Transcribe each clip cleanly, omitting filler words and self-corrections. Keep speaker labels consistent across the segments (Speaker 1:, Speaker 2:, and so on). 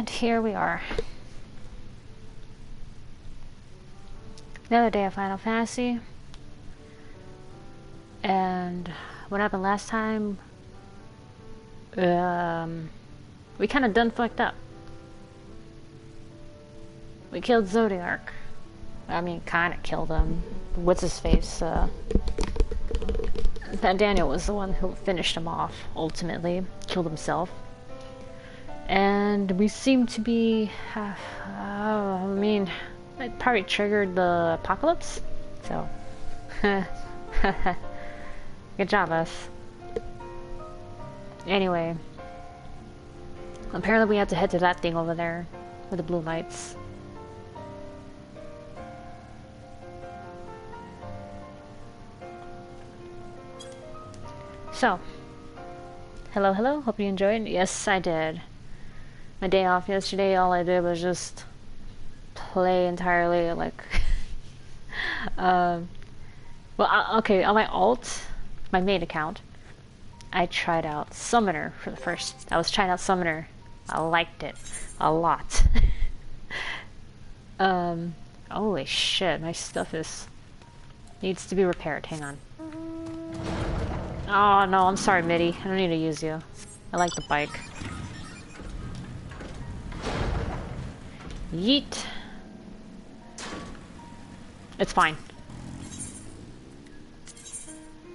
Speaker 1: And here we are. Another day of Final Fantasy. And what happened last time? We kind of done fucked up. We killed Zodiark. I mean, kind of killed him. What's his face? That Daniel was the one who finished him off, ultimately. Killed himself. And we seem to be... I mean, it probably triggered the apocalypse. So... Good job, us. Anyway. Apparently we have to head to that thing over there. With the blue lights. So. Hello, hope you enjoyed. Yes, I did. My day off yesterday, all I did was just play entirely, like... okay, on my alt, my main account, I tried out Summoner for the first... I was trying out Summoner. I liked it a lot. Holy shit, my stuff needs to be repaired. Hang on. Oh no, I'm sorry, Mitty. I don't need to use you. I like the bike. Yeet. It's fine.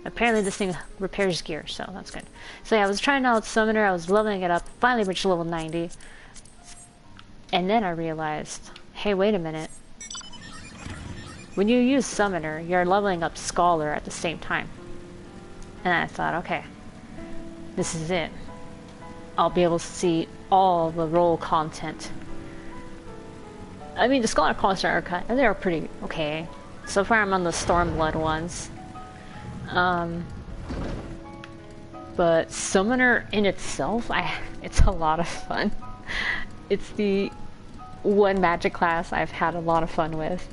Speaker 1: Apparently this thing repairs gear, so that's good. So yeah, I was trying out Summoner, I was leveling it up, finally reached level 90. And then I realized, hey, wait a minute. When you use Summoner, you're leveling up Scholar at the same time. And I thought, okay, this is it. I'll be able to see all the role content. I mean, the Scholar content are they're pretty okay. So far I'm on the Stormblood ones. But Summoner in itself, it's a lot of fun. It's the one magic class I've had a lot of fun with.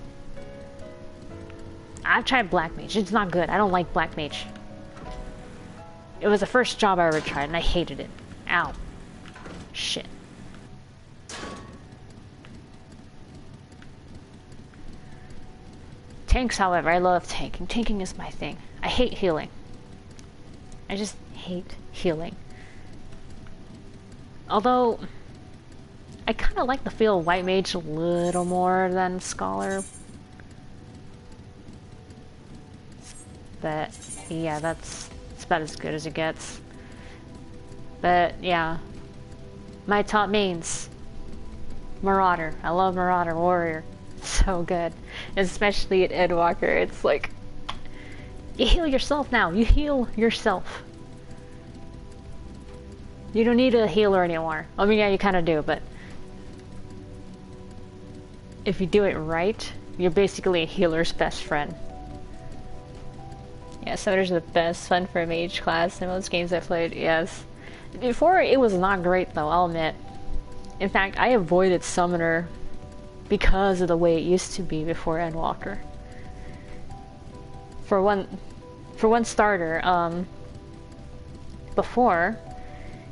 Speaker 1: I've tried Black Mage. It's not good. I don't like Black Mage. It was the first job I ever tried, and I hated it. Ow. Shit. Tanks, however, I love tanking. Tanking is my thing. I hate healing. I just hate healing. Although, I kind of like the feel of White Mage a little more than Scholar. But, yeah, that's about as good as it gets. But, yeah. My top mains. Marauder. I love Marauder Warrior. So good. Especially at Endwalker. It's like... You heal yourself now. You heal yourself. You don't need a healer anymore. I mean, yeah, you kind of do, but... If you do it right, you're basically a healer's best friend. Yeah, Summoner's the best fun for a mage class in most games I've played, yes. Before, it was not great though, I'll admit. In fact, I avoided Summoner because of the way it used to be before Endwalker. For one starter, before,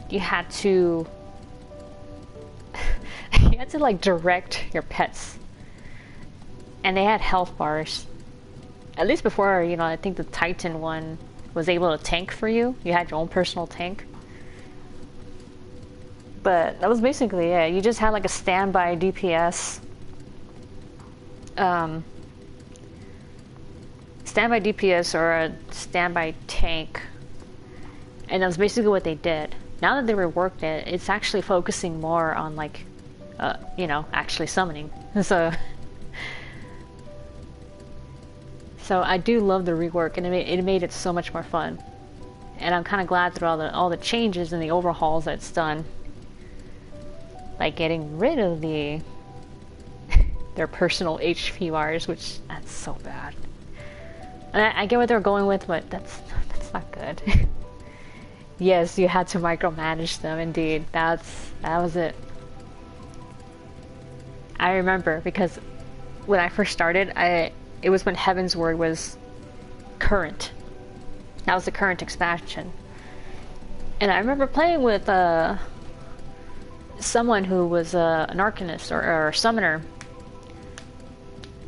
Speaker 1: you had to like direct your pets. And they had health bars. At least before, you know, I think the Titan one was able to tank for you. You had your own personal tank. But that was basically it. You just had like a standby DPS. Standby DPS or a standby tank. And that was basically what they did. Now that they reworked it, it's actually focusing more on like, you know, actually summoning. So I do love the rework, and it made it so much more fun. And I'm kind of glad through all the changes and the overhauls that it's done. Like getting rid of their personal HP bars, which that's so bad. And I get what they're going with, but that's not good. Yes, you had to micromanage them. Indeed, that was it. I remember because when I first started, it was when Heaven's Word was current. That was the current expansion. And I remember playing with someone who was an arcanist or a summoner,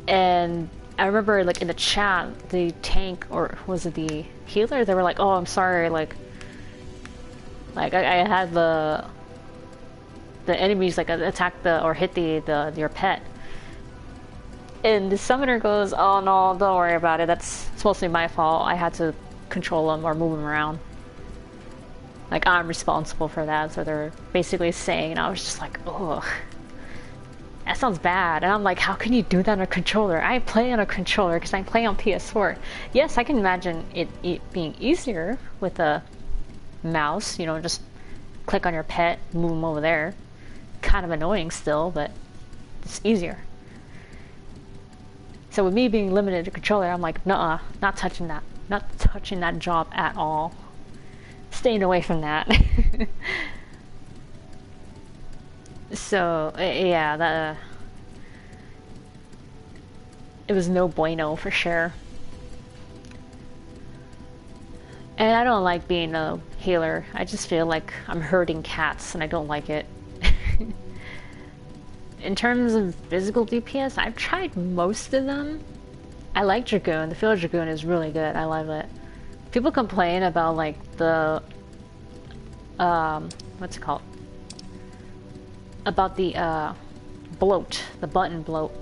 Speaker 1: and I remember like in the chat, the tank, or was it the healer? They were like, "Oh, I'm sorry, like I had the enemies like attack or hit your pet." And the summoner goes, "Oh no, don't worry about it. It's mostly my fault. I had to control them or move them around. Like I'm responsible for that." So they're basically saying, and I was just like, "Oh, that sounds bad." And I'm like, "How can you do that on a controller? I play on a controller because I play on PS4. Yes, I can imagine it being easier with a mouse. You know, just click on your pet, move them over there. Kind of annoying still, but it's easier." So with me being limited to controller, I'm like, "Nuh-uh, not touching that. Not touching that job at all. Staying away from that." So yeah, it was no bueno for sure. And I don't like being a healer. I just feel like I'm hurting cats, and I don't like it. In terms of physical DPS, I've tried most of them. I like Dragoon. The Field Dragoon is really good. I love it. People complain about like the what's it called? About the bloat, the button bloat,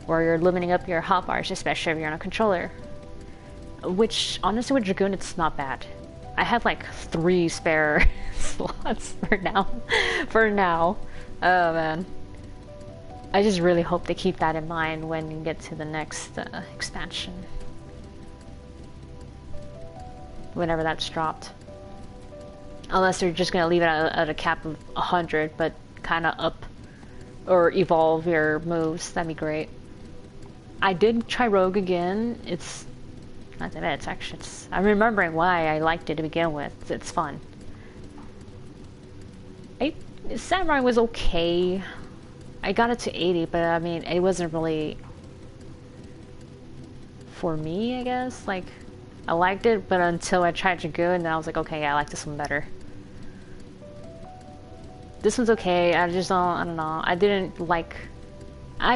Speaker 1: where you're limiting up your hotbars, especially if you're on a controller. Which honestly, with Dragoon, it's not bad. I have like 3 spare slots for now. For now, oh man. I just really hope they keep that in mind when you get to the next expansion. Whenever that's dropped. Unless they're just gonna leave it at a cap of 100, but kind of up or evolve your moves. That'd be great. I did try Rogue again. It's not that bad. I'm remembering why I liked it to begin with. It's fun. Samurai was okay. I got it to 80, but I mean, it wasn't really for me, I guess. Like, I liked it, but until I tried Dragoon, then I was like, okay, yeah, I like this one better. This one's okay. I don't know. I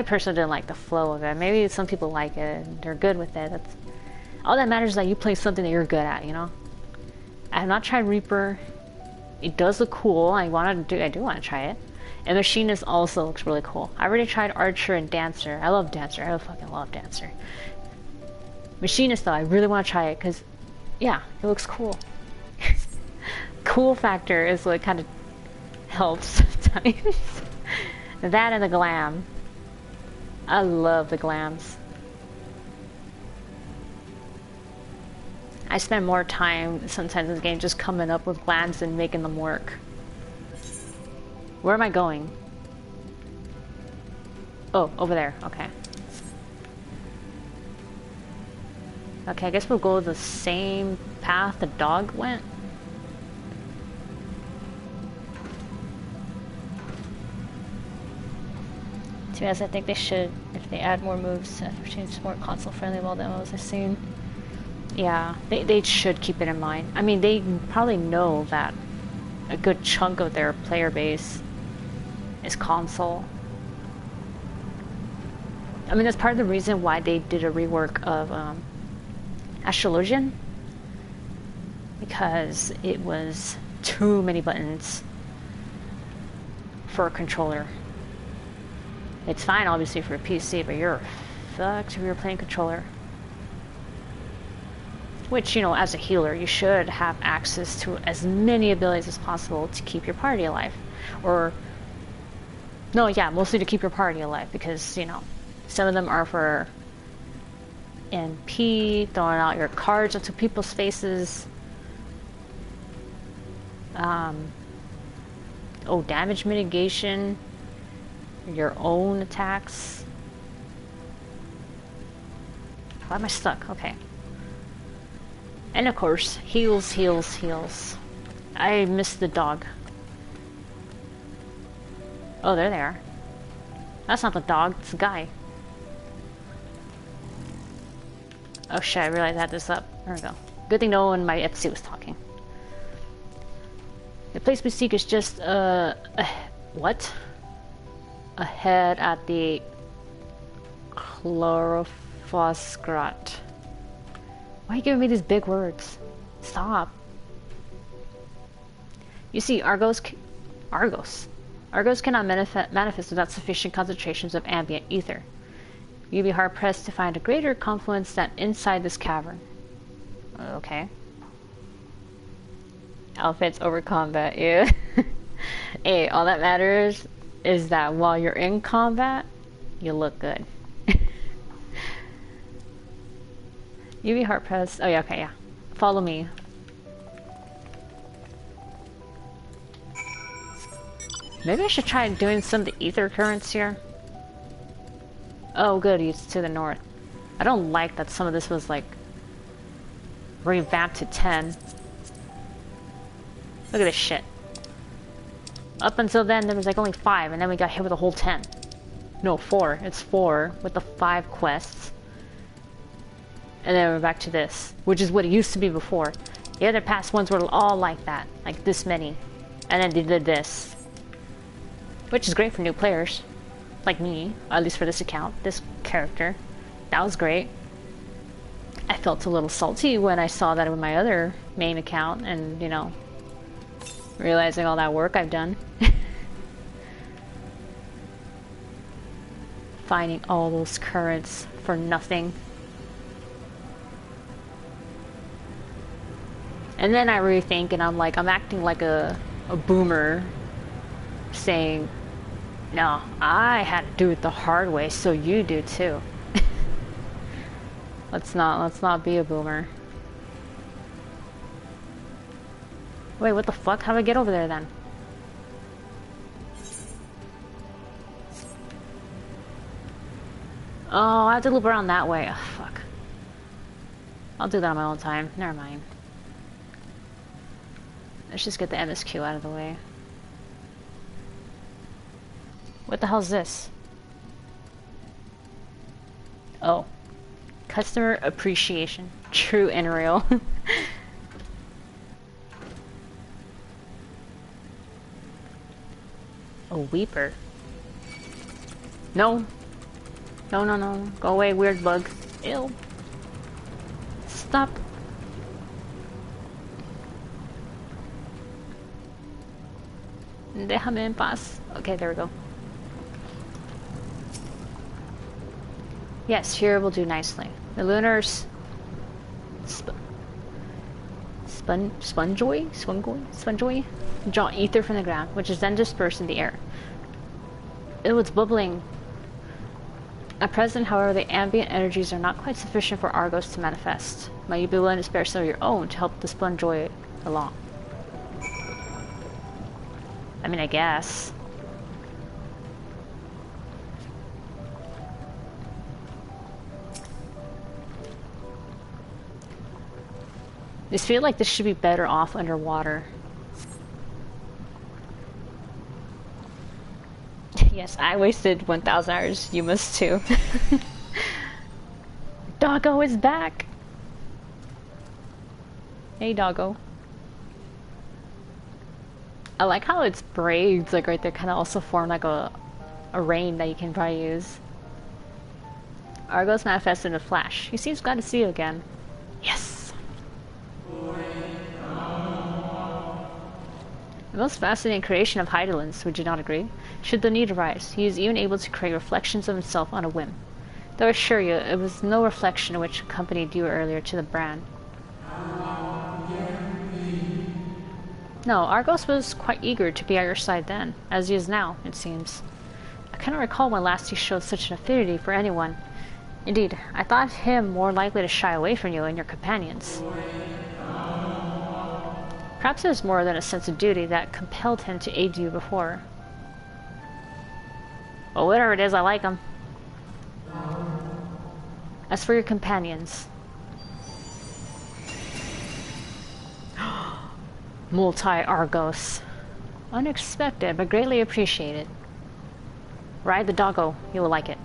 Speaker 1: personally didn't like the flow of it. Maybe some people like it and they're good with it. All that matters is that you play something that you're good at, you know? I have not tried Reaper. It does look cool. I do want to try it. And Machinist also looks really cool. I already tried Archer and Dancer. I love Dancer. I fucking love Dancer. Machinist though, I really want to try it because, yeah, it looks cool. Cool factor is what kind of helps sometimes. That and the glam. I love the glams. I spend more time sometimes in the game just coming up with glams and making them work. Where am I going? Oh, over there. Okay. Okay, I guess we'll go the same path the dog went. To be honest, I think they should, if they add more moves, change more console friendly while demos I've seen. Yeah, they should keep it in mind. I mean, they probably know that a good chunk of their player base is console. I mean, that's part of the reason why they did a rework of Astrologian, because it was too many buttons for a controller. It's fine, obviously, for a PC, but you're fucked if you're playing controller. Which, you know, as a healer, you should have access to as many abilities as possible to keep your party alive. Or, no, yeah, mostly to keep your party alive, because, you know, some of them are for NP, throwing out your cards into people's faces. Damage mitigation, your own attacks. Why am I stuck? Okay. And of course, heals, heals, heals. I missed the dog. Oh, there they are. That's not the dog, it's the guy. Oh shit, I realized I had this up. There we go. Good thing no one in my FC was talking. The place we seek is just What? Ahead at the Chlorophosgrat. Why are you giving me these big words? Stop. You see, Argos cannot manifest without sufficient concentrations of ambient ether. You'd be hard-pressed to find a greater confluence than inside this cavern. Okay. Outfits over combat, yeah. Hey, all that matters is that while you're in combat, you look good. You'd be hard-pressed. Oh yeah, okay, yeah. Follow me. Maybe I should try doing some of the ether currents here. Oh good, it's to the north. I don't like that some of this was like revamped to 10. Look at this shit. Up until then there was like only 5 and then we got hit with a whole 10. No, 4. It's 4 with the 5 quests. And then we're back to this, which is what it used to be before. The other past ones were all like that, like this many. And then they did this. Which is great for new players. Like me, at least for this account, this character. That was great. I felt a little salty when I saw that with my other main account and, you know, realizing all that work I've done. Finding all those currents for nothing. And then I rethink and I'm like, I'm acting like a boomer saying, no, I had to do it the hard way, so you do too. Let's not be a boomer. Wait, what the fuck? How do I get over there then? Oh, I have to loop around that way. Oh, fuck. I'll do that on my own time. Never mind. Let's just get the MSQ out of the way. What the hell is this? Oh. Customer appreciation. True and real. A weeper. No. No, no, no. Go away, weird bug. Ew. Stop. Déjame en paz. Okay, there we go. Yes, here will do nicely. The lunars... Sponjoy? Draw ether from the ground, which is then dispersed in the air. It was bubbling. At present, however, the ambient energies are not quite sufficient for Argos to manifest. Might you be willing to spare some of your own to help the Sponjoy along? I mean, I guess. I just feel like this should be better off underwater. Yes, I wasted 1,000 hours. You must too. Doggo is back! Hey, Doggo. I like how its braids, like right there, kind of also form like a rain that you can probably use. Argos manifests in a flash. He seems glad to see you again. Yes! The most fascinating creation of Hydaelyn's, would you not agree? Should the need arise, he is even able to create reflections of himself on a whim. Though I assure you, it was no reflection which accompanied you earlier to the brand. No, Argos was quite eager to be at your side then, as he is now, it seems. I cannot recall when last he showed such an affinity for anyone. Indeed, I thought him more likely to shy away from you and your companions. Perhaps it was more than a sense of duty that compelled him to aid you before. Well, whatever it is, I like him. As for your companions... Multi-Argos. Unexpected, but greatly appreciated. Ride the doggo, you will like it.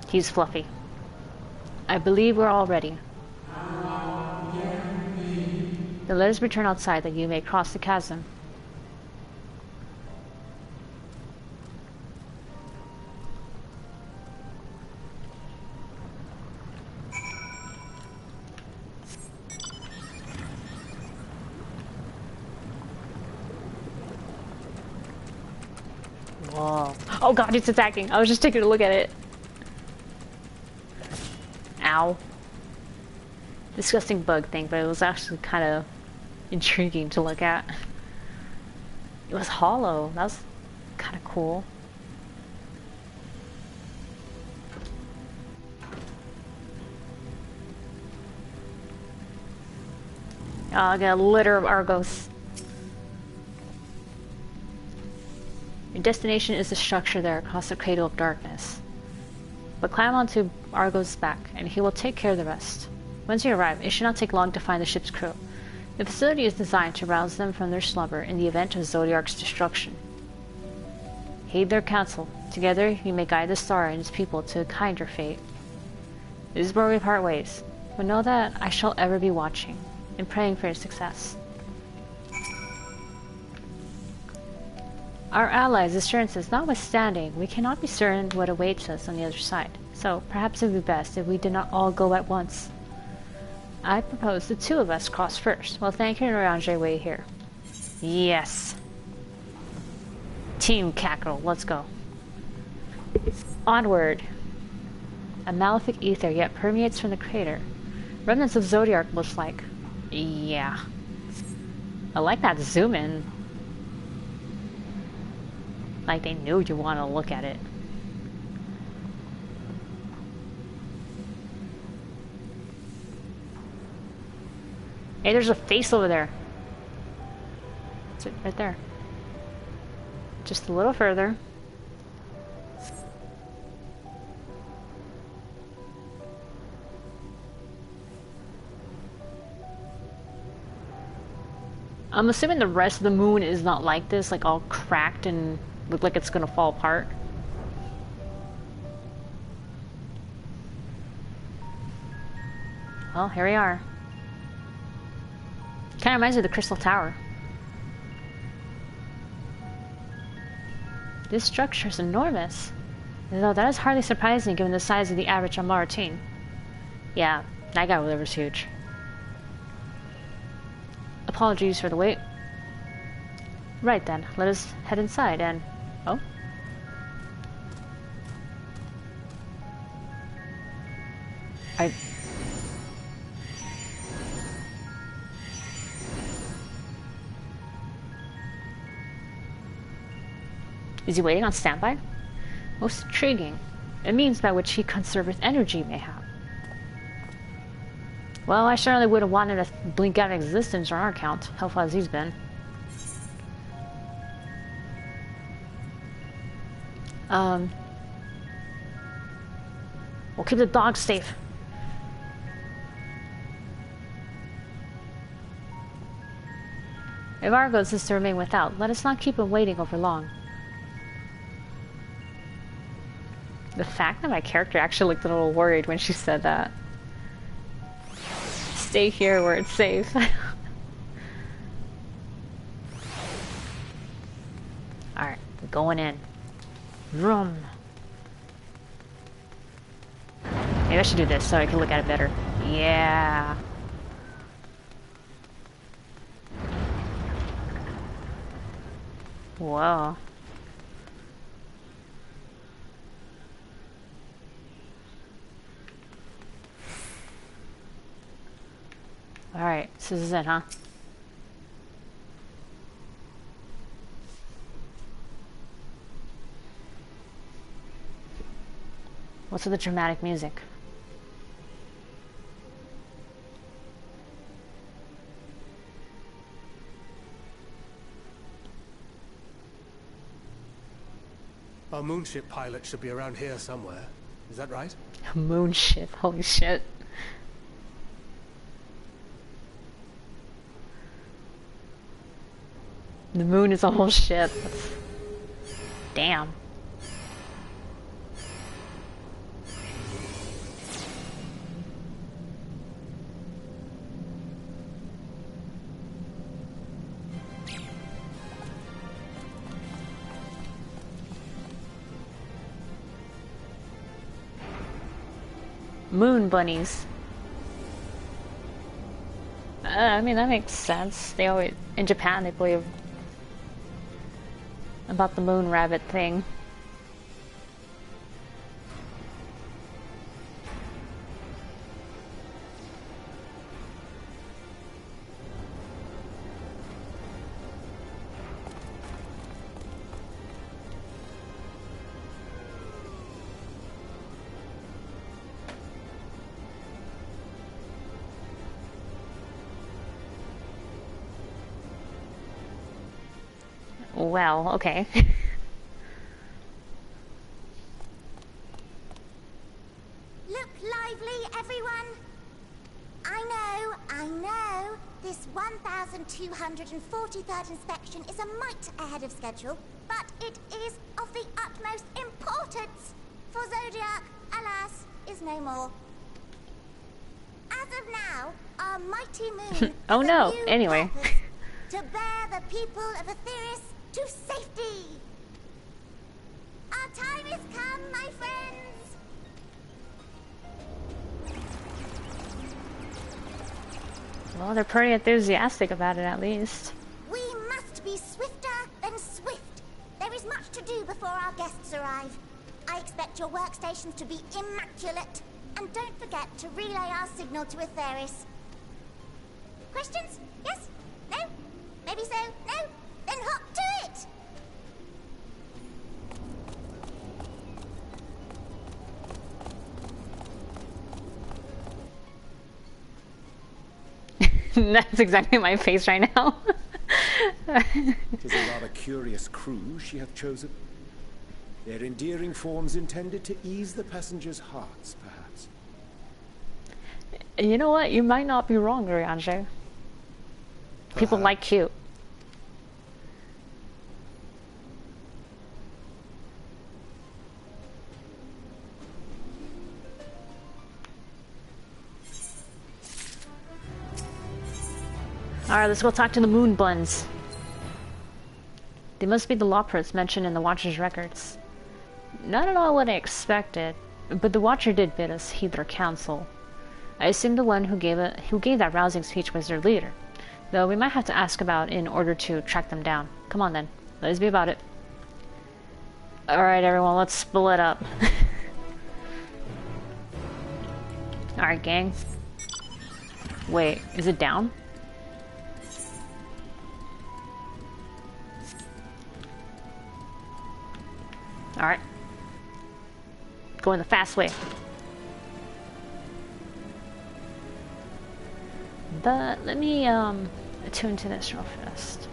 Speaker 1: He's fluffy. I believe we're all ready. Then let us return outside that you may cross the chasm. Whoa. Oh god, it's attacking. I was just taking a look at it. Ow. Disgusting bug thing, but it was actually kind of intriguing to look at. It was hollow. That was kind of cool. Oh, I got a litter of Argos. Your destination is the structure there across the cradle of darkness. But climb onto Argos' back, and he will take care of the rest. Once you arrive, it should not take long to find the ship's crew. The facility is designed to rouse them from their slumber in the event of Zodiark's destruction. Heed their counsel. Together, you may guide the star and its people to a kinder fate. This is where we part ways. But know that I shall ever be watching and praying for your success. Our allies' assurances notwithstanding, we cannot be certain what awaits us on the other side, so perhaps it would be best if we did not all go at once. I propose the two of us cross first, while Thancred and Urianger wait here. Yes. Team Cackle, let's go. Onward. A malefic ether yet permeates from the crater. Remnants of Zodiark looks like. Yeah. I like that zoom in. Like they knew you want to look at it. Hey, there's a face over there. It's right there. Just a little further. I'm assuming the rest of the moon is not like this, like all cracked and look like it's gonna fall apart. Well, here we are. Kinda reminds me of the Crystal Tower. This structure is enormous. Though that is hardly surprising given the size of the average Loporrit. Yeah, that guy over there was huge. Apologies for the wait. Right then, let us head inside and... Oh? Is he waiting on standby? Most intriguing. A means by which he conserveth energy, mayhap. Well, I certainly wouldn't want him to blink out of existence on our account, how far as he's been. We'll keep the dogs safe. If Argos is to remain without, let us not keep him waiting over long. The fact that my character actually looked a little worried when she said that. Stay here where it's safe. Alright, going in. Vroom. Maybe I should do this so I can look at it better. Yeah. Whoa. Alright, so this is it, huh? What's with the dramatic music?
Speaker 2: Our moonship pilot should be around here somewhere. Is that right?
Speaker 1: A moonship, holy shit. The moon is a whole ship. Damn. Moon bunnies. I mean, that makes sense. They always, in Japan, they believe about the moon rabbit thing. Well, okay.
Speaker 3: Look lively, everyone! I know, this 1243rd inspection is a mite ahead of schedule, but it is of the utmost importance, for Zodiark, alas, is no more. As of now, our mighty moon
Speaker 1: Oh
Speaker 3: has
Speaker 1: no,
Speaker 3: a new
Speaker 1: anyway.
Speaker 3: purpose, to bear the people of Etheirys to safety! Our time has come, my friends!
Speaker 1: Well, they're pretty enthusiastic about it, at least.
Speaker 3: We must be swifter than swift. There is much to do before our guests arrive. I expect your workstations to be immaculate. And don't forget to relay our signal to Etheirys. Questions? Yes? No? Maybe so? No? Then hop to it!
Speaker 1: That's exactly my face right now.
Speaker 4: It is a rather curious crew she hath chosen. Their endearing forms intended to ease the passengers' hearts, perhaps.
Speaker 1: You know what? You might not be wrong, Urianger. People like cute. Alright, let's go talk to the moon buns. They must be the Loporrits mentioned in the Watcher's records. Not at all what I expected, but the Watcher did bid us heed their counsel. I assume the one who gave that rousing speech was their leader, though we might have to ask about in order to track them down. Come on then, let's be about it. Alright everyone, let's split up. Alright gang. Wait, is it down? Alright. Going the fast way. But let me attune to this real fast.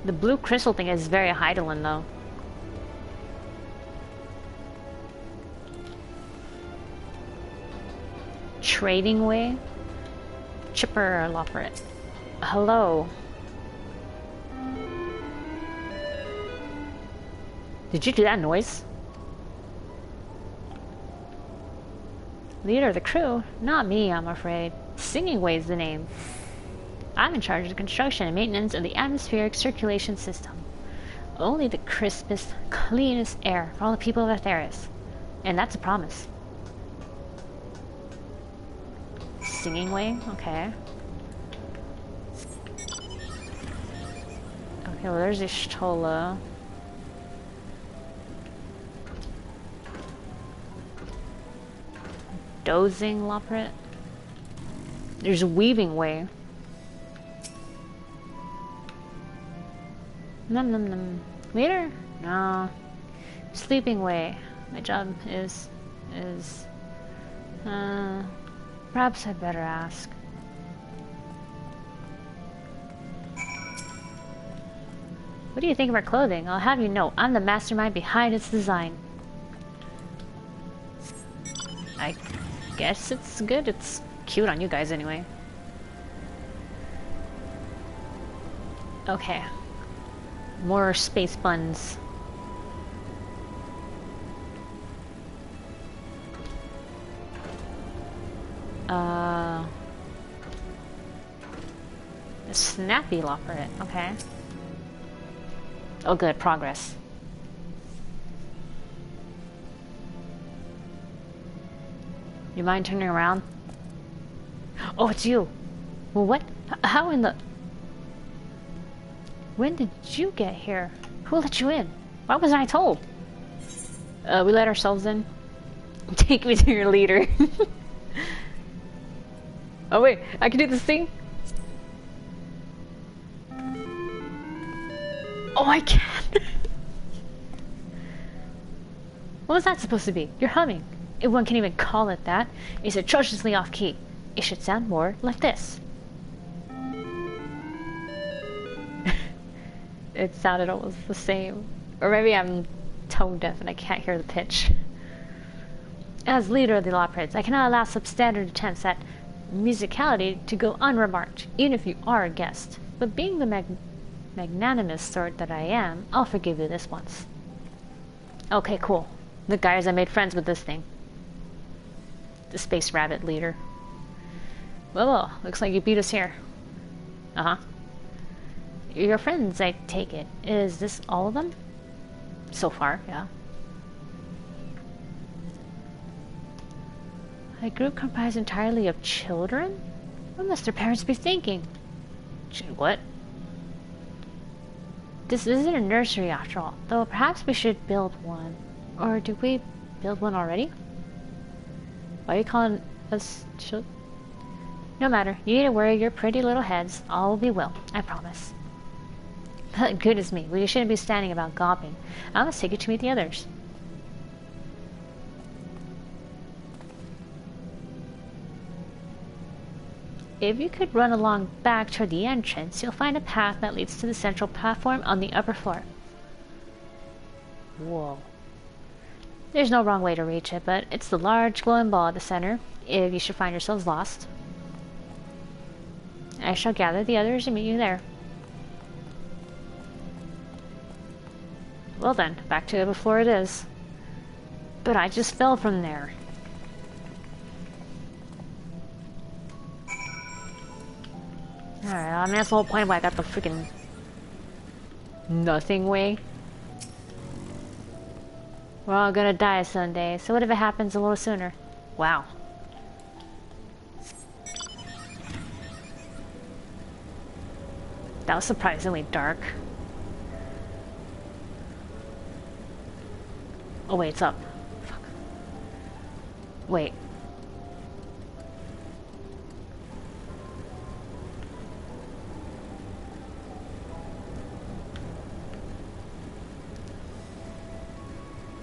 Speaker 1: The blue crystal thing is very Hydaelyn though. Trading way? Chipper Loporrit. Hello. Did you do that noise? Leader of the crew? Not me, I'm afraid. Singing Way's the name. I'm in charge of the construction and maintenance of the atmospheric circulation system. Only the crispest, cleanest air for all the people of Etheirys. And that's a promise. Singing Way? Okay. Okay, well there's Ishtola. Dozing Loporrit. There's a Weaving Way. Num num num. Leader? No. Sleeping Way. My job is perhaps I'd better ask. What do you think of our clothing? I'll have you know, I'm the mastermind behind its design. I guess it's good. It's cute on you guys anyway. Okay. More space buns. A snappy Loporrit, okay. Oh good, progress. You mind turning around? Oh, it's you. Well, what? How in the... When did you get here? Who let you in? Why wasn't I told? We let ourselves in. Take me to your leader. Oh wait, I can do this thing? Oh, I can! What was that supposed to be? You're humming. If one can even call it that, it's atrociously off-key. It should sound more like this. It sounded almost the same. Or maybe I'm tone deaf and I can't hear the pitch. As leader of the Loporrits, I cannot allow substandard attempts at musicality to go unremarked, even if you are a guest. But being the magnanimous sort that I am, I'll forgive you this once. Okay, cool. The guys I made friends with this thing. The space rabbit leader. Well, looks like you beat us here. Uh-huh. Your friends, I take it. Is this all of them? So far, yeah. A group comprised entirely of children? What must their parents be thinking? What? This isn't a nursery after all, though perhaps we should build one. Or did we build one already? Why are you calling us children? No matter, you need to worry your pretty little heads. All will be well, I promise. But goodness me, we shouldn't be standing about gawping. I must take you to meet the others. If you could run along back toward the entrance, you'll find a path that leads to the central platform on the upper floor. Whoa. There's no wrong way to reach it, but it's the large glowing ball at the center, if you should find yourselves lost. I shall gather the others and meet you there. Well then, back to the upper floor it is. But I just fell from there. Alright, I mean that's the whole point of why I got the freaking nothing way. We're all gonna die someday, so what if it happens a little sooner? Wow. That was surprisingly dark. Oh wait, it's up. Fuck. Wait.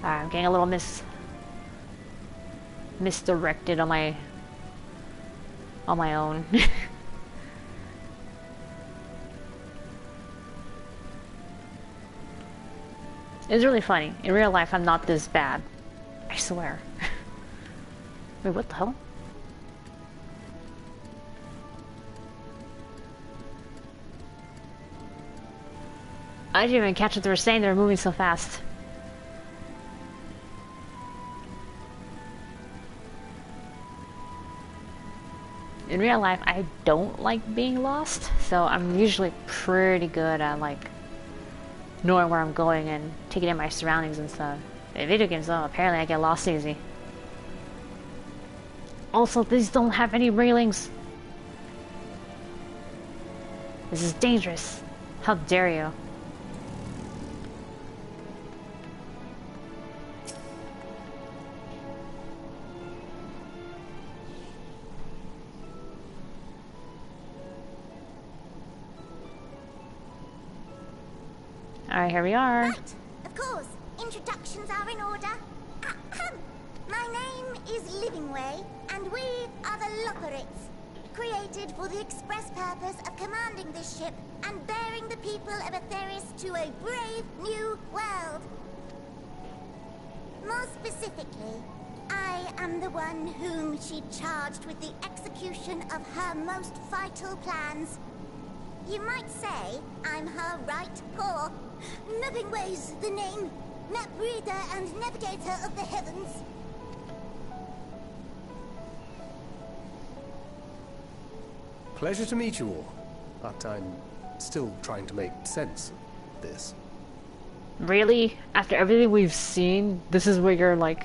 Speaker 1: Alright, I'm getting a little misdirected on my own. It's really funny. In real life, I'm not this bad. I swear. Wait, what the hell? I didn't even catch what they were saying. They were moving so fast. In real life, I don't like being lost, so I'm usually pretty good at, like, knowing where I'm going and taking in my surroundings and stuff. In video games, though, apparently I get lost easy. Also, these don't have any railings. This is dangerous. How dare you? Alright, here we are.
Speaker 3: Right, of course. Introductions are in order. My name is Livingway, and we are the Loporrits, created for the express purpose of commanding this ship and bearing the people of Etheirys to a brave new world. More specifically, I am the one whom she charged with the execution of her most vital plans. You might say I'm her right paw. Livingway's the name, map reader and navigator of the heavens.
Speaker 2: Pleasure to meet you all, but I'm still trying to make sense of this.
Speaker 1: Really? After everything we've seen, this is where you're like...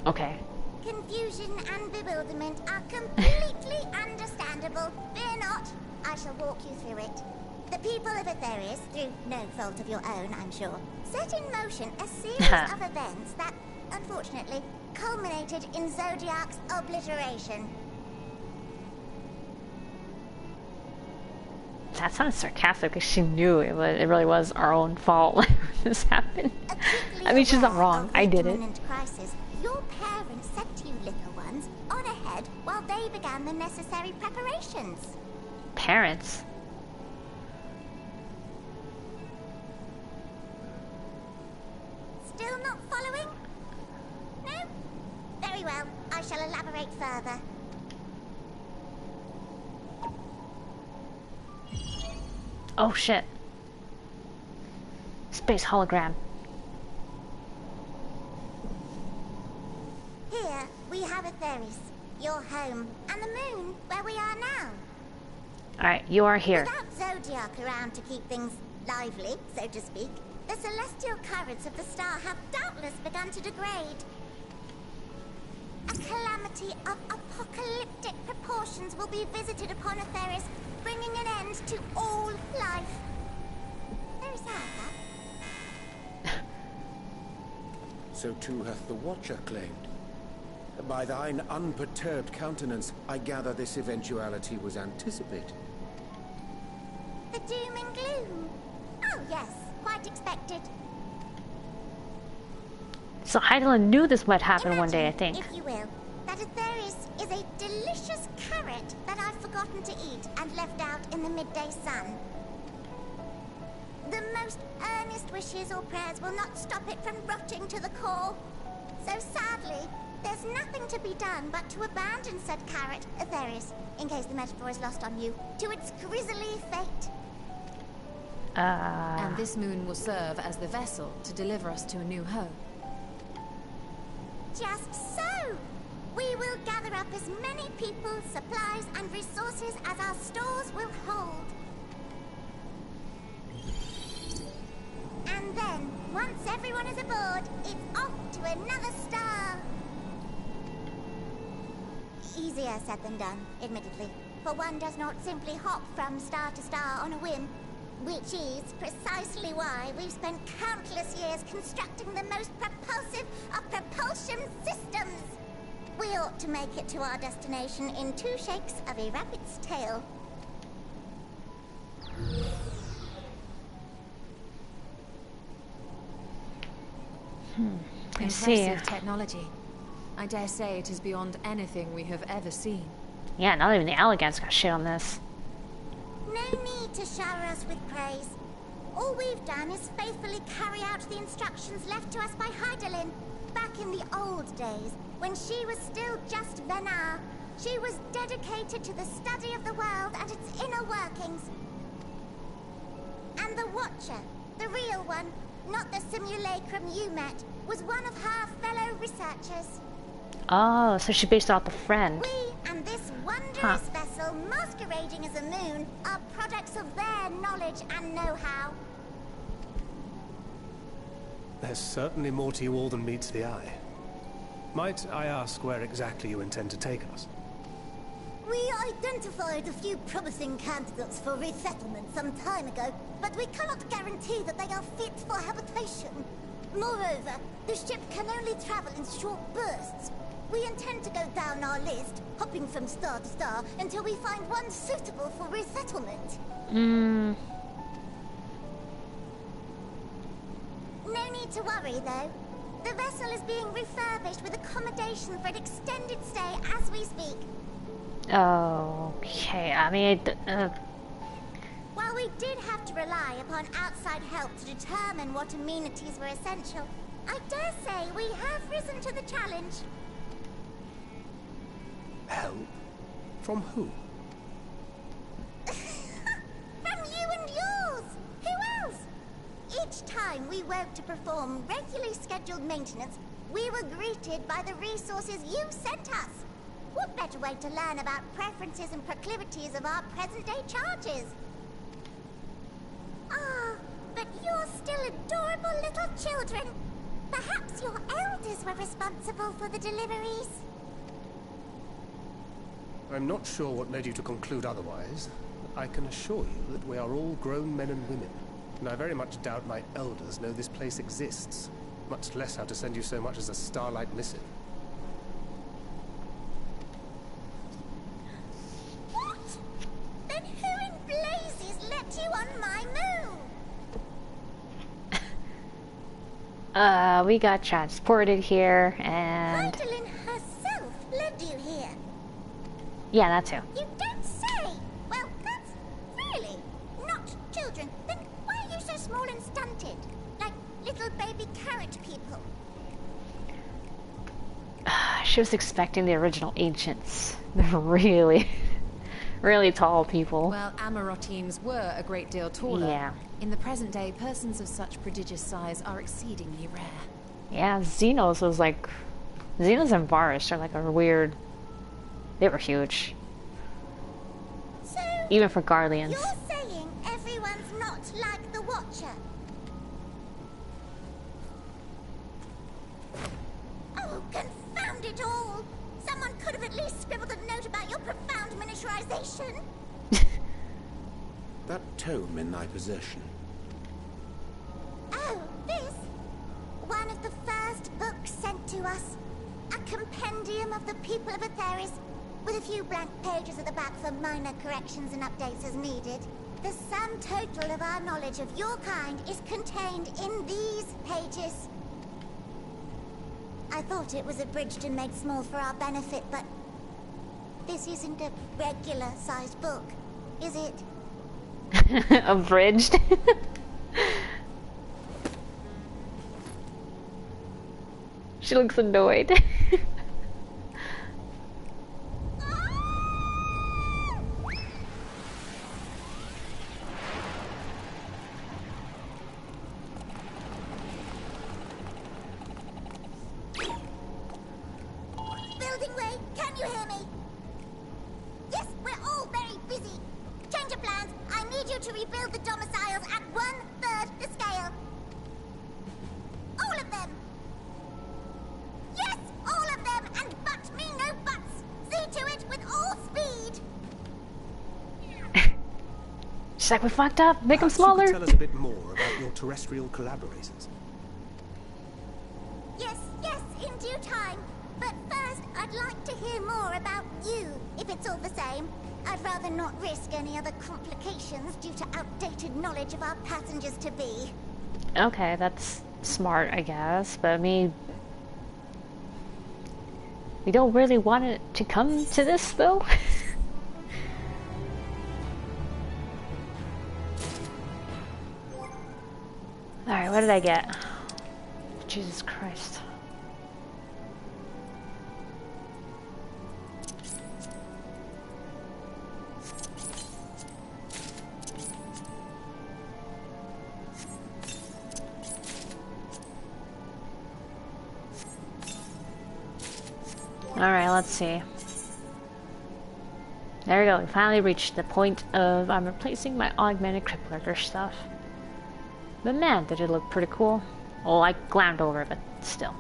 Speaker 1: Okay.
Speaker 3: Confusion and bewilderment are completely understandable. Fear not, I shall walk you through it. The people of Etheirys, through no fault of your own, I'm sure, set in motion a series of events that, unfortunately, culminated in Zodiark's obliteration.
Speaker 1: That sounded sarcastic because she knew it really was our own fault when this happened. I mean, she's not wrong. I did it.
Speaker 3: Crisis, your parents sent you little ones on ahead while they began the necessary preparations.
Speaker 1: Parents?
Speaker 3: Still not following? No? Very well. I shall elaborate further.
Speaker 1: Oh shit. Space hologram.
Speaker 3: Here we have Etheirys, your home, and the moon, where we are now.
Speaker 1: Alright, you are here.
Speaker 3: Without Zodiark around to keep things lively, so to speak, the celestial currents of the star have doubtless begun to degrade. A calamity of apocalyptic proportions will be visited upon Etheirys, bringing an end to all life. Very sad, that.
Speaker 4: So too hath the Watcher claimed. By thine unperturbed countenance, I gather this eventuality was anticipated.
Speaker 3: The doom and gloom. Oh yes, quite expected.
Speaker 1: So Hydaelyn knew this might happen
Speaker 3: Imagine,
Speaker 1: one day, I think.
Speaker 3: if you will, that Etheirys is a delicious carrot that I've forgotten to eat and left out in the midday sun. The most earnest wishes or prayers will not stop it from rotting to the core. So sadly, there's nothing to be done but to abandon said carrot, Etheirys, in case the metaphor is lost on you, to its grisly fate.
Speaker 5: And this moon will serve as the vessel to deliver us to a new home.
Speaker 3: Just so! We will gather up as many people, supplies, and resources as our stores will hold. And then, once everyone is aboard, it's off to another star. Easier said than done, admittedly, for one does not simply hop from star to star on a whim, which is precisely why we've spent countless years constructing the most propulsive of propulsion systems. We ought to make it to our destination in 2 shakes of a rabbit's tail.
Speaker 1: I see.
Speaker 5: Impressive technology. I dare say it is beyond anything we have ever seen.
Speaker 1: Yeah, not even the Allagans got shit on this.
Speaker 3: No need to shower us with praise. All we've done is faithfully carry out the instructions left to us by Hydaelyn. Back in the old days, when she was still just Venar, she was dedicated to the study of the world and its inner workings. And the Watcher, the real one, not the simulacrum you met, was one of her fellow researchers.
Speaker 1: Oh, so she based off the friend.
Speaker 3: We and this wondrous vessel masquerading as a moon are products of their knowledge and know-how.
Speaker 2: There's certainly more to you all than meets the eye. Might I ask where exactly you intend to take us?
Speaker 3: We identified a few promising candidates for resettlement some time ago, but we cannot guarantee that they are fit for habitation. Moreover, the ship can only travel in short bursts. We intend to go down our list, hopping from star to star, until we find one suitable for resettlement. No need to worry, though. The vessel is being refurbished with accommodation for an extended stay as we speak.
Speaker 1: Okay, I mean,
Speaker 3: While we did have to rely upon outside help to determine what amenities were essential, I dare say we have risen to the challenge.
Speaker 2: Help? From who?
Speaker 3: From you and yours! Who else? Each time we woke to perform regularly scheduled maintenance, we were greeted by the resources you sent us. What better way to learn about preferences and proclivities of our present-day charges? Ah, but you're still adorable little children. Perhaps Perhaps your elders were responsible for the deliveries?
Speaker 2: I'm not sure what led you to conclude otherwise. I can assure you that we are all grown men and women, and I very much doubt my elders know this place exists, much less how to send you so much as a starlight missive.
Speaker 3: What? Then who in blazes let you on my moon?
Speaker 1: We got transported here, and...
Speaker 3: Hydaelyn herself led you here.
Speaker 1: Yeah, that too.
Speaker 3: You don't say! Well, that's really not children. Then why are you so small and stunted? Like little baby carrot people.
Speaker 1: She was expecting the original ancients. They're really, really tall people.
Speaker 5: Well, Amarotines were a great deal taller.
Speaker 1: Yeah.
Speaker 5: In the present day, persons of such prodigious size are exceedingly rare.
Speaker 1: Yeah, Xenos was like... Xenos and Varus are like a weird... They were huge.
Speaker 3: So,
Speaker 1: Even for Guardians.
Speaker 3: you're saying everyone's not like the Watcher? Oh, confound it all! Someone could have at least scribbled a note about your profound miniaturization.
Speaker 4: That tome in thy possession.
Speaker 3: Oh, this? One of the first books sent to us. A compendium of the people of Etheirys, with a few blank pages at the back for minor corrections and updates as needed. The sum total of our knowledge of your kind is contained in these pages. I thought it was abridged and made small for our benefit, but this isn't a regular-sized book, is it?
Speaker 1: Abridged. She looks annoyed.
Speaker 3: Building way, can you hear me? Yes, we're all very busy. Change of plans. I need you to rebuild the domiciles at 1/3 the scale. All of them. Yes, all of them, and but me no buts. See to it with all speed.
Speaker 1: She's like, we fucked up. Make them
Speaker 2: Perhaps you could
Speaker 1: smaller.
Speaker 2: tell us a bit more about your terrestrial collaborators.
Speaker 3: Yes, yes, in due time. But first, I'd like to hear more about you, if it's all the same. I'd rather not risk any other complications due to outdated knowledge of our passengers-to-be.
Speaker 1: Okay, that's smart, I guess. But I mean... We don't really want it to come to this, though. Alright, what did I get? Jesus Christ. Alright, let's see. There we go, we finally reached the point of I'm replacing my augmented crippler stuff. But man, did it look pretty cool. Oh, I glammed over it, but still.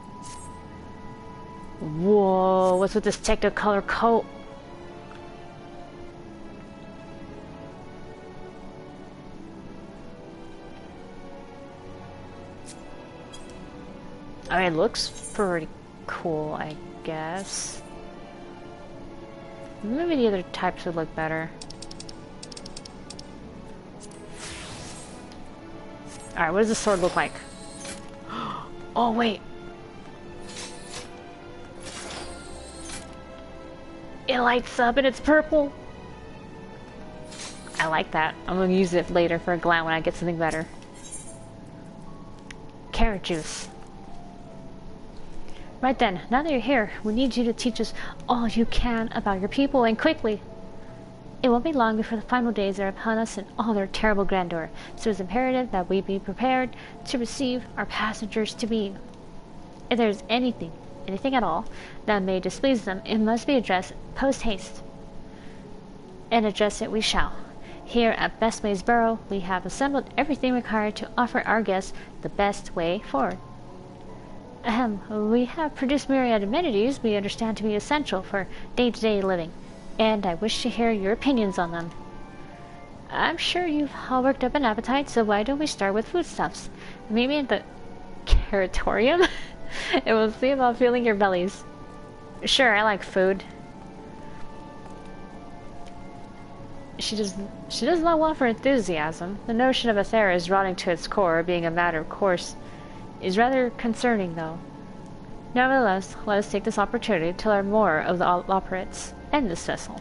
Speaker 1: Whoa, what's with this technicolor coat? I mean, it looks pretty cool, I guess. Maybe the other types would look better. Alright, what does the sword look like? Oh, wait. It lights up and it's purple. I like that. I'm gonna use it later for a glam when I get something better. Carrot juice. Right then, now that you're here, we need you to teach us all you can about your people, and quickly. It won't be long before the final days are upon us in all their terrible grandeur, so it's imperative that we be prepared to receive our passengers to be. If there's anything at all, that may displease them, it must be addressed post-haste. And address it we shall. Here at Bestmaid's Burrow, we have assembled everything required to offer our guests the best way forward. We have produced myriad amenities we understand to be essential for day-to-day living, and I wish to hear your opinions on them. I'm sure you've all worked up an appetite, so why don't we start with foodstuffs? Maybe in the curatorium? It will see about filling your bellies. Sure, I like food. She does not want for enthusiasm. The notion of Etheirys rotting to its core, being a matter of course, is rather concerning, though. Nevertheless, let us take this opportunity to learn more of the Loporrits and this vessel.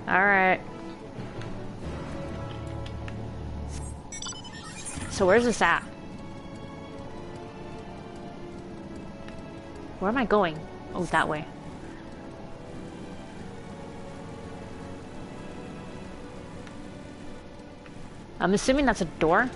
Speaker 1: Alright. So where's this at? Where am I going? Oh, that way. I'm assuming that's a door?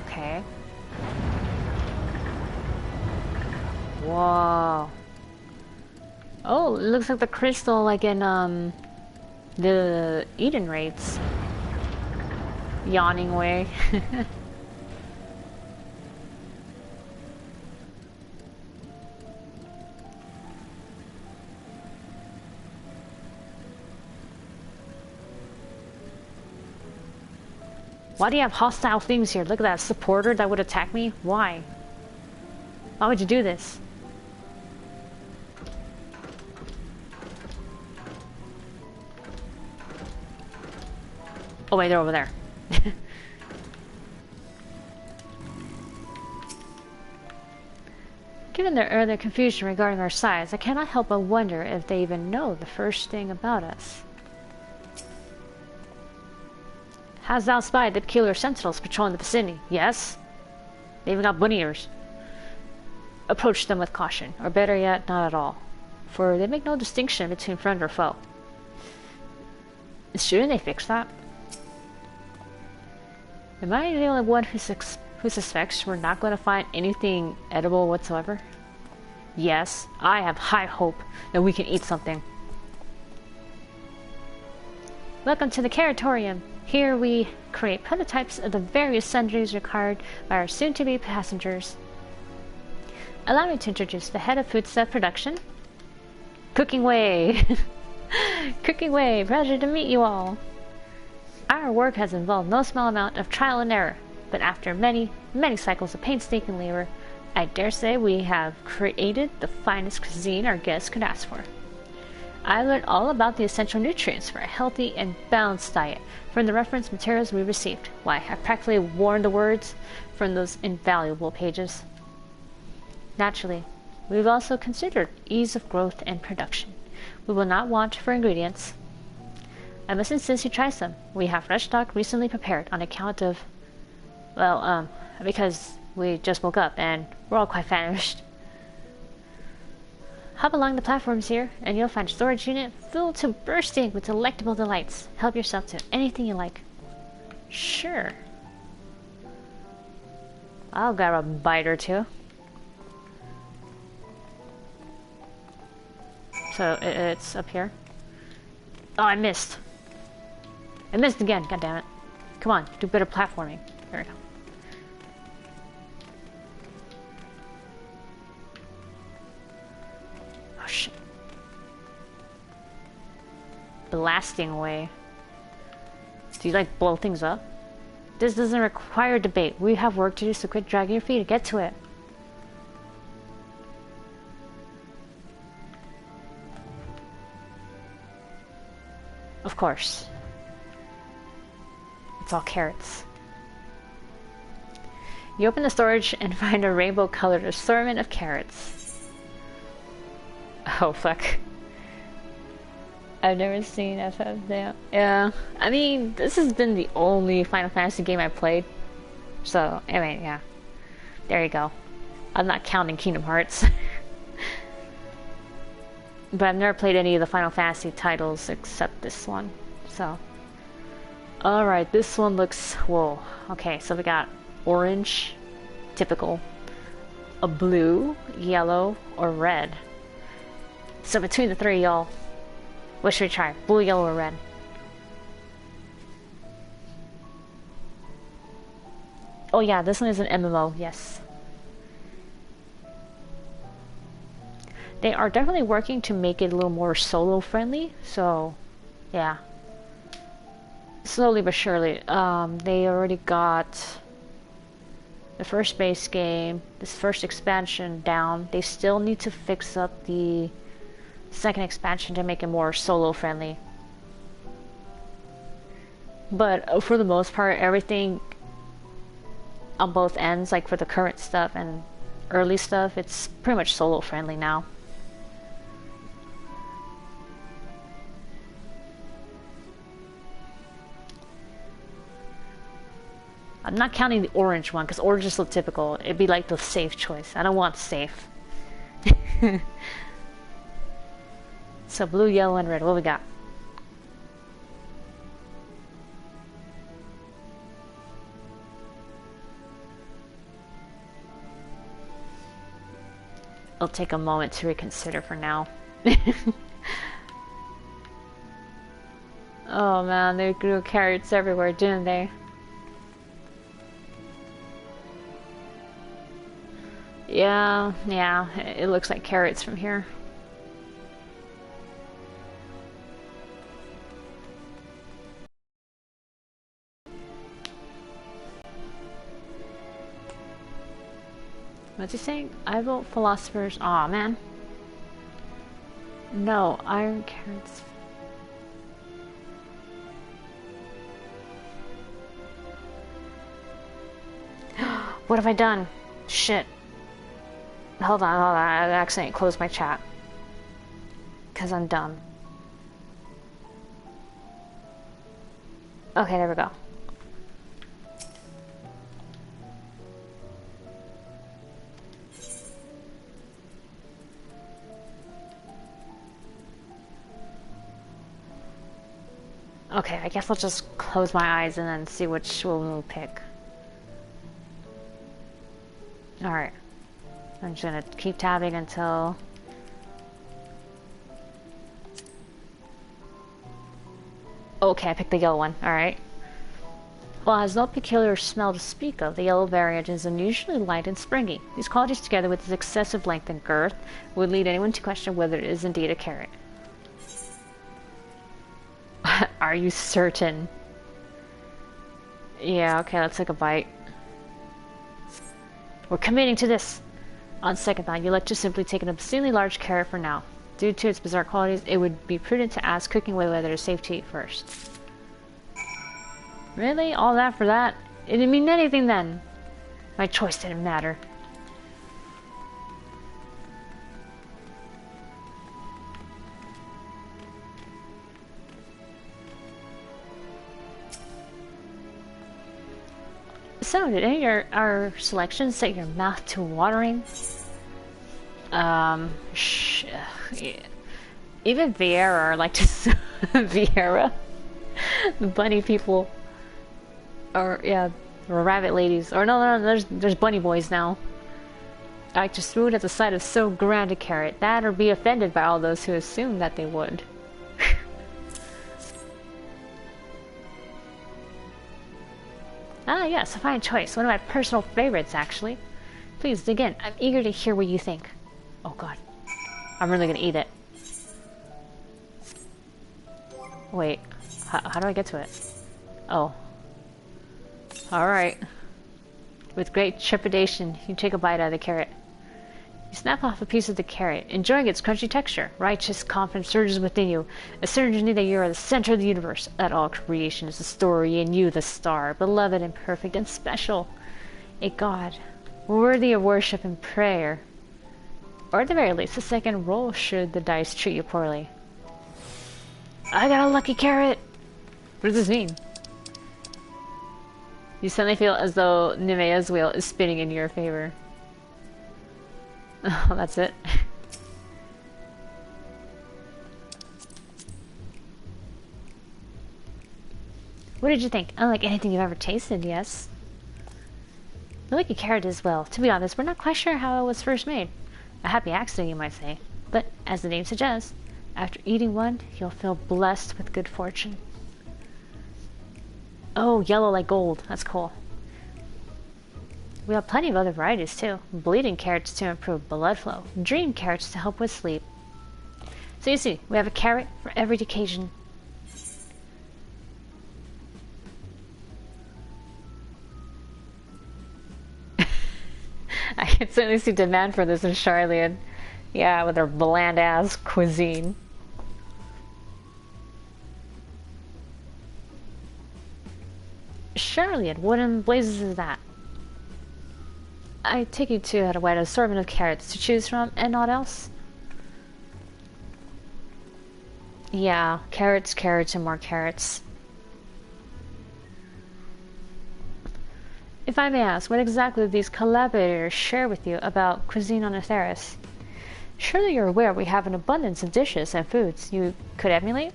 Speaker 1: Okay. Whoa. Oh, it looks like the crystal like in, the Eden raids. Yawning way. Why do you have hostile things here? Look at that supporter that would attack me. Why? Why would you do this? Oh wait, they're over there. Given their earlier confusion regarding our size, I cannot help but wonder if they even know the first thing about us. Has thou spied the peculiar sentinels patrolling the vicinity? Yes. They even got bunny ears. Approach them with caution, or better yet, not at all. For they make no distinction between friend or foe. Shouldn't they fix that? Am I the only one who suspects we're not going to find anything edible whatsoever? Yes, I have high hope that we can eat something. Welcome to the curatorium. Here we create prototypes of the various sundries required by our soon-to-be passengers. Allow me to introduce the head of foodstuff production. Cooking Way! Cooking Way, pleasure to meet you all. Our work has involved no small amount of trial and error, but after many, many cycles of painstaking labor, I dare say we have created the finest cuisine our guests could ask for. I learned all about the essential nutrients for a healthy and balanced diet from the reference materials we received. Why, I practically worn the words from those invaluable pages. Naturally, we've also considered ease of growth and production. We will not want for ingredients. I must insist you try some. We have fresh stock recently prepared on account of, well, because we just woke up and we're all quite famished. Hop along the platforms here, and you'll find a storage unit filled to bursting with delectable delights. Help yourself to anything you like. Sure. I'll grab a bite or two. So it's up here. Oh, I missed. I missed again, god damn it. Come on, do better platforming. There we go. Oh shit. Blasting away. Do you like blow things up? This doesn't require debate. We have work to do, so quit dragging your feet and get to it. Of course. It's all carrots. You open the storage and find a rainbow-colored assortment of carrots. Oh, fuck. I've never seen FF there. Yeah. I mean, this has been the only Final Fantasy game I've played. So, I mean, yeah. There you go. I'm not counting Kingdom Hearts. But I've never played any of the Final Fantasy titles except this one. So, Alright, this one looks... Whoa. Okay, so we got orange, typical, a blue, yellow, or red. So between the three, y'all, what should we try? Blue, yellow, or red? Oh yeah, this one is an MMO, yes. They are definitely working to make it a little more solo friendly, so yeah. Slowly but surely. They already got the first base game, this first expansion down. They still need to fix up the second expansion to make it more solo friendly. But for the most part, everything on both ends, like for the current stuff and early stuff, it's pretty much solo friendly now. I'm not counting the orange one, because orange is so typical. It'd be like the safe choice. I don't want safe. So blue, yellow, and red. What we got? It'll take a moment to reconsider for now. Oh man, they grew carrots everywhere, didn't they? Yeah, it looks like carrots from here. What's he saying? I vote philosophers. Aw, man. No, iron carrots. What have I done? Shit. Hold on. I accidentally closed my chat. Because I'm dumb. Okay, there we go. Okay, I guess I'll just close my eyes and then see which one we'll pick. Alright. I'm just gonna keep tabbing until... Okay, I picked the yellow one. Alright. While it has no peculiar smell to speak of, the yellow variant is unusually light and springy. These qualities, together with its excessive length and girth, would lead anyone to question whether it is indeed a carrot. Are you certain? Yeah, okay, let's take a bite. We're committing to this! On second thought, you elect to simply take an obscenely large carrot for now. Due to its bizarre qualities, it would be prudent to ask cooking away whether it is safe to eat first. Really? All that for that? It didn't mean anything then! My choice didn't matter. So, did any of our selections set your mouth to watering? Yeah. Even Viera, I like to Viera, the bunny people, or yeah, or rabbit ladies, or no, there's bunny boys now. I like to swoon at the sight of so grand a carrot, that or be offended by all those who assume that they would. Ah, yes, a fine choice. One of my personal favorites, actually. Please dig in. I'm eager to hear what you think. Oh god. I'm really gonna eat it. Wait. How do I get to it? Oh. Alright. With great trepidation, you take a bite out of the carrot. You snap off a piece of the carrot, enjoying its crunchy texture. Righteous confidence surges within you, a certainty that you are the center of the universe, that all creation is a story, and you the star, beloved and perfect and special. A god, worthy of worship and prayer. Or at the very least, a second roll should the dice treat you poorly. I got a lucky carrot! What does this mean? You suddenly feel as though Nimea's wheel is spinning in your favor. Oh, that's it. What did you think? Unlike anything you've ever tasted, yes? I like a carrot as well. To be honest, we're not quite sure how it was first made. A happy accident, you might say. But, as the name suggests, after eating one, you'll feel blessed with good fortune. Oh, yellow like gold. That's cool. We have plenty of other varieties, too. Bleeding carrots to improve blood flow. Dream carrots to help with sleep. So you see, we have a carrot for every occasion. I can certainly see demand for this in Hydaelyn. Yeah, with their bland-ass cuisine. Hydaelyn, what in blazes is that? I take you to a wide assortment of carrots to choose from, and naught else? Yeah, carrots, carrots, and more carrots. If I may ask, what exactly did these collaborators share with you about cuisine on Etheirys? Surely you're aware we have an abundance of dishes and foods you could emulate?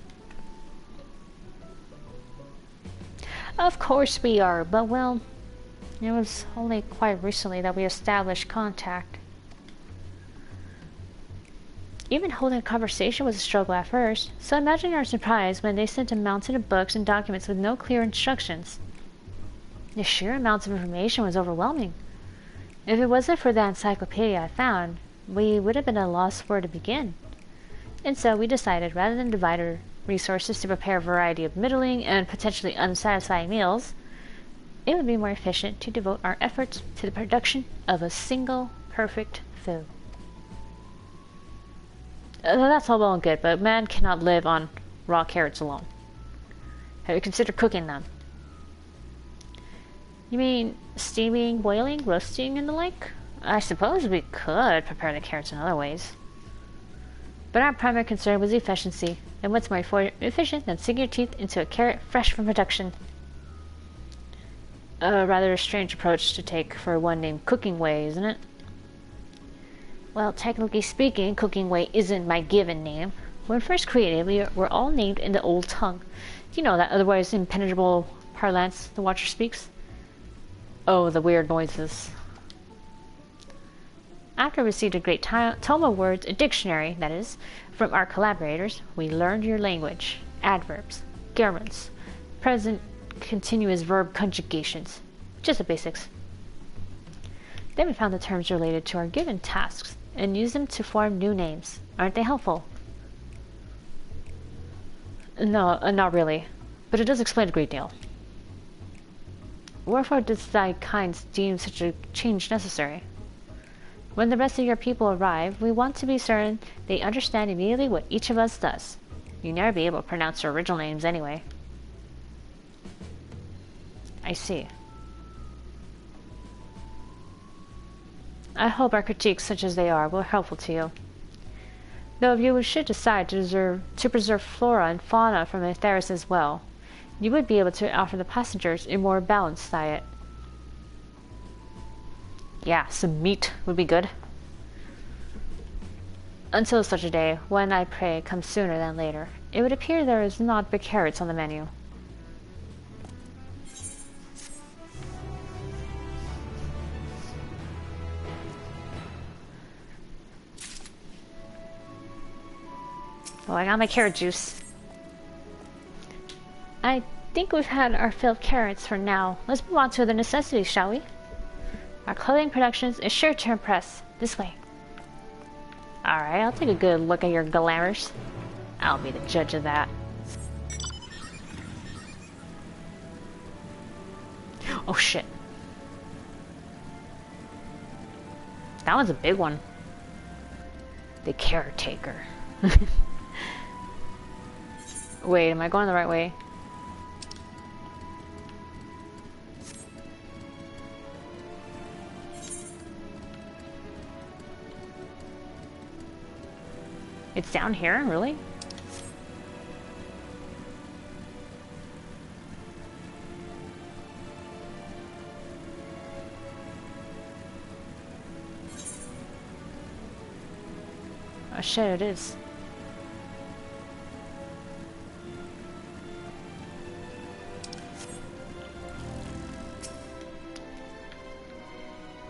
Speaker 1: Of course we are, but well, it was only quite recently that we established contact. Even holding a conversation was a struggle at first, so imagine our surprise when they sent a mountain of books and documents with no clear instructions. The sheer amount of information was overwhelming. If it wasn't for the encyclopedia I found, we would have been at a loss where to begin. And so we decided, rather than divide our resources to prepare a variety of middling and potentially unsatisfying meals, it would be more efficient to devote our efforts to the production of a single perfect food. That's all well and good, but man cannot live on raw carrots alone. Have you considered cooking them? You mean steaming, boiling, roasting, and the like? I suppose we could prepare the carrots in other ways. But our primary concern was efficiency, and what's more efficient than sinking your teeth into a carrot fresh from production? A rather strange approach to take for one named Cooking Way, isn't it? Well, technically speaking, Cooking Way isn't my given name. When first created, we were all named in the old tongue. You know, that otherwise impenetrable parlance the Watcher speaks? Oh, the weird noises. After we received a great tome of words, a dictionary, that is, from our collaborators, we learned your language, adverbs, gerunds, present continuous verb conjugations, just the basics. Then we found the terms related to our given tasks and used them to form new names. Aren't they helpful? No, not really, but it does explain a great deal. Wherefore does thy kind deem such a change necessary? When the rest of your people arrive, we want to be certain they understand immediately what each of us does. You'll never be able to pronounce their original names anyway. I see. I hope our critiques, such as they are, will be helpful to you. Though if you should decide to preserve flora and fauna from Etheirys as well, you would be able to offer the passengers a more balanced diet. Yeah, some meat would be good. Until such a day, when I pray comes sooner than later, it would appear there is not but carrots on the menu. Well, I got my carrot juice. I think we've had our fill of carrots for now. Let's move on to the necessities, shall we? Our clothing productions is sure to impress. This way. Alright, I'll take a good look at your glamours. I'll be the judge of that. Oh shit. That one's a big one. The caretaker. Wait, am I going the right way? It's down here, really? Oh shit, it is.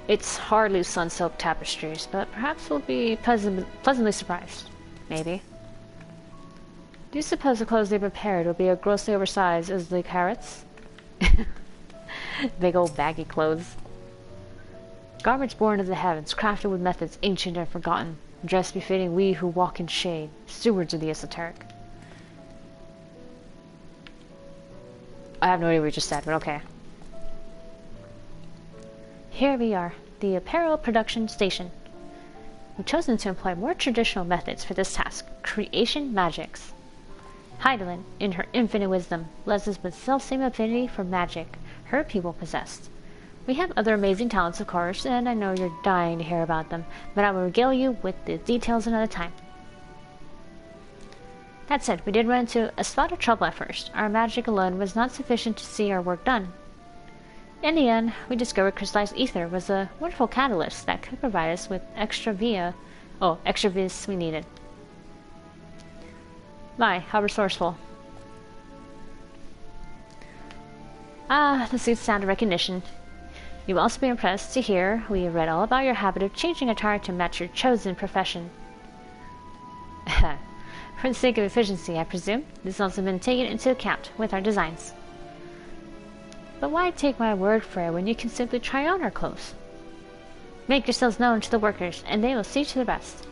Speaker 1: It's hardly sun-soaked tapestries, but perhaps we'll be pleasantly surprised. Maybe. Do you suppose the clothes they prepared will be as grossly oversized as the carrots? Big old baggy clothes. Garments born of the heavens, crafted with methods ancient and forgotten, dress befitting we who walk in shade, stewards of the esoteric. I have no idea what we just said, but okay. Here we are, the apparel production station. We've chosen to employ more traditional methods for this task, creation magics. Hydaelyn, in her infinite wisdom, blessed us with self-same affinity for magic her people possessed. We have other amazing talents, of course, and I know you're dying to hear about them, but I will regale you with the details another time. That said, we did run into a spot of trouble at first. Our magic alone was not sufficient to see our work done. In the end, we discovered crystallized ether was a wonderful catalyst that could provide us with extra vis we needed. My, how resourceful. Ah, the suit's sound of recognition. You will also be impressed to hear we have read all about your habit of changing attire to match your chosen profession. For the sake of efficiency, I presume, this has also been taken into account with our designs. But why take my word for it when you can simply try on our clothes? Make yourselves known to the workers, and they will see to the rest.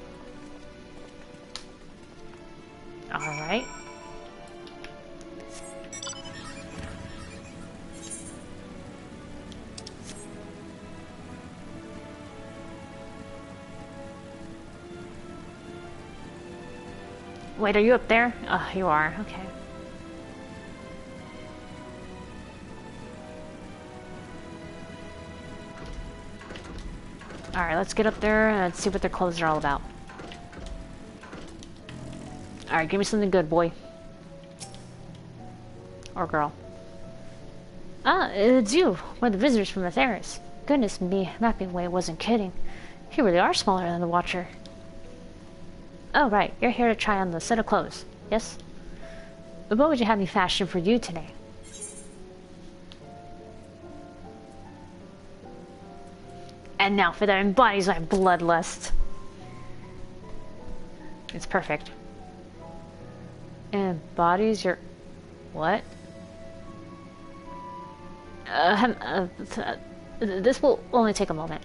Speaker 1: Alright. Wait, are you up there? Oh, you are. Okay. Alright, let's get up there and see what their clothes are all about. Alright, give me something good, boy. Or girl. Ah, it's you. One of the visitors from Etheirys. Goodness me, mapping way wasn't kidding. You really are smaller than the Watcher. Oh, right. You're here to try on the set of clothes. Yes? But what would you have me fashion for you today? And now for that embodies my bloodlust. It's perfect. Embodies your... What? This will only take a moment.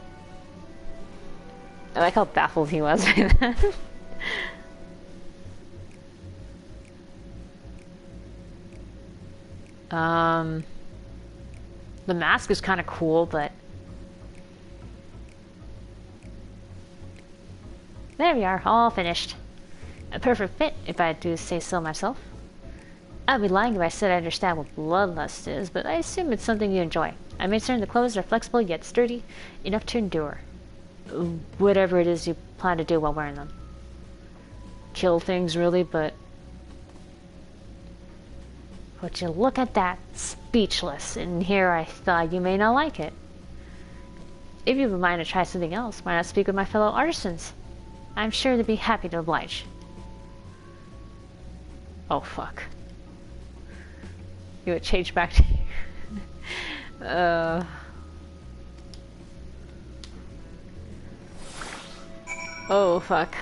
Speaker 1: I like how baffled he was by that. The mask is kind of cool, but... There we are, all finished. A perfect fit, if I do say so myself. I'd be lying if I said I understand what bloodlust is, but I assume it's something you enjoy. I made certain the clothes are flexible yet sturdy enough to endure. Whatever it is you plan to do while wearing them. Kill things, really, but... Would you look at that? Speechless. And here I thought you may not like it. If you have a mind to try something else, why not speak with my fellow artisans? I'm sure they'd be happy to oblige. Oh, fuck. You would change back to... Oh, fuck.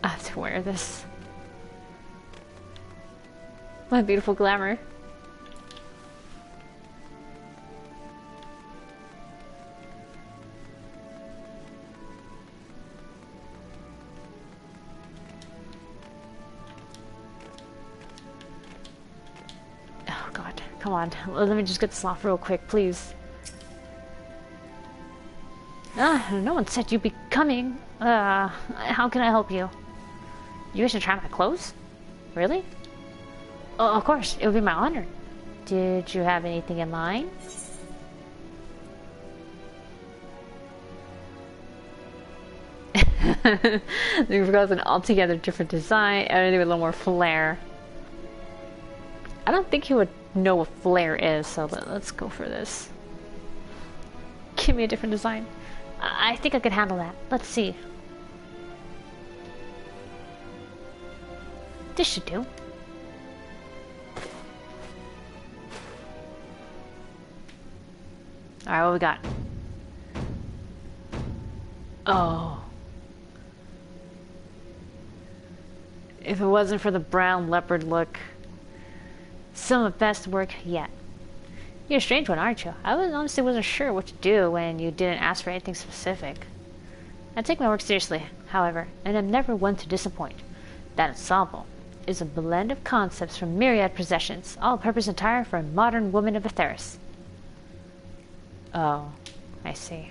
Speaker 1: I have to wear this. My beautiful glamour. Oh god, come on. Let me just get this off real quick, please. No one said you'd be coming. How can I help you? You wish to try my clothes? Really? Oh, of course, it would be my honor. Did you have anything in mind? They've got an altogether different design and a little more flair. I don't think he would know what flair is, so let's go for this. Give me a different design. I think I could handle that. Let's see. This should do. Alright, what we got? Oh. If it wasn't for the brown leopard look, some of the best work yet. You're a strange one, aren't you? I honestly wasn't sure what to do when you didn't ask for anything specific. I take my work seriously, however, and am never one to disappoint. That ensemble is a blend of concepts from myriad possessions, all purpose entire for a modern woman of Etheirys. Oh, I see.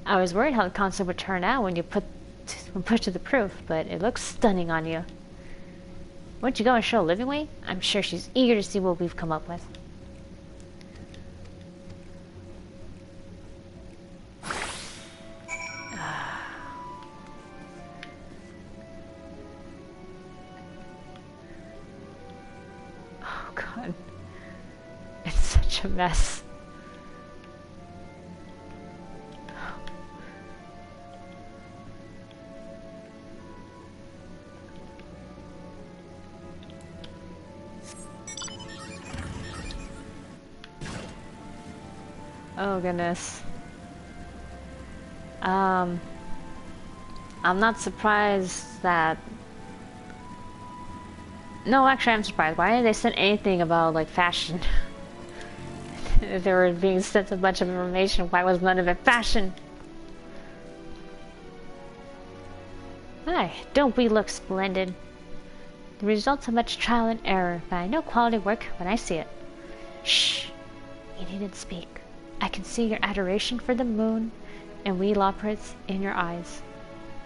Speaker 1: I was worried how the concept would turn out when pushed to the proof, but it looks stunning on you. Won't you go and show Livingway? I'm sure she's eager to see what we've come up with. Oh god. It's such a mess. Oh goodness. I'm not surprised that... No, actually I'm surprised. Why didn't they send anything about, like, fashion? If they were being sent a bunch of information, why was none of it fashion? Aye, don't we look splendid? The results of much trial and error, but I know quality work when I see it. Shh! You needn't speak. I can see your adoration for the moon and we Loporrits in your eyes.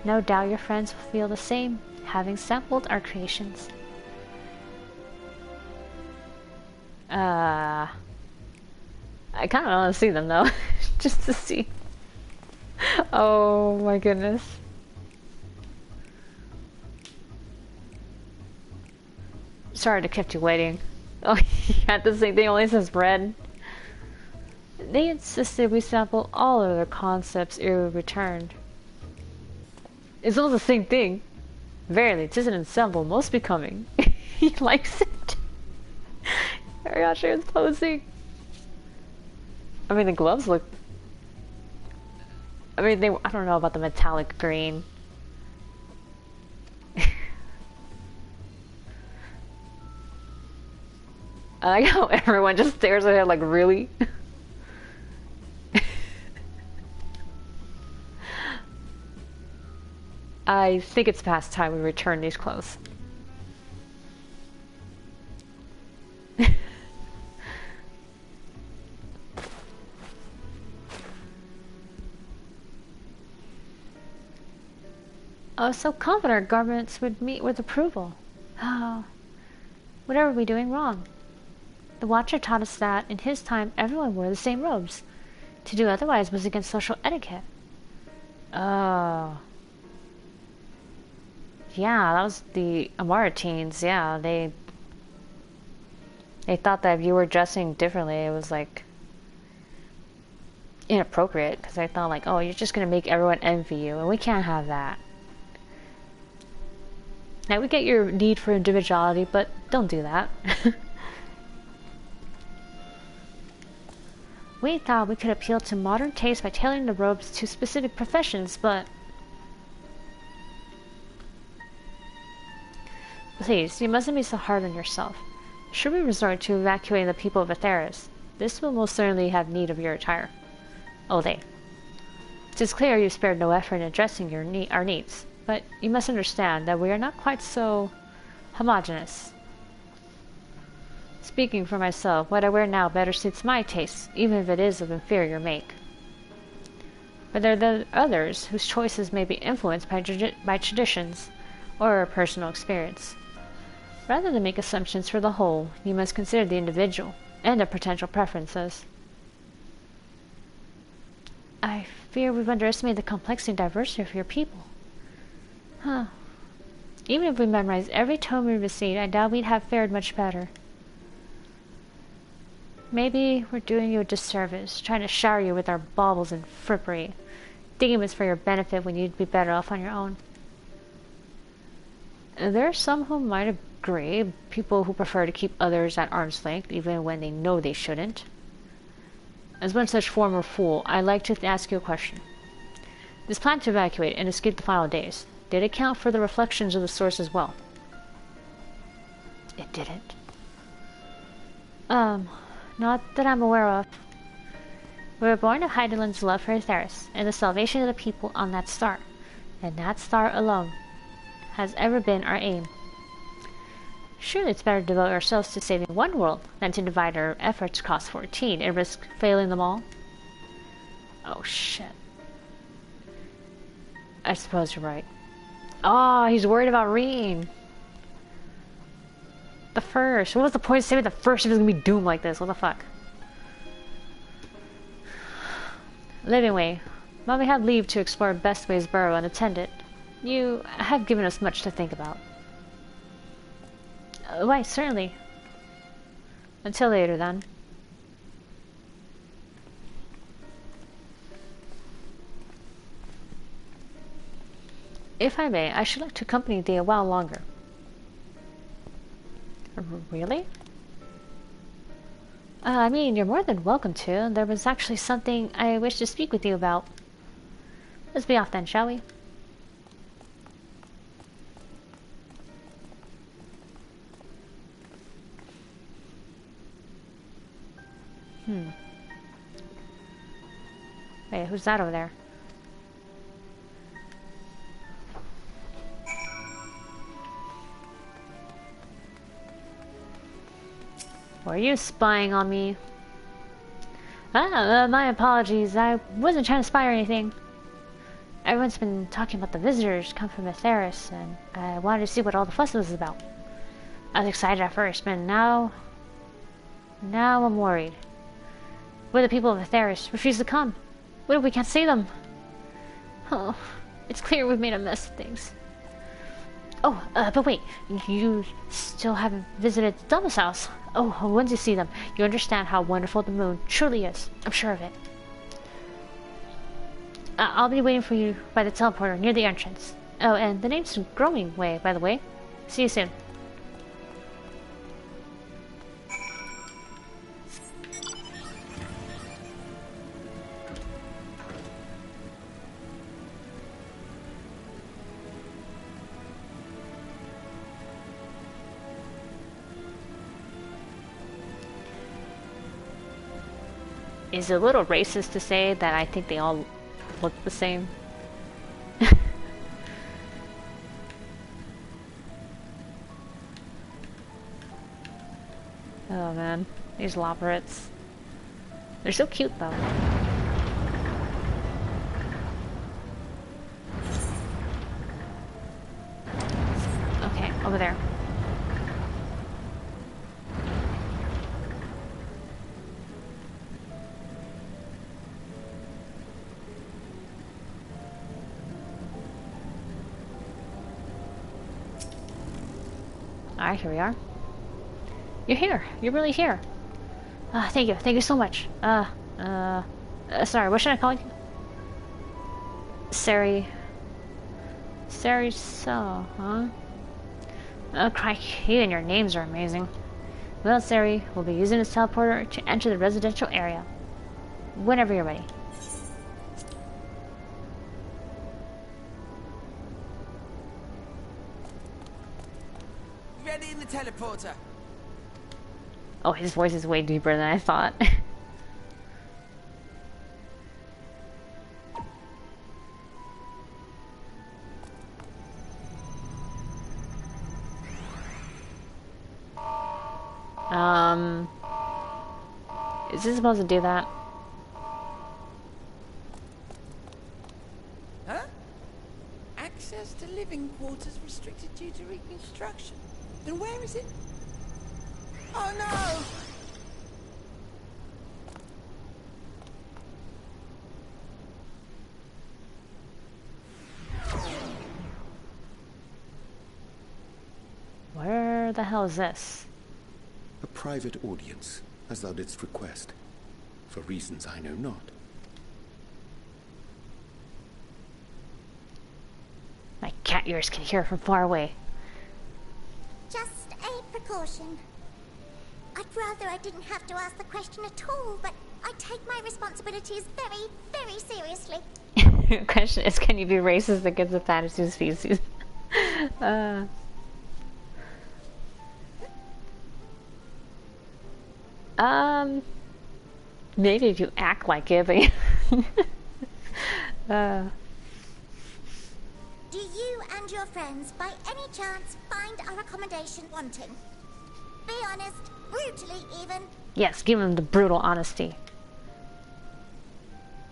Speaker 1: No doubt your friends will feel the same, having sampled our creations. I kind of want to see them though, just to see. Oh my goodness. Sorry to keep you waiting. Oh, you had the same thing, only says red. They insisted we sample all of their concepts ere we returned. It's all the same thing. Verily, 'tis an ensemble most becoming. He likes it. Urianger is posing. I mean, the gloves look... I mean, I don't know about the metallic green. I like how everyone just stares at it like, really? I think it's past time we return these clothes. I was so confident our garments would meet with approval. Oh, whatever are we doing wrong? The Watcher taught us that, in his time, everyone wore the same robes. To do otherwise was against social etiquette. Oh. Yeah, that was the Loporrits, yeah, they thought that if you were dressing differently, it was, like, inappropriate, because they thought, like, oh, you're just gonna make everyone envy you, and we can't have that. Now, we get your need for individuality, but don't do that. We thought we could appeal to modern taste by tailoring the robes to specific professions, but... Please, you mustn't be so hard on yourself. Should we resort to evacuating the people of Etheirys, this will most certainly have need of your attire. Oh, they. 'Tis clear you spared no effort in addressing our needs, but you must understand that we are not quite so homogeneous. Speaking for myself, what I wear now better suits my tastes, even if it is of inferior make. But there are the others whose choices may be influenced by traditions or personal experience. Rather than make assumptions for the whole, you must consider the individual and their potential preferences. I fear we've underestimated the complexity and diversity of your people. Huh. Even if we memorized every tome we received, I doubt we'd have fared much better. Maybe we're doing you a disservice, trying to shower you with our baubles and frippery, thinking it was for your benefit when you'd be better off on your own. There are some who might agree, people who prefer to keep others at arm's length, even when they know they shouldn't. As one such former fool, I'd like to ask you a question. This plan to evacuate and escape the final days, did it count for the reflections of the source as well? It didn't. Not that I'm aware of. We were born of Hydaelyn's love for Etheirys and the salvation of the people on that star. And that star alone has ever been our aim. Surely it's better to devote ourselves to saving one world than to divide our efforts across 14 and risk failing them all. Oh shit. I suppose you're right. Oh, he's worried about Reen. The first. What was the point of saving the first if it was gonna be doomed like this? What the fuck? Living Way. While we have leave to explore Bestway's burrow unattended, you have given us much to think about. Why, certainly. Until later, then. If I may, I should like to accompany thee a while longer. Really? I mean, you're more than welcome to. There was actually something I wish to speak with you about. Let's be off then, shall we? Wait, who's that over there? Were you spying on me? My apologies. I wasn't trying to spy or anything. Everyone's been talking about the visitors come from Etheirys, and I wanted to see what all the fuss was about. I was excited at first, but now I'm worried. What if the people of Etheirys refuse to come? What if we can't see them? Oh, it's clear we've made a mess of things. Oh, but wait, you still haven't visited Dumba's house. Oh, once you see them, you understand how wonderful the moon truly is. I'm sure of it. I'll be waiting for you by the teleporter near the entrance. Oh, and the name's Growing Way, by the way. See you soon. Is it a little racist to say that I think they all look the same? Oh man, these Loporrits. They're so cute though. Okay, over there. Alright, here we are. You're here. You're really here. Thank you. Thank you so much. Sorry, what should I call you? Sari. Sari so, huh? Oh, crikey, you and your names are amazing. Well, Sari, we'll be using this teleporter to enter the residential area. Whenever you're ready.
Speaker 6: Ready in the teleporter.
Speaker 1: Oh, his voice is way deeper than I thought. Is this supposed to do that?
Speaker 6: Huh? Access to living quarters restricted due to reconstruction. Then where is it? Oh no!
Speaker 1: Where the hell is this?
Speaker 4: A private audience, as thou didst request, for reasons I know not.
Speaker 1: My cat ears can hear from far away.
Speaker 3: Just a precaution. I'd rather I didn't have to ask the question at all, but I take my responsibilities very, very seriously.
Speaker 1: The question is, can you be racist against a fantasy species? Maybe if you act like it, but
Speaker 3: Do you and your friends, by any chance, find our accommodation wanting? Be honest, brutally even.
Speaker 1: yes, give him the brutal honesty.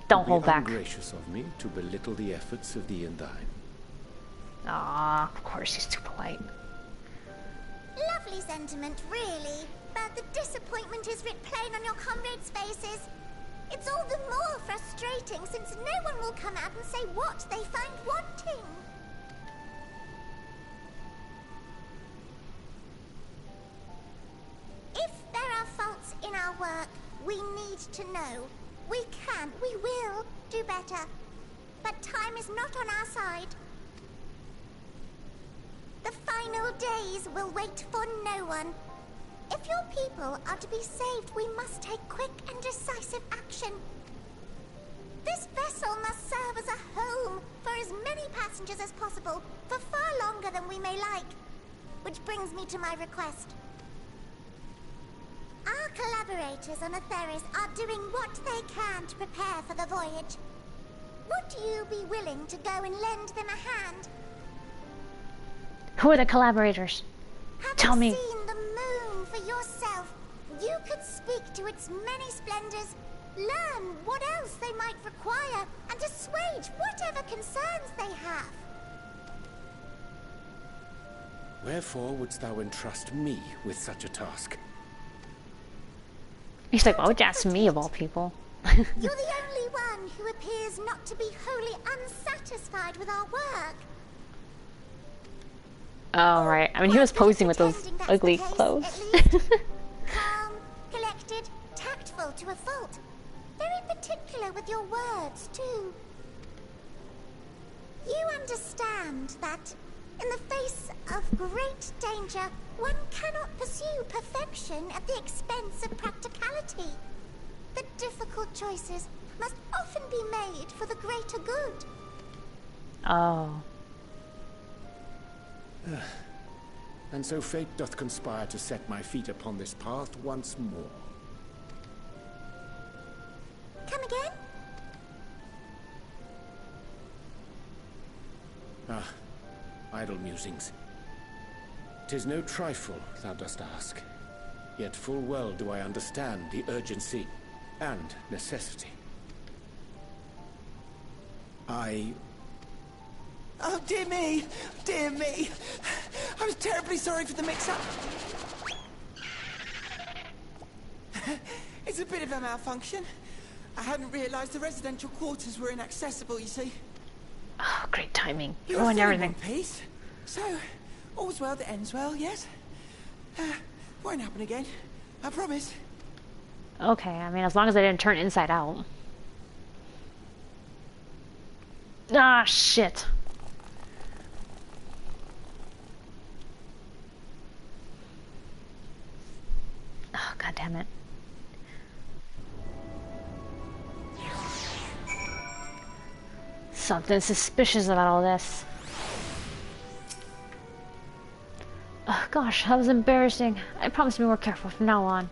Speaker 1: Don't hold back.
Speaker 4: Ungracious of me to belittle the efforts of the Undyne.
Speaker 1: Ah, of course he's too polite.
Speaker 3: Lovely sentiment, really. But the disappointment is writ plain on your comrades' faces. It's all the more frustrating since no one will come out and say what they find wanting. If there are faults in our work, we need to know. We can, we will do better. But time is not on our side. The final days will wait for no one. If your people are to be saved, we must take quick and decisive action. This vessel must serve as a home for as many passengers as possible, for far longer than we may like. Which brings me to my request. Our collaborators on Etheirys are doing what they can to prepare for the voyage. Would you be willing to go and lend them a hand?
Speaker 1: Who are the collaborators? Tell me.
Speaker 3: Having seen the moon for yourself, you could speak to its many splendors, learn what else they might require, and assuage whatever concerns they have.
Speaker 4: Wherefore wouldst thou entrust me with such a task?
Speaker 1: He's like, why would you ask me of all people?
Speaker 3: You're the only one who appears not to be wholly unsatisfied with our work.
Speaker 1: Oh, right. I mean, he was posing with those ugly clothes.
Speaker 3: Calm, collected, tactful to a fault. Very particular with your words, too. You understand that, in the face of great danger, one cannot pursue perfection at the expense of practicality. The difficult choices must often be made for the greater good.
Speaker 1: Oh.
Speaker 4: And so fate doth conspire to set my feet upon this path once more.
Speaker 3: Come again?
Speaker 4: Ah, idle musings. 'Tis no trifle thou dost ask, yet full well do I understand the urgency and necessity.
Speaker 6: Oh, dear me! Dear me! I'm terribly sorry for the mix-up. It's a bit of a malfunction. I hadn't realized the residential quarters were inaccessible, you see.
Speaker 1: Oh, great timing.
Speaker 6: You
Speaker 1: Ruined
Speaker 6: were
Speaker 1: everything.
Speaker 6: in one piece. So, all's well that ends well, yes? Won't happen again. I promise.
Speaker 1: Okay, I mean, as long as I didn't turn inside out. Ah, shit. Oh, god damn it. Something suspicious about all this. Oh gosh, that was embarrassing. I promise to be more careful from now on.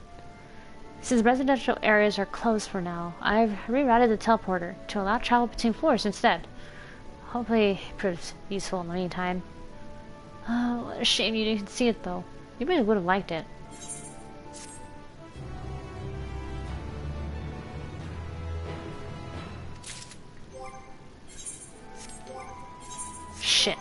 Speaker 1: Since residential areas are closed for now, I've rerouted the teleporter to allow travel between floors instead. Hopefully it proves useful in the meantime. Oh, what a shame you didn't see it though. You really would have liked it. Shit.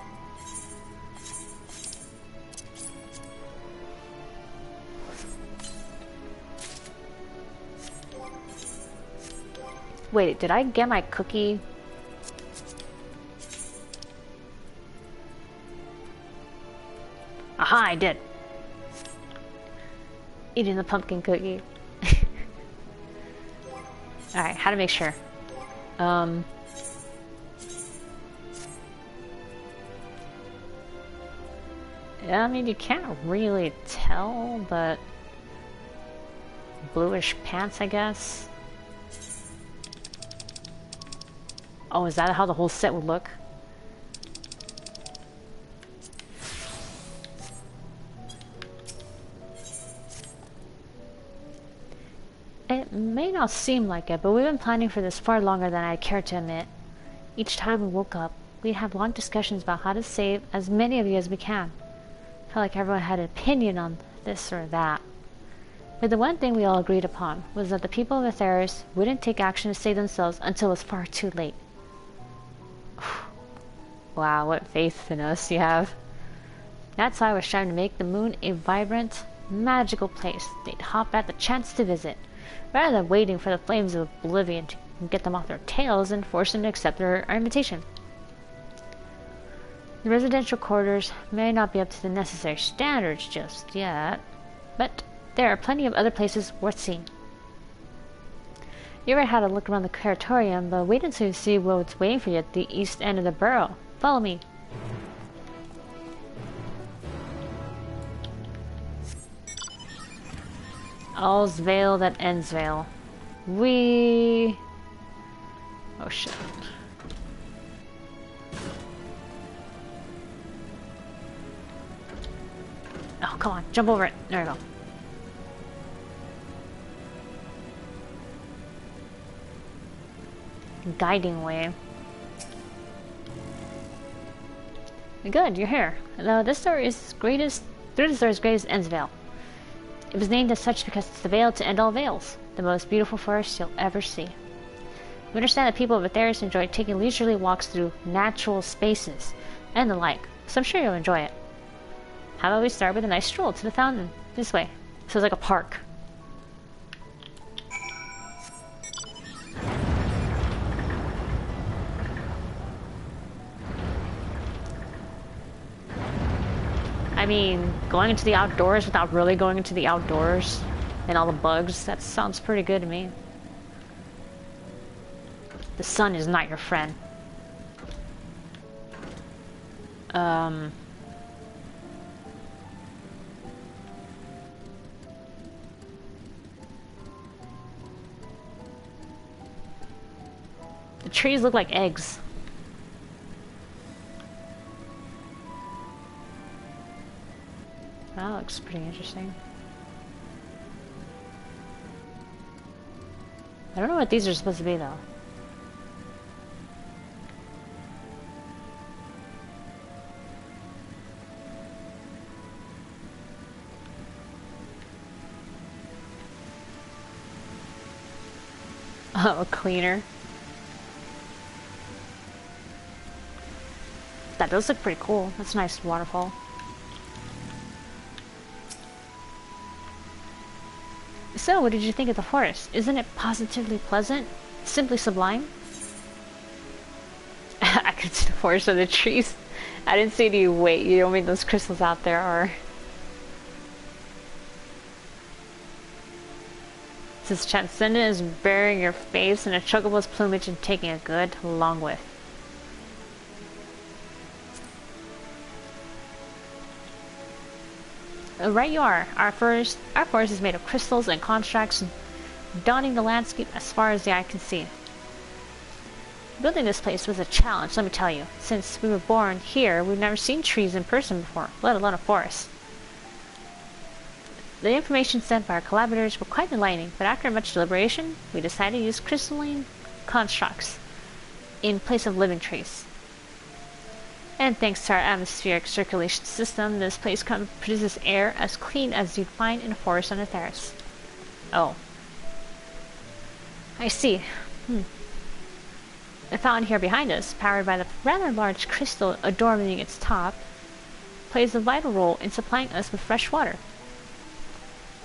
Speaker 1: Wait, did I get my cookie? Aha, I did. Eating the pumpkin cookie. Alright, how to make sure. Yeah, I mean, you can't really tell, but bluish pants, I guess. Oh, is that how the whole set would look? It may not seem like it, but we've been planning for this far longer than I care to admit. Each time we woke up, we'd have long discussions about how to save as many of you as we can. Felt like everyone had an opinion on this or that. But the one thing we all agreed upon was that the people of Etheirys wouldn't take action to save themselves until it was far too late. Wow, what faith in us you have. That's why we're trying to make the moon a vibrant, magical place they'd hop at the chance to visit, rather than waiting for the flames of oblivion to get them off their tails and force them to accept our invitation. The residential quarters may not be up to the necessary standards just yet, but there are plenty of other places worth seeing. You already had a look around the Curatorium, but wait until you see what's waiting for you at the east end of the borough. Follow me. All's veil that ends veil. Oh shit. Oh, come on, jump over it. There we go. Guiding way. Good, you're here. Now, this door is greatest. Through this door's greatest ends veil. It was named as such because it's the veil to end all veils, the most beautiful forest you'll ever see. We understand that people of Etheirys enjoy taking leisurely walks through natural spaces and the like, so I'm sure you'll enjoy it. How about we start with a nice stroll to the fountain? This way. So it's like a park. I mean, going into the outdoors without really going into the outdoors and all the bugs, that sounds pretty good to me. The sun is not your friend. The trees look like eggs. That looks pretty interesting. I don't know what these are supposed to be though. Oh, a cleaner. That does look pretty cool. That's a nice waterfall. So, what did you think of the forest? Isn't it positively pleasant? Simply sublime? I could see the forest of the trees. I didn't say to you, wait, you don't mean those crystals out there are... This transcendent is burying your face in a chocobo's plumage and taking a good long whiff. Right you are. Our forest is made of crystals and constructs, dotting the landscape as far as the eye can see. Building this place was a challenge, let me tell you. Since we were born here, we've never seen trees in person before, let alone a forest. The information sent by our collaborators were quite enlightening, but after much deliberation, we decided to use crystalline constructs in place of living trees. And thanks to our atmospheric circulation system, this place produces air as clean as you'd find in a forest on Etheirys. Oh. I see. The fountain here behind us, powered by the rather large crystal adorning its top, plays a vital role in supplying us with fresh water.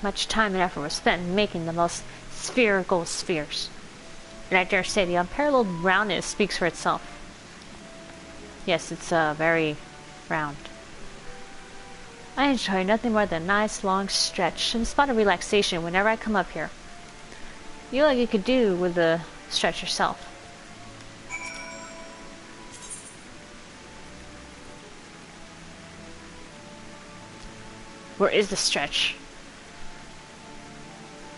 Speaker 1: Much time and effort was spent making the most spherical spheres. And I dare say the unparalleled roundness speaks for itself. Yes, it's very round. I enjoy nothing more than a nice long stretch and a spot of relaxation whenever I come up here. You like you could do with the stretch yourself. Where is the stretch?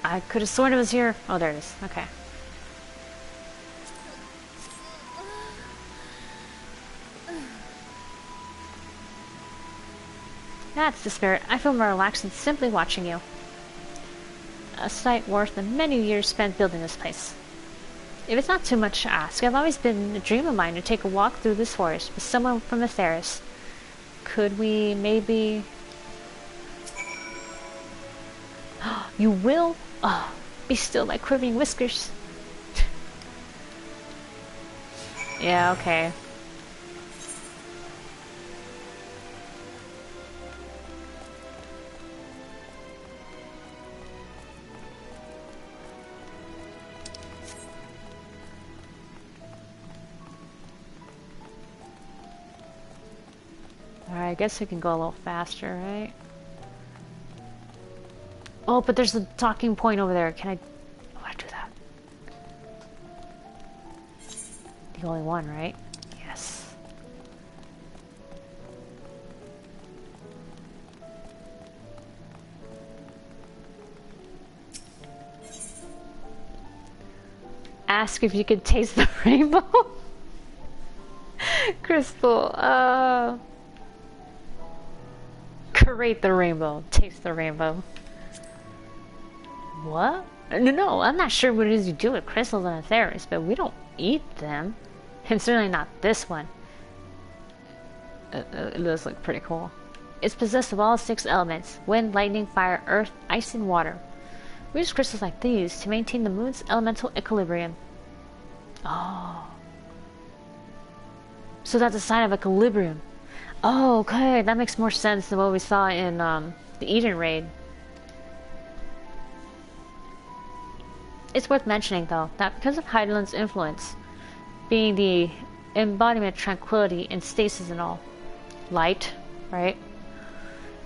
Speaker 1: I could have sworn it was here. Oh, there it is. Okay. That's the spirit. I feel more relaxed than simply watching you. A sight worth the many years spent building this place. If it's not too much to ask, I've always been a dream of mine to take a walk through this forest with someone from Etheirys. Could we maybe... You will? Oh, be still, my quivering whiskers. Yeah, okay. Alright, I guess we can go a little faster, right? Oh, but there's a talking point over there. Can I... I want to do that. The only one, right? Yes. Ask if you could taste the rainbow. Crystal, create the rainbow. Taste the rainbow. What? No, I'm not sure what it is you do with crystals and Etheirys, but we don't eat them. And certainly not this one. It does look pretty cool. It's possessed of all 6 elements: wind, lightning, fire, earth, ice, and water. We use crystals like these to maintain the moon's elemental equilibrium. Oh. So that's a sign of equilibrium. Oh, okay, that makes more sense than what we saw in the Eden raid. It's worth mentioning, though, that because of Hydaelyn's influence, being the embodiment of tranquility and stasis and all, light, right?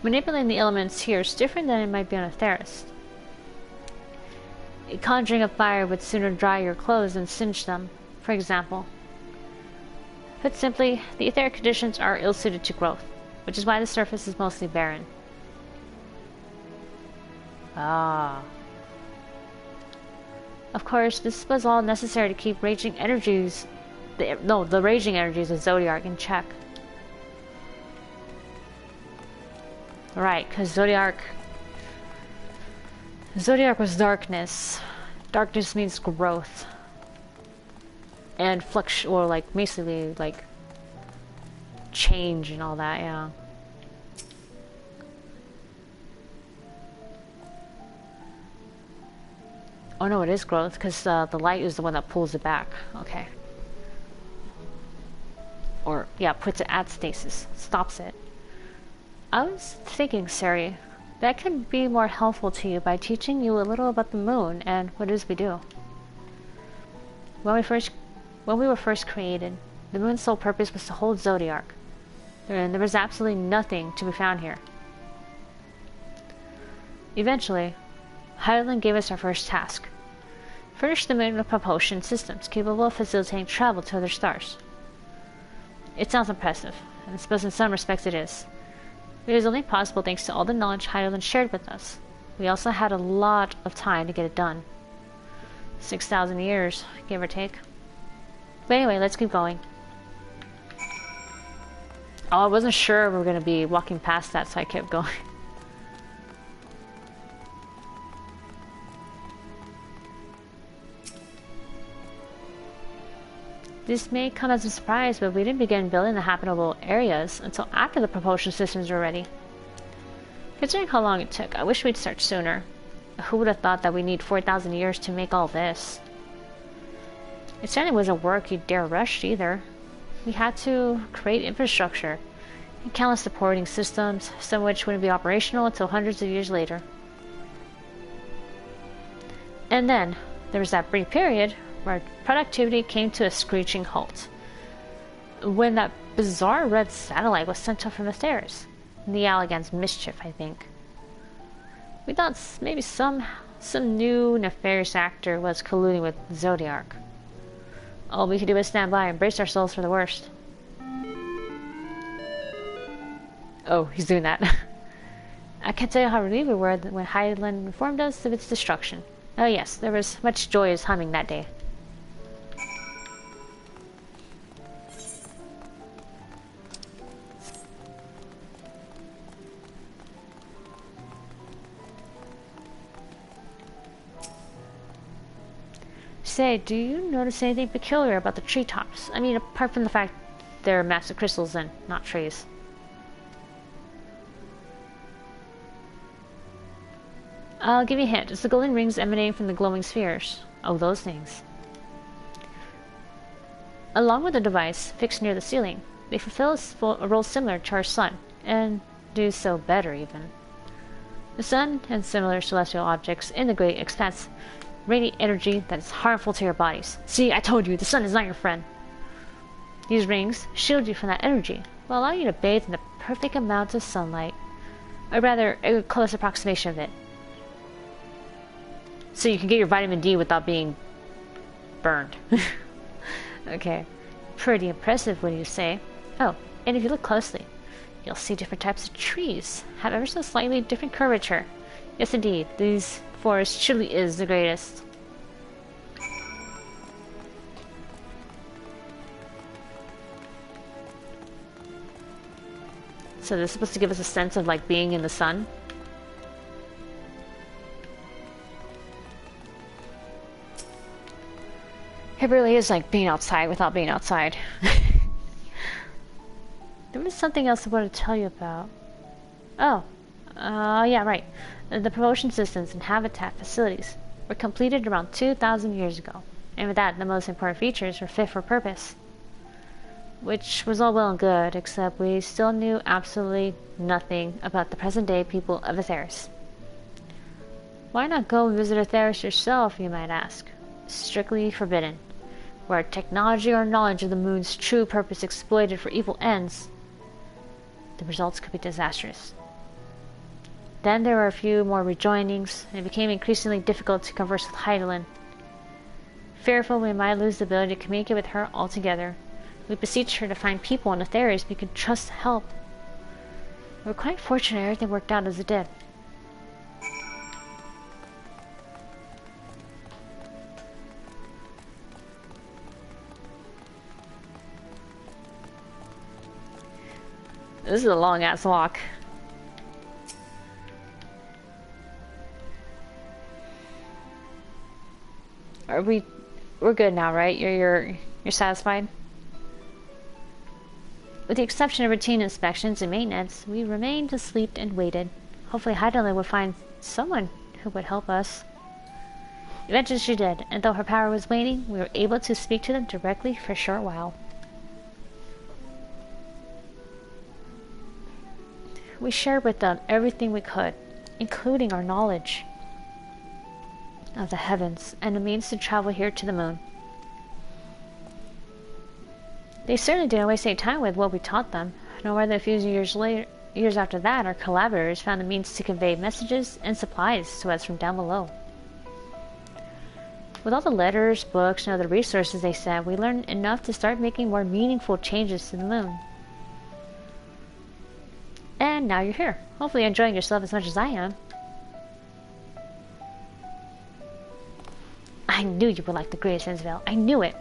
Speaker 1: Manipulating the elements here is different than it might be on Etheirys. Conjuring a fire would sooner dry your clothes than singe them, for example. Put simply, the etheric conditions are ill-suited to growth, which is why the surface is mostly barren. Ah. Of course, this was all necessary to keep raging energies... the raging energies of Zodiark in check. Right, because Zodiark was darkness. Darkness means growth. And or like, basically, like, change and all that, yeah. Oh no, it is growth, because the light is the one that pulls it back. Okay. Or, yeah, puts it at stasis. Stops it. I was thinking, Sari, that could be more helpful to you by teaching you a little about the moon and what it is we do. When we were first created, the moon's sole purpose was to hold Zodiark. And there was absolutely nothing to be found here. Eventually, Hydaelyn gave us our first task. Furnish the moon with propulsion systems capable of facilitating travel to other stars. It sounds impressive, and I suppose in some respects it is. It is only possible thanks to all the knowledge Hydaelyn shared with us. We also had a lot of time to get it done. 6,000 years, give or take. But anyway, let's keep going. Oh, I wasn't sure we were going to be walking past that, so I kept going. This may come as a surprise, but we didn't begin building the habitable areas until after the propulsion systems were ready. Considering how long it took, I wish we'd start sooner. Who would have thought that we'd need 4,000 years to make all this? It certainly wasn't work you'd dare rush either. We had to create infrastructure and countless supporting systems, some of which wouldn't be operational until hundreds of years later. And then, there was that brief period where productivity came to a screeching halt. When that bizarre red satellite was sent up from Etheirys. The Allagan's mischief, I think. We thought maybe some new nefarious actor was colluding with Zodiark. All we could do was stand by and brace ourselves for the worst. Oh, he's doing that. I can't tell you how relieved we were when Hydaelyn informed us of its destruction. Oh yes, there was much joyous humming that day. say, do you notice anything peculiar about the treetops? I mean, apart from the fact they're massive crystals and not trees. I'll give you a hint. It's the golden rings emanating from the glowing spheres. Oh, those things. Along with a device fixed near the ceiling, they fulfill a role similar to our sun, and do so better even. The sun and similar celestial objects in the great expanse radiate energy that is harmful to your bodies. See, I told you, the sun is not your friend. These rings shield you from that energy, will allow you to bathe in the perfect amount of sunlight, or rather, a close approximation of it. So you can get your vitamin D without being burned. Okay, pretty impressive, wouldn't you say? Oh, and if you look closely, you'll see different types of trees have ever so slightly different curvature. Yes, indeed, this forest truly is the greatest. So this is supposed to give us a sense of like being in the sun. It really is like being outside without being outside. There was something else I wanted to tell you about. Oh, yeah, right. The promotion systems and habitat facilities were completed around 2,000 years ago. And with that, the most important features were fit for purpose. Which was all well and good, except we still knew absolutely nothing about the present-day people of Etheirys. Why not go and visit Etheirys yourself, you might ask? Strictly forbidden. Where technology or knowledge of the moon's true purpose exploited for evil ends, the results could be disastrous. Then there were a few more rejoinings, and it became increasingly difficult to converse with Hydaelyn. Fearful we might lose the ability to communicate with her altogether, we beseeched her to find people in Etheirys we could trust to help. We were quite fortunate everything worked out as it did. This is a long ass walk. We're good now, right? You're satisfied? With the exception of routine inspections and maintenance, we remained asleep and waited. Hopefully Hydaelyn would find someone who would help us. Eventually she did, and though her power was waning, we were able to speak to them directly for a short while. We shared with them everything we could, including our knowledge of the heavens and the means to travel here to the moon. They certainly didn't waste any time with what we taught them, no more than a few years after that, our collaborators found the means to convey messages and supplies to us from down below. With all the letters, books, and other resources they sent, we learned enough to start making more meaningful changes to the moon. And now you're here, hopefully enjoying yourself as much as I am. I knew you would like the greatest Isabel. I knew it.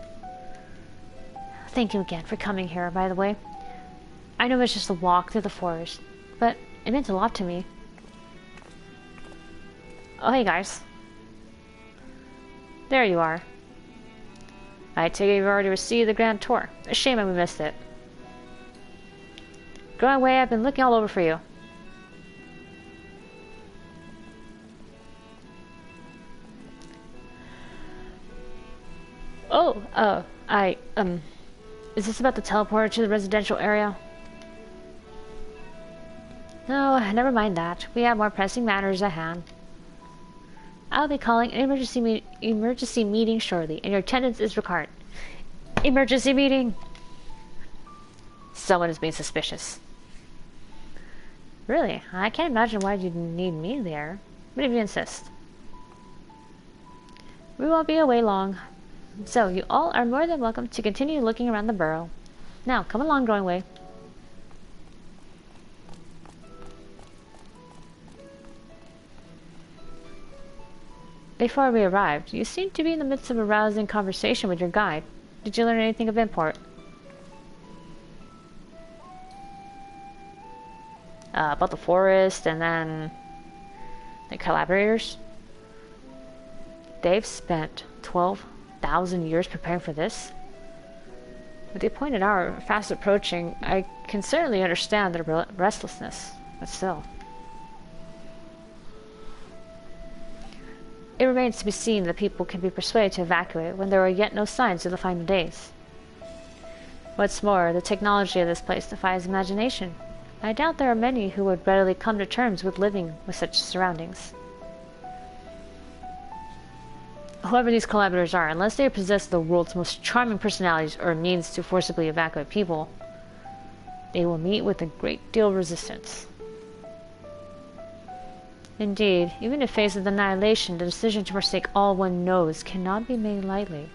Speaker 1: Thank you again for coming here, by the way. I know it's just a walk through the forest, but it meant a lot to me. Oh, hey guys. There you are. I take it you've already received the grand tour. A shame we missed it. Go away, I've been looking all over for you. Is this about the teleporter to the residential area? No, never mind that. We have more pressing matters at hand. I'll be calling an emergency meeting shortly, and your attendance is required. Emergency meeting! Someone is being suspicious. Really? I can't imagine why you'd need me there. But if you insist. We won't be away long. So, you all are more than welcome to continue looking around the burrow. Now, come along, Growing Way. Before we arrived, you seemed to be in the midst of a rousing conversation with your guide. Did you learn anything of import? About the forest and then the collaborators. They've spent 12,000 1,000 years preparing for this? With the appointed hour fast approaching, I can certainly understand their restlessness, but still. It remains to be seen that people can be persuaded to evacuate when there are yet no signs of the final days. What's more, the technology of this place defies imagination. I doubt there are many who would readily come to terms with living with such surroundings. Whoever these collaborators are, unless they possess the world's most charming personalities or means to forcibly evacuate people, they will meet with a great deal of resistance. Indeed, even in face of the annihilation, the decision to forsake all one knows cannot be made lightly.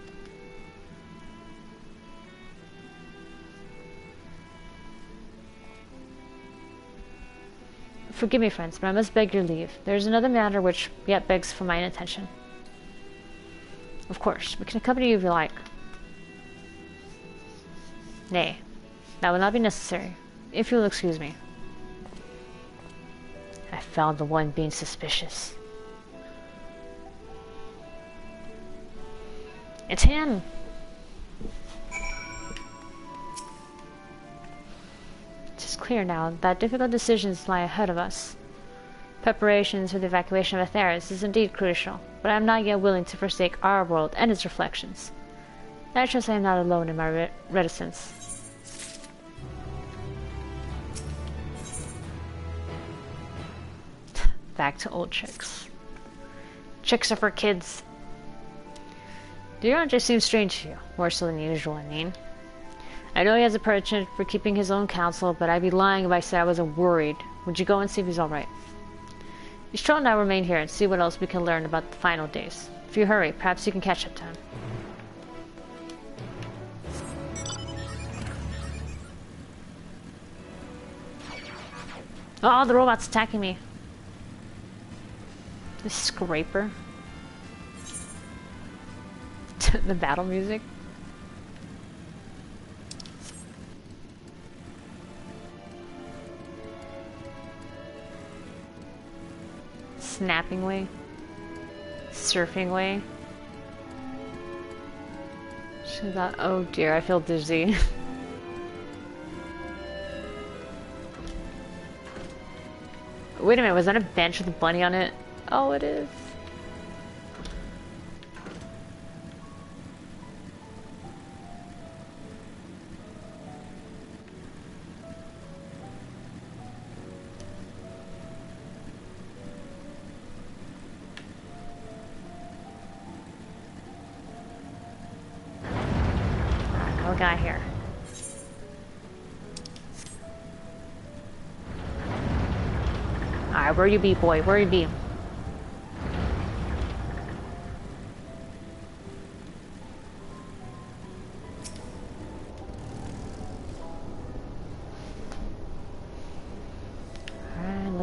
Speaker 1: Forgive me, friends, but I must beg your leave. There is another matter which yet begs for my attention. Of course, we can accompany you if you like. Nay, that will not be necessary, if you will excuse me. I found the one being suspicious. It's him! It is clear now that difficult decisions lie ahead of us. Preparations for the evacuation of Etheirys is indeed crucial, but I am not yet willing to forsake our world and its reflections. I trust I am not alone in my reticence. Back to old tricks. Tricks are for kids. The Urianger seems strange to you, more so than usual, I mean. I know he has a penchant for keeping his own counsel, but I'd be lying if I said I wasn't worried. Would you go and see if he's alright? Ystrel and I remain here and see what else we can learn about the final days. If you hurry, perhaps you can catch up to him. Oh, the robot's attacking me. The scraper. The battle music. Snapping way. Surfing way. She thought, oh dear, I feel dizzy. Wait a minute, was that a bench with a bunny on it? Oh, it is. No guy here. Alright, where you be, boy? Where you be?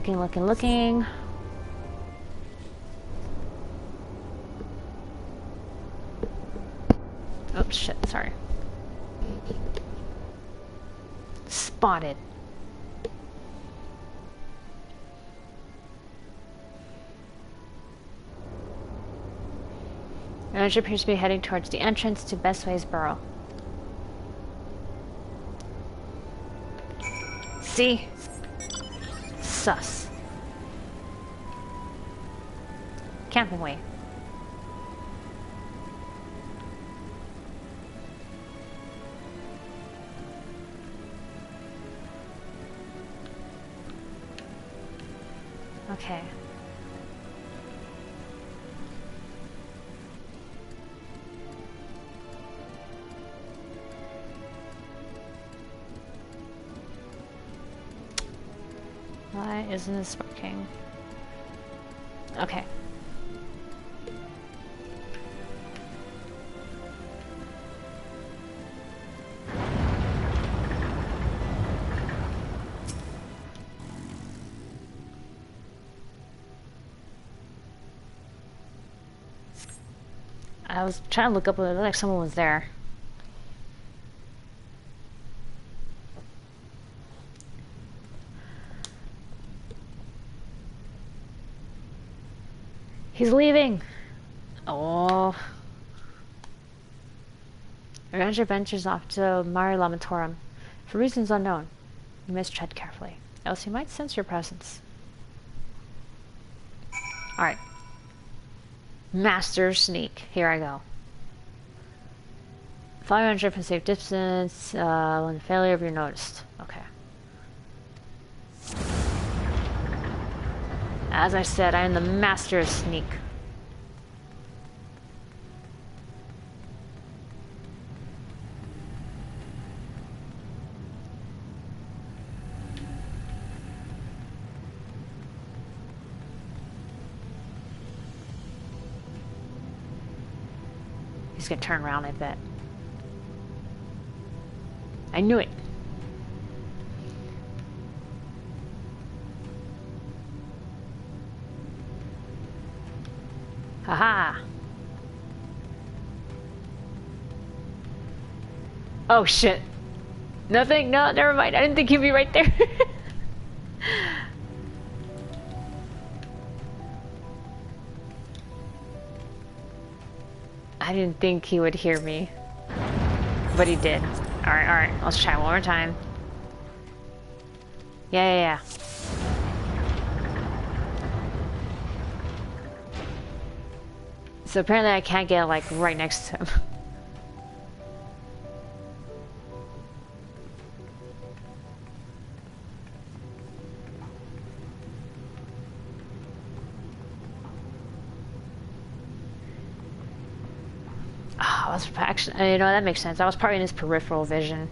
Speaker 1: Alright, looking. Oh shit, sorry. Spotted. Urianger appears to be heading towards the entrance to Bestway's burrow. See? Sus. Camping way. Okay. Why isn't this working? Okay. I was trying to look up, but it looked like someone was there. He's leaving! Oh. Urianger ventures off to Mare Lamatorum. For reasons unknown, you must tread carefully, else he might sense your presence. Alright. Master Sneak. Here I go. Fly around ship in safe distance when the failure of you're noticed. Okay. As I said, I am the master of sneak. He's gonna turn around, I bet. I knew it. Haha. Oh shit. Nothing? No, never mind. I didn't think he'd be right there. I didn't think he would hear me. But he did. Alright. Let's try one more time. Yeah. So apparently I can't get, like, right next to him. Oh, that's actually, you know, that makes sense. I was probably in his peripheral vision.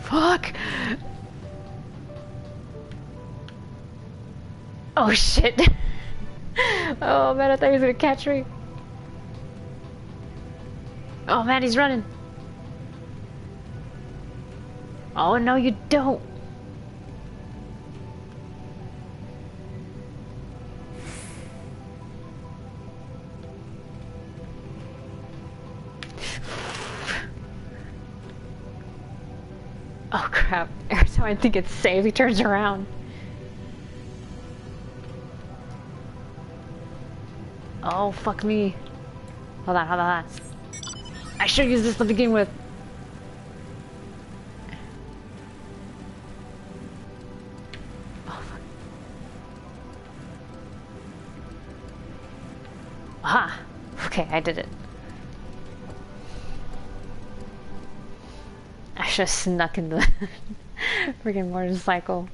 Speaker 1: Fuck! Oh shit! Oh man, I thought he was gonna catch me. Oh man, he's running. Oh no, you don't. Oh crap, every time I think it's safe, he turns around. Oh, fuck me. Hold on. I should use this to begin with. Oh, fuck. Aha! Okay, I did it. I should have snuck in the freaking motorcycle.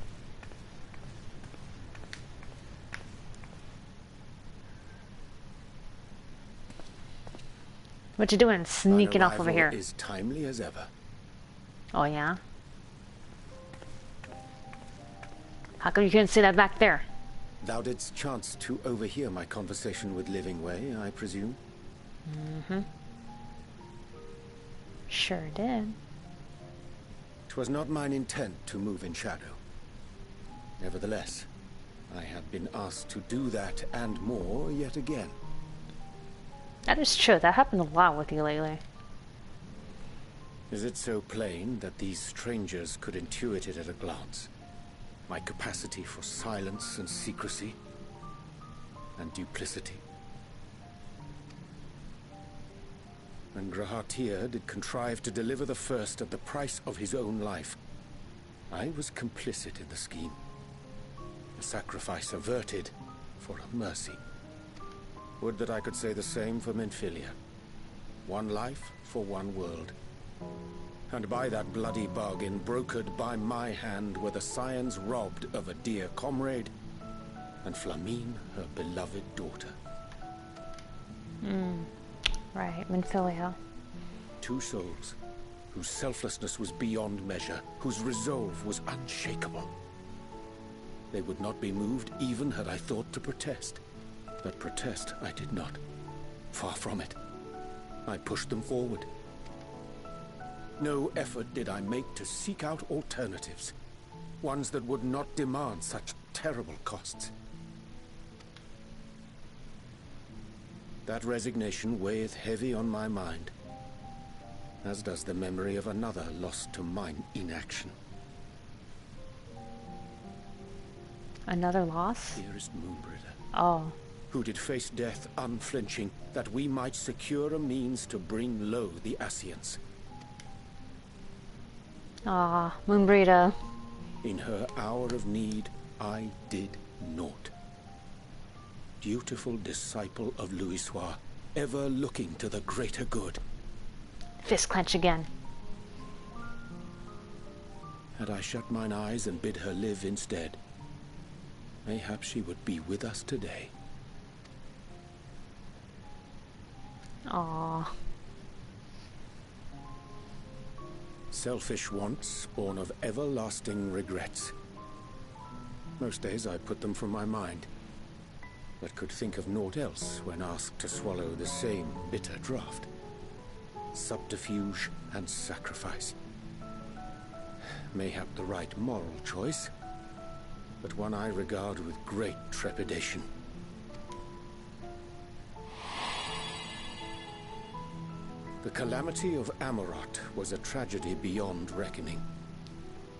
Speaker 1: What you doing, sneaking off over here?
Speaker 4: Is timely as ever.
Speaker 1: Oh yeah? How come you couldn't see that back there?
Speaker 4: Thou didst chance to overhear my conversation with Living Way, I presume?
Speaker 1: Mm-hmm. Sure did.
Speaker 4: 'Twas not mine intent to move in shadow. Nevertheless, I have been asked to do that and more yet again.
Speaker 1: That is true. That happened a lot with you lately.
Speaker 4: Is it so plain that these strangers could intuit it at a glance? My capacity for silence and secrecy and duplicity? And Grahatir did contrive to deliver the first at the price of his own life. I was complicit in the scheme. A sacrifice averted for a mercy. Would that I could say the same for Menphilia. One life for one world. And by that bloody bargain brokered by my hand were the scions robbed of a dear comrade and Flamine her beloved daughter.
Speaker 1: Right, Menphilia.
Speaker 4: Two souls whose selflessness was beyond measure, whose resolve was unshakable. They would not be moved even had I thought to protest. But protest I did not. Far from it. I pushed them forward. No effort did I make to seek out alternatives. Ones that would not demand such terrible costs. That resignation weigheth heavy on my mind, as does the memory of another lost to mine inaction.
Speaker 1: Another loss?
Speaker 4: Dearest Moonbringer.
Speaker 1: Oh.
Speaker 4: Who did face death unflinching, that we might secure a means to bring low the Ascians.
Speaker 1: Ah, Moonbrita.
Speaker 4: In her hour of need, I did naught. Dutiful disciple of Louisoix, ever looking to the greater good.
Speaker 1: Fist clench again.
Speaker 4: Had I shut mine eyes and bid her live instead, mayhap she would be with us today.
Speaker 1: Aww.
Speaker 4: Selfish wants, born of everlasting regrets. Most days I put them from my mind, but could think of naught else when asked to swallow the same bitter draught. Subterfuge and sacrifice. Mayhap the right moral choice, but one I regard with great trepidation. The calamity of Amarot was a tragedy beyond reckoning.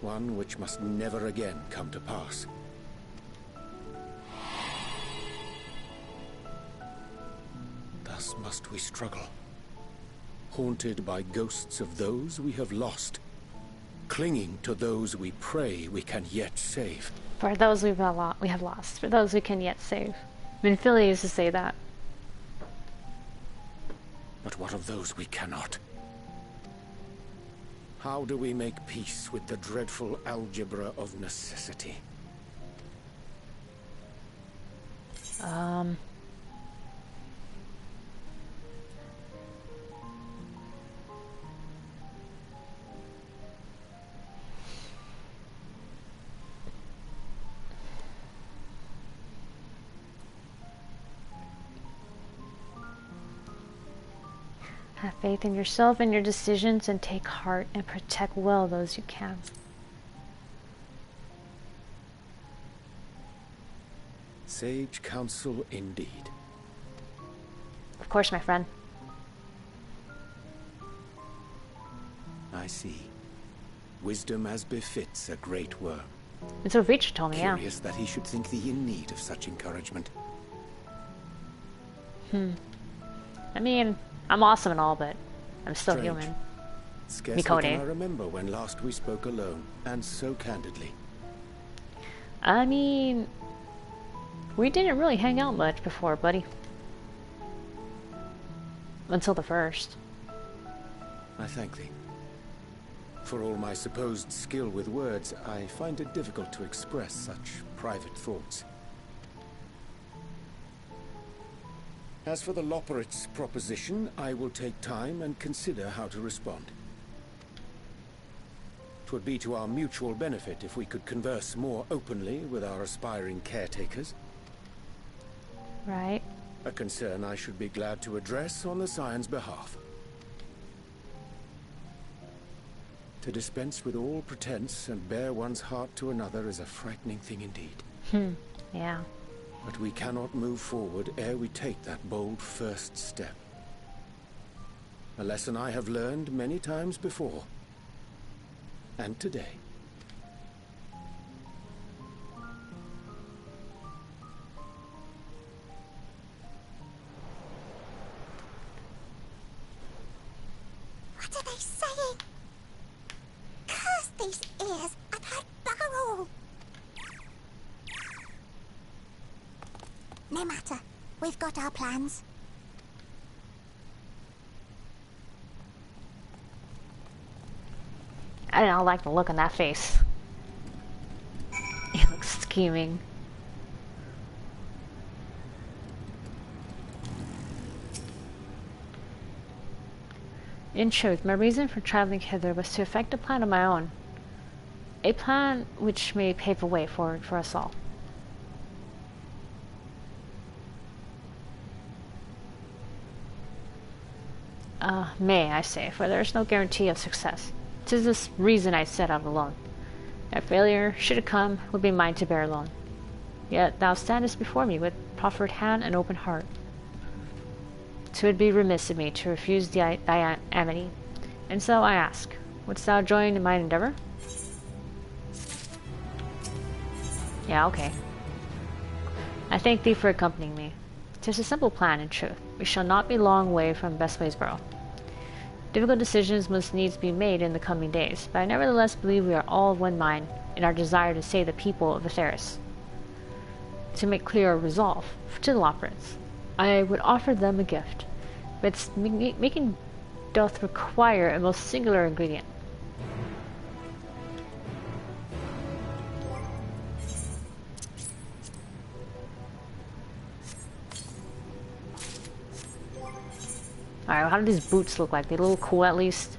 Speaker 4: One which must never again come to pass. Thus must we struggle. Haunted by ghosts of those we have lost. Clinging to those we pray we can yet save.
Speaker 1: For those we have lost. For those we can yet save. I mean, Philly used to say that.
Speaker 4: But what of those we cannot? How do we make peace with the dreadful algebra of necessity?
Speaker 1: Have faith in yourself and your decisions, and take heart and protect well those you can.
Speaker 4: Sage counsel indeed.
Speaker 1: Of course, my friend.
Speaker 4: I see. Wisdom as befits a great worm.
Speaker 1: That's what Reacher told me, yeah.
Speaker 4: Curious that he should think thee in need of such encouragement.
Speaker 1: I mean, I'm awesome and all, but I'm still
Speaker 4: Strange.
Speaker 1: human.
Speaker 4: Scarcely can I remember when last we spoke alone, and so candidly.
Speaker 1: I mean, we didn't really hang out much before, buddy. Until the first.
Speaker 4: I thank thee. For all my supposed skill with words, I find it difficult to express such private thoughts. As for the Loporrits' proposition, I will take time and consider how to respond. 'Twould be to our mutual benefit if we could converse more openly with our aspiring caretakers.
Speaker 1: Right.
Speaker 4: A concern I should be glad to address on the Scion's behalf. To dispense with all pretense and bare one's heart to another is a frightening thing indeed.
Speaker 1: Yeah.
Speaker 4: But we cannot move forward ere we take that bold first step. A lesson I have learned many times before. And today.
Speaker 3: What are they saying? Curse these ears! I've heard bugger all! No matter. We've got our plans.
Speaker 1: I don't like the look on that face. He looks scheming. In truth, my reason for traveling hither was to effect a plan of my own. A plan which may pave the way forward for us all. May, I say, for there is no guarantee of success. 'Tis this reason I set out alone. That failure, should it come, would be mine to bear alone. Yet thou standest before me with proffered hand and open heart. 'Twould be remiss of me to refuse thy amity, and so I ask, wouldst thou join in mine endeavor? Yeah, okay. I thank thee for accompanying me. 'Tis a simple plan, in truth. We shall not be long away from Bestwaysboro. Difficult decisions must needs be made in the coming days, but I nevertheless believe we are all of one mind in our desire to save the people of Etheirys. To make clear our resolve to the Loporrits, I would offer them a gift, but its making doth require a most singular ingredient. Alright, how do these boots look like? They look cool at least.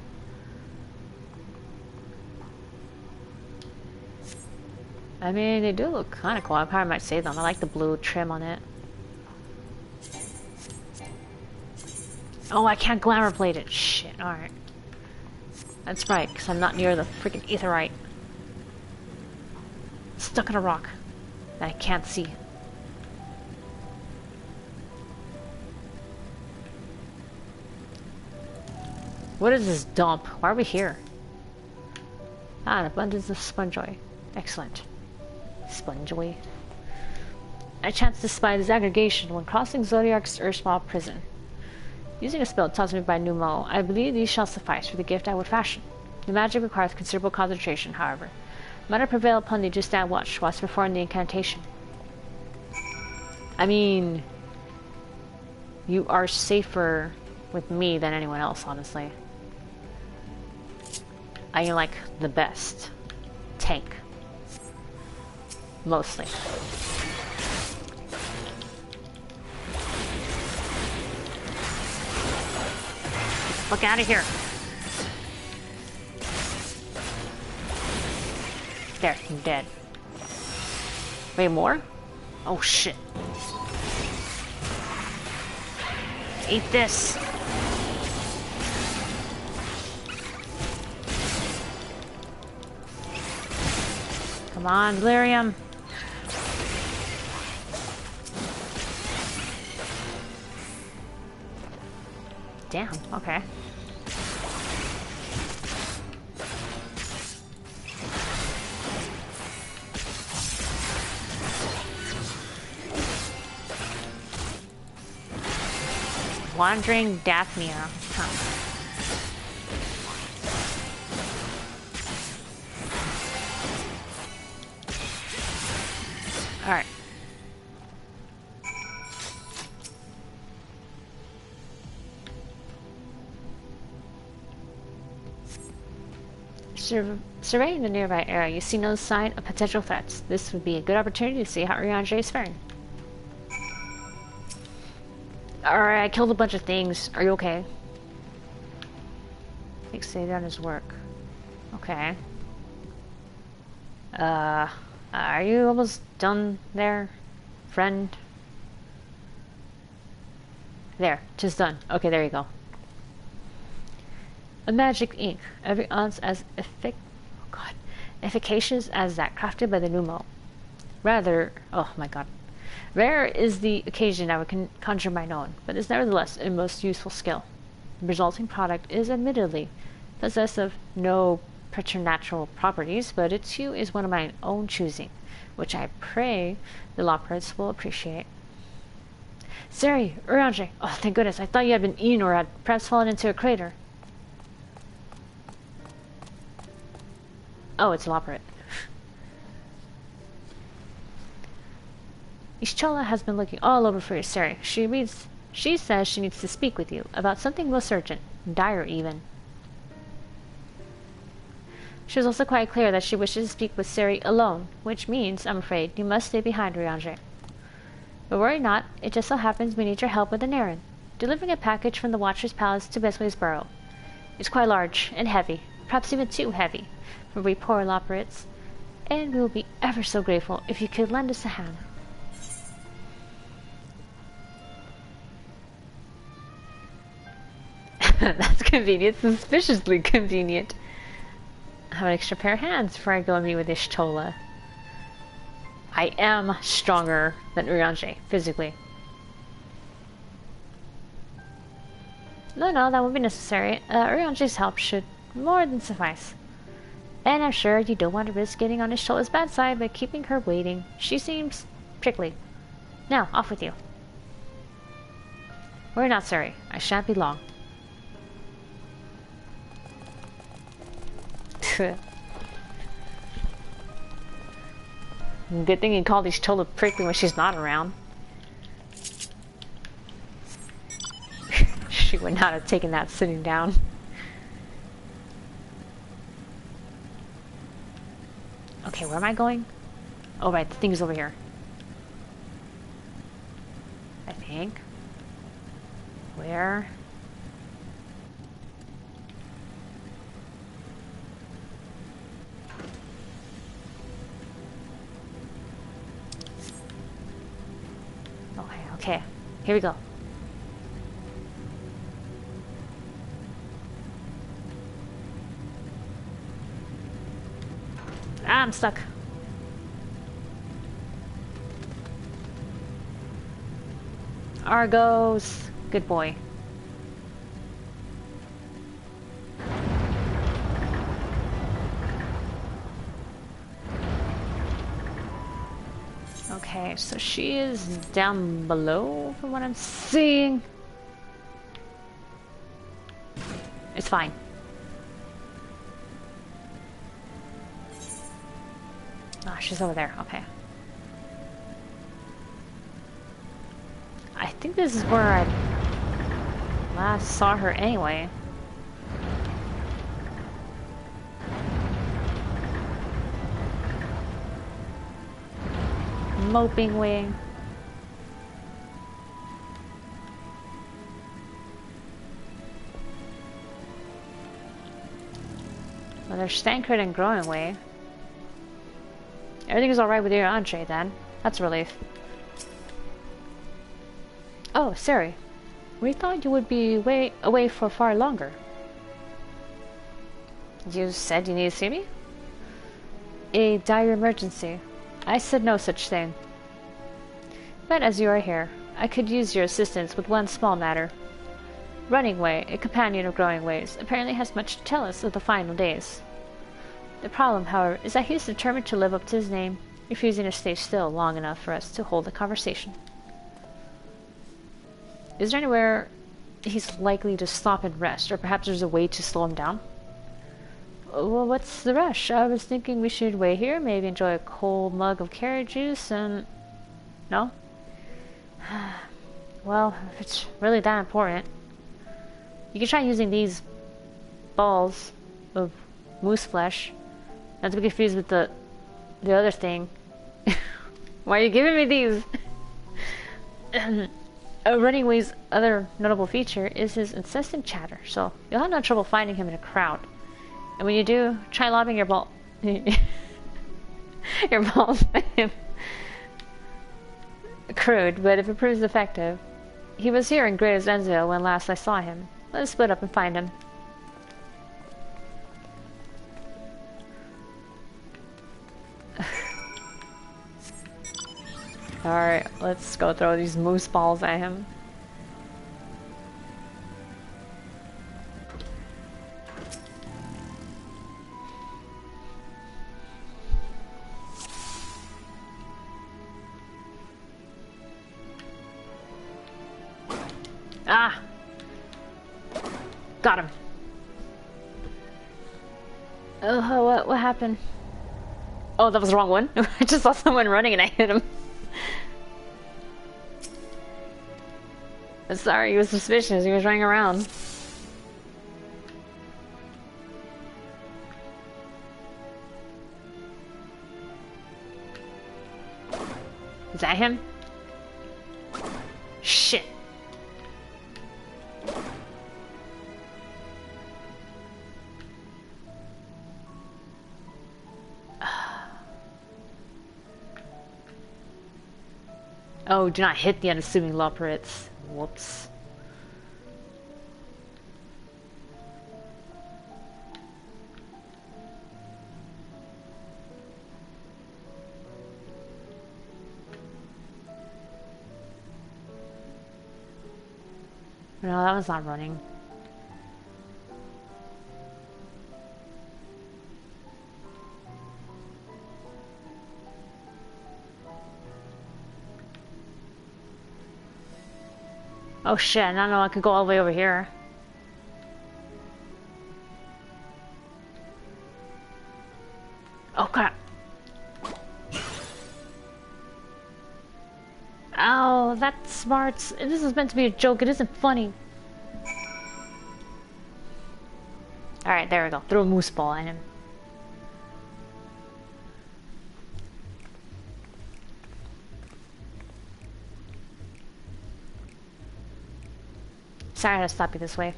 Speaker 1: I mean, they do look kind of cool. I probably might save them. I like the blue trim on it. Oh, I can't glamour plate it. Shit, alright. That's right, because I'm not near the freaking Etheirys. Stuck in a rock that I can't see. What is this dump? Why are we here? Ah, an abundance of spongeoy. Excellent. Spongeoy. I chanced to spy this aggregation when crossing Zodiark's erstwhile prison. Using a spell taught me by Numo, I believe these shall suffice for the gift I would fashion. The magic requires considerable concentration, however. Might I prevail upon thee to stand watch whilst performing the incantation? I mean, you are safer with me than anyone else, honestly. I am like the best tank. Mostly. Fuck out of here. There, I'm dead. Wait, more? Oh shit. Eat this. Come on, Delirium. Damn, okay. Wandering Daphnia. Huh. Alright. Surveying the nearby area, you see no sign of potential threats. This would be a good opportunity to see how Urianger is faring. Alright, I killed a bunch of things. Are you okay? Fixated on his work. Okay. Are you almost done there, friend? There, 'tis done. Okay, there you go. A magic ink, every ounce as efficacious as that crafted by the Numo. Rather, oh my god. Rare is the occasion I would conjure mine own, but is nevertheless a most useful skill. The resulting product is admittedly possessed of no preternatural properties, but its hue is one of my own choosing, which I pray the Loporrits will appreciate. Sari, Urianger! Oh, thank goodness, I thought you had been eaten or had perhaps fallen into a crater. Oh, it's Loporrit. Ishchola has been looking all over for you, Sari. She says she needs to speak with you about something most urgent, dire even. She was also quite clear that she wishes to speak with Sari alone, which means, I'm afraid, you must stay behind, Urianger. But worry not, it just so happens we need your help with an errand, delivering a package from the Watcher's Palace to Bestwaysboro. It's quite large and heavy, perhaps even too heavy, for we poor Loporrits, and we will be ever so grateful if you could lend us a hand. That's convenient. Suspiciously convenient. I have an extra pair of hands before I go and meet with Ishtola. I am stronger than Urianger, physically. No, that won't be necessary. Urianger's help should more than suffice. And I'm sure you don't want to risk getting on Ishtola's bad side by keeping her waiting. She seems prickly. Now, off with you. We're not sorry. I shan't be long. Good thing you called Ishtola prickly when she's not around. She would not have taken that sitting down. Okay, where am I going? Oh right, the thing is over here. I think. Where? Okay, here we go. Ah, I'm stuck. Argos. Good boy. Okay, so she is down below from what I'm seeing. It's fine. Ah, she's over there. Okay. I think this is where I last saw her anyway. Moping wing. Well, there's Thancred and Growing Way. Everything is alright with your entree then. That's a relief. Oh, Sari. We thought you would be away for far longer. You said you need to see me? A dire emergency. I said no such thing. But as you are here, I could use your assistance with one small matter. Running Way, a companion of Growing Ways, apparently has much to tell us of the final days. The problem, however, is that he is determined to live up to his name, refusing to stay still long enough for us to hold a conversation. Is there anywhere he's likely to stop and rest, or perhaps there's a way to slow him down? Well, what's the rush? I was thinking we should wait here, maybe enjoy a cold mug of carrot juice, and... No? Well, if it's really that important... You can try using these balls of moose flesh. Not to be confused with the other thing. Why are you giving me these? Running Way's other notable feature is his incessant chatter, so you'll have no trouble finding him in a crowd. And when you do, try lobbing your ball... your balls at him. Crude, but if it proves effective. He was here in Grey Zenzil when last I saw him. Let's split up and find him. Alright, let's go throw these moose balls at him. Ah! Got him. Oh, what happened? Oh, that was the wrong one. I just saw someone running and I hit him. I'm sorry, he was suspicious. He was running around. Is that him? Shit. Oh, do not hit the unassuming Loporrits. Whoops. No, that was not running. Oh shit, I don't know, I could go all the way over here. Oh crap. Oh, that's smart. This is meant to be a joke, it isn't funny. Alright, there we go. Throw a moose ball at him. Sorry I had to stop you this way.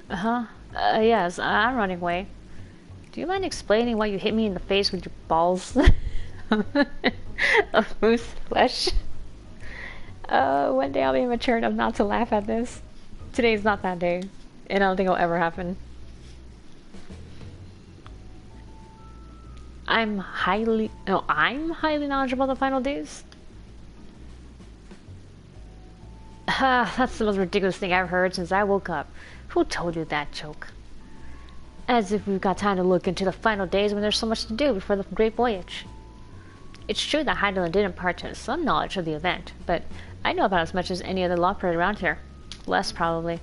Speaker 1: Uh-huh. Yes, I'm running away. Do you mind explaining why you hit me in the face with your balls of moose flesh? One day I'll be mature enough not to laugh at this. Today's not that day, and I don't think it'll ever happen. I'm highly knowledgeable about the final days. That's the most ridiculous thing I've heard since I woke up. Who told you that joke? As if we've got time to look into the final days when there's so much to do before the Great Voyage. It's true that Hydaelyn did impart to us some knowledge of the event, but I know about as much as any other Loporrit around here. Less, probably.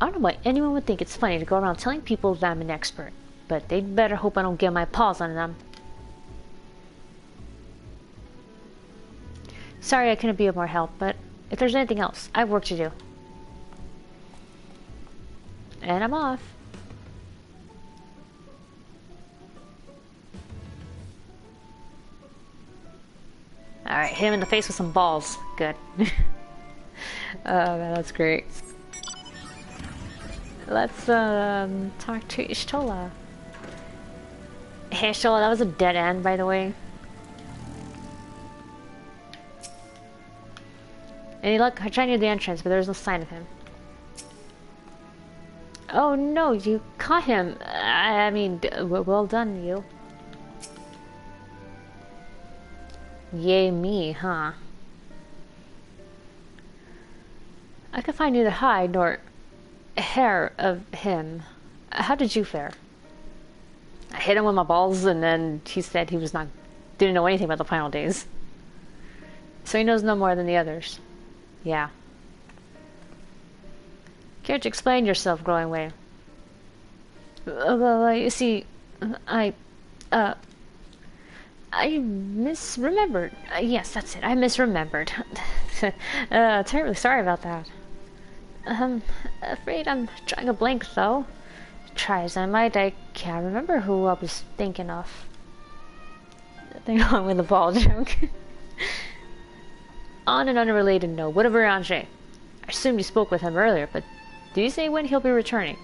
Speaker 1: I don't know why anyone would think it's funny to go around telling people that I'm an expert, but they'd better hope I don't get my paws on them. Sorry I couldn't be of more help, but if there's anything else, I have work to do. And I'm off. Alright, hit him in the face with some balls. Good. Oh man, that's great. Let's talk to Y'shtola. Hey Y'shtola, that was a dead end, by the way. Any luck? I tried near the entrance, but there's no sign of him. Oh no, you caught him. I mean, well done, you. Yay me, huh? I could find neither hide nor hair of him. How did you fare? I hit him with my balls, and then he said he didn't know anything about the final days. So he knows no more than the others. Yeah. Care to explain yourself, growing way? Well, you see, I misremembered. Yes, that's it. I misremembered. Terribly sorry about that. Afraid I'm drawing a blank, though. Try as I might, I can't remember who I was thinking of. Nothing wrong with the ball joke. On an unrelated note, what of Urianger? I assumed you spoke with him earlier, but did you say when he'll be returning?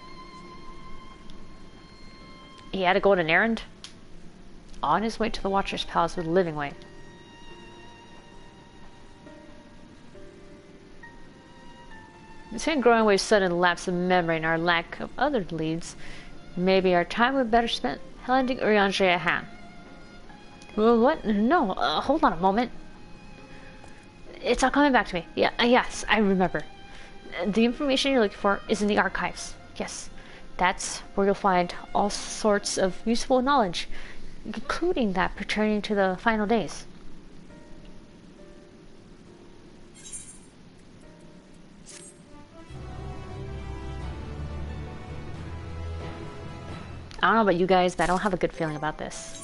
Speaker 1: He had to go on an errand? On his way to the Watcher's Palace with Livingway. Between Growingway's sudden lapse of memory and our lack of other leads, maybe our time would better spent lending Urianger a hand. Well, what? No, hold on a moment. It's all coming back to me. Yeah, yes, I remember. The information you're looking for is in the archives. Yes, that's where you'll find all sorts of useful knowledge, including that pertaining to the final days. I don't know about you guys, but I don't have a good feeling about this.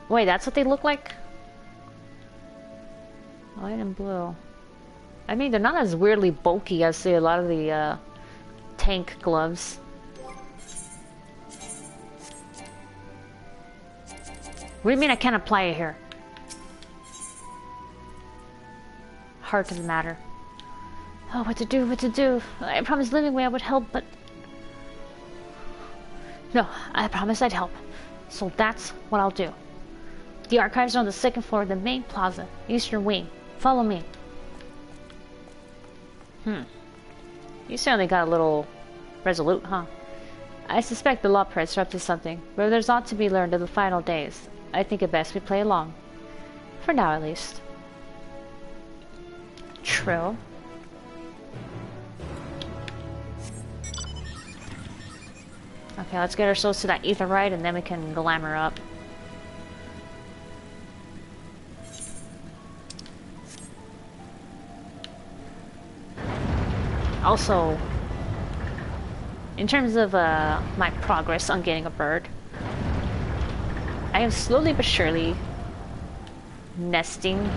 Speaker 1: Wait, that's what they look like? White and blue. I mean, they're not as weirdly bulky as, say, a lot of the tank gloves. What do you mean I can't apply it here? Heart doesn't matter. Oh, what to do, what to do? I promised Livingway I would help, but... No, I promised I'd help. So that's what I'll do. The archives are on the second floor of the main plaza, eastern wing. Follow me. You certainly got a little resolute, huh? I suspect the Loporrits are up to something, but there's ought to be learned in the final days. I think it best we play along. For now, at least. True. Okay, let's get ourselves to that Etheirys and then we can glamour up. Also, in terms of my progress on getting a bird, I am slowly but surely nesting.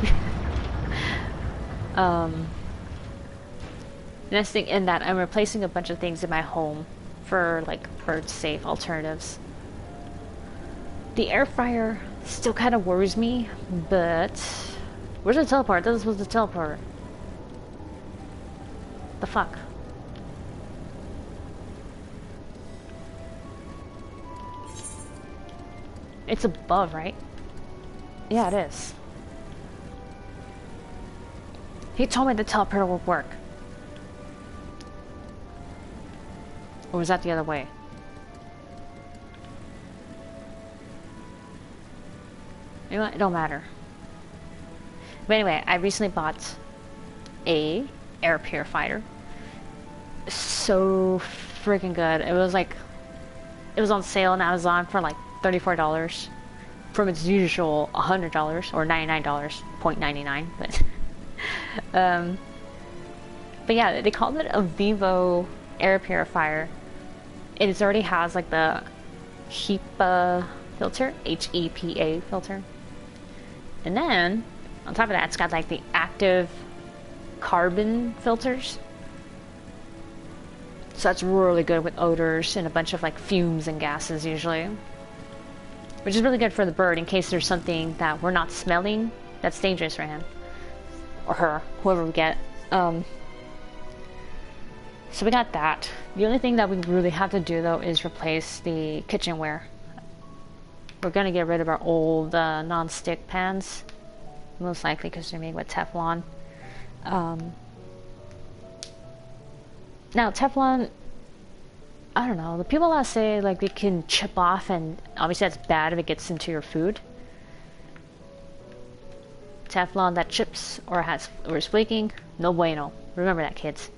Speaker 1: Nesting in that I'm replacing a bunch of things in my home for like bird-safe alternatives. The air fryer still kind of worries me, but where's the teleport? This was the teleport. The fuck? It's above, right? Yeah, it is. He told me the teleporter would work. Or was that the other way? You know what? It don't matter. But anyway, I recently bought a air purifier. So freaking good. It was like, it was on sale on Amazon for like $34 from its usual $100 or $99.99, but yeah, they called it a Vivo air purifier. It already has like the HEPA filter, HEPA filter, and then on top of that, it's got like the active carbon filters. So that's really good with odors and a bunch of like fumes and gases usually. Which is really good for the bird in case there's something that we're not smelling that's dangerous for him. Or her, whoever we get. So we got that. The only thing that we really have to do though is replace the kitchenware. We're gonna get rid of our old non-stick pans. Most likely because they're made with Teflon. Now Teflon, I don't know, the people that say like they can chip off, and obviously that's bad if it gets into your food. Teflon that chips or is flaking, no bueno. Remember that, kids.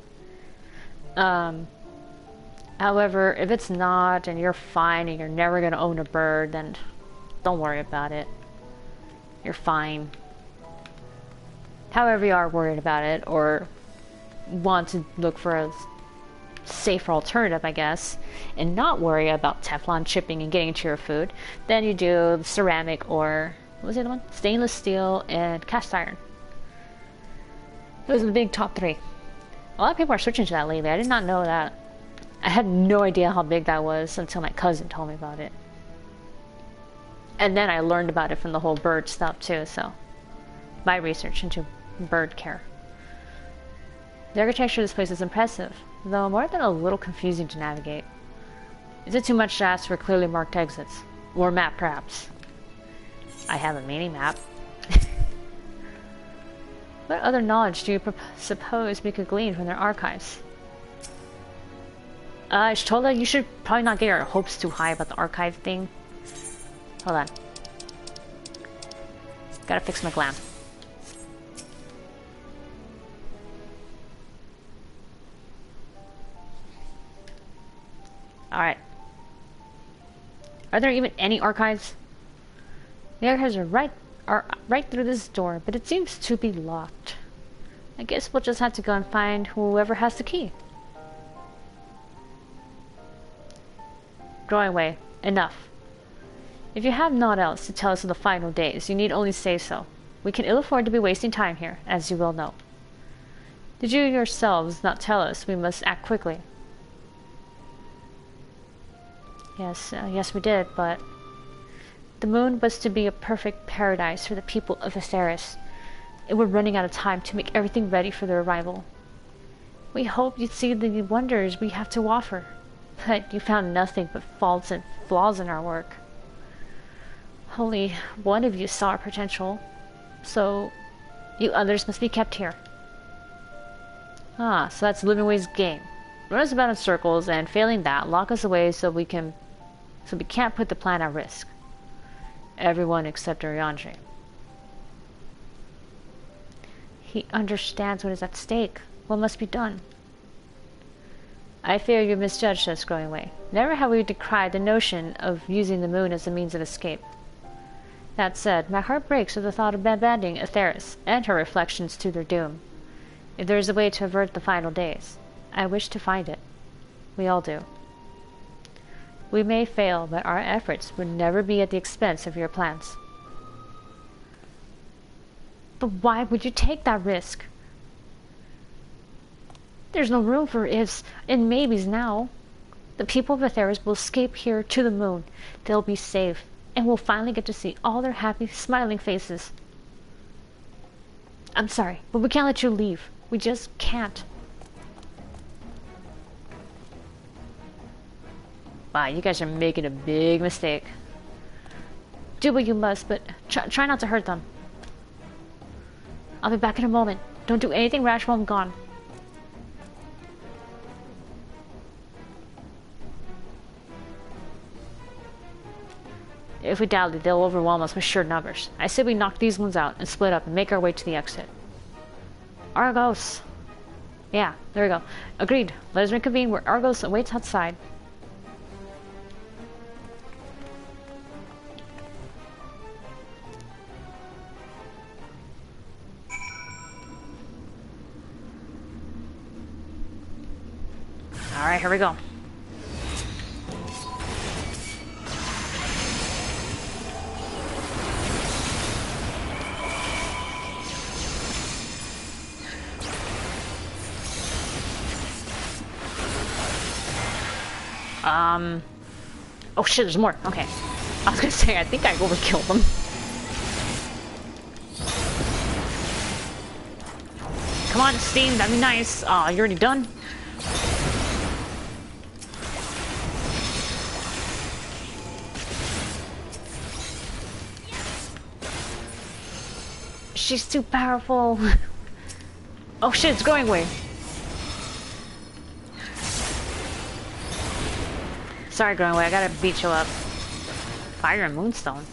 Speaker 1: However, if it's not and you're fine and you're never gonna own a bird, then don't worry about it. You're fine. However you are worried about it or want to look for a safer alternative, I guess, and not worry about Teflon chipping and getting into your food, then you do ceramic or, what was the other one? Stainless steel and cast iron. Those are the big top three. A lot of people are switching to that lately. I did not know that. I had no idea how big that was until my cousin told me about it. And then I learned about it from the whole bird stuff too, so my research into bird care. The architecture of this place is impressive, though more than a little confusing to navigate. Is it too much to ask for clearly marked exits? Or a map, perhaps? I have a mini-map. What other knowledge do you suppose we could glean from their archives? I was told that you should probably not get your hopes too high about the archive thing. Hold on. Gotta fix my glam. Alright. Are there even any archives? The archives are right through this door, but it seems to be locked. I guess we'll just have to go and find whoever has the key. Drawing away. Enough. If you have naught else to tell us of the final days, you need only say so. We can ill afford to be wasting time here, as you well know. Did you yourselves not tell us we must act quickly? Yes we did, but the moon was to be a perfect paradise for the people of Etheirys, and we're running out of time to make everything ready for their arrival. We hoped you'd see the wonders we have to offer, but you found nothing but faults and flaws in our work. Only one of you saw our potential, so you others must be kept here. Ah, so that's Livingway's game. run us about in circles, and failing that, lock us away so we can't put the plan at risk. Everyone except Urianger. He understands what is at stake. What must be done? I fear you misjudged us, Growing Way. Never have we decried the notion of using the moon as a means of escape. That said, my heart breaks at the thought of abandoning Etheirys and her reflections to their doom. If there is a way to avert the final days, I wish to find it. We all do. We may fail, but our efforts would never be at the expense of your plans. But why would you take that risk? There's no room for ifs and maybes now. The people of Etheirys will escape here to the moon. They'll be safe, and we'll finally get to see all their happy, smiling faces. I'm sorry, but we can't let you leave. We just can't. Wow, you guys are making a big mistake. Do what you must, but try not to hurt them. I'll be back in a moment. Don't do anything rash while I'm gone. If we dally, they'll overwhelm us with sheer numbers. I say we knock these ones out and split up and make our way to the exit. Argos! Yeah, there we go. Agreed. Let us reconvene where Argos awaits outside. Alright, here we go. Oh shit, there's more. Okay. I was gonna say, I think I overkilled them. Come on, Steam, that'd be nice. Aw, you already done? She's too powerful. Oh shit, it's going away. Sorry, Growing Way, I gotta beat you up. Fire and Moonstone.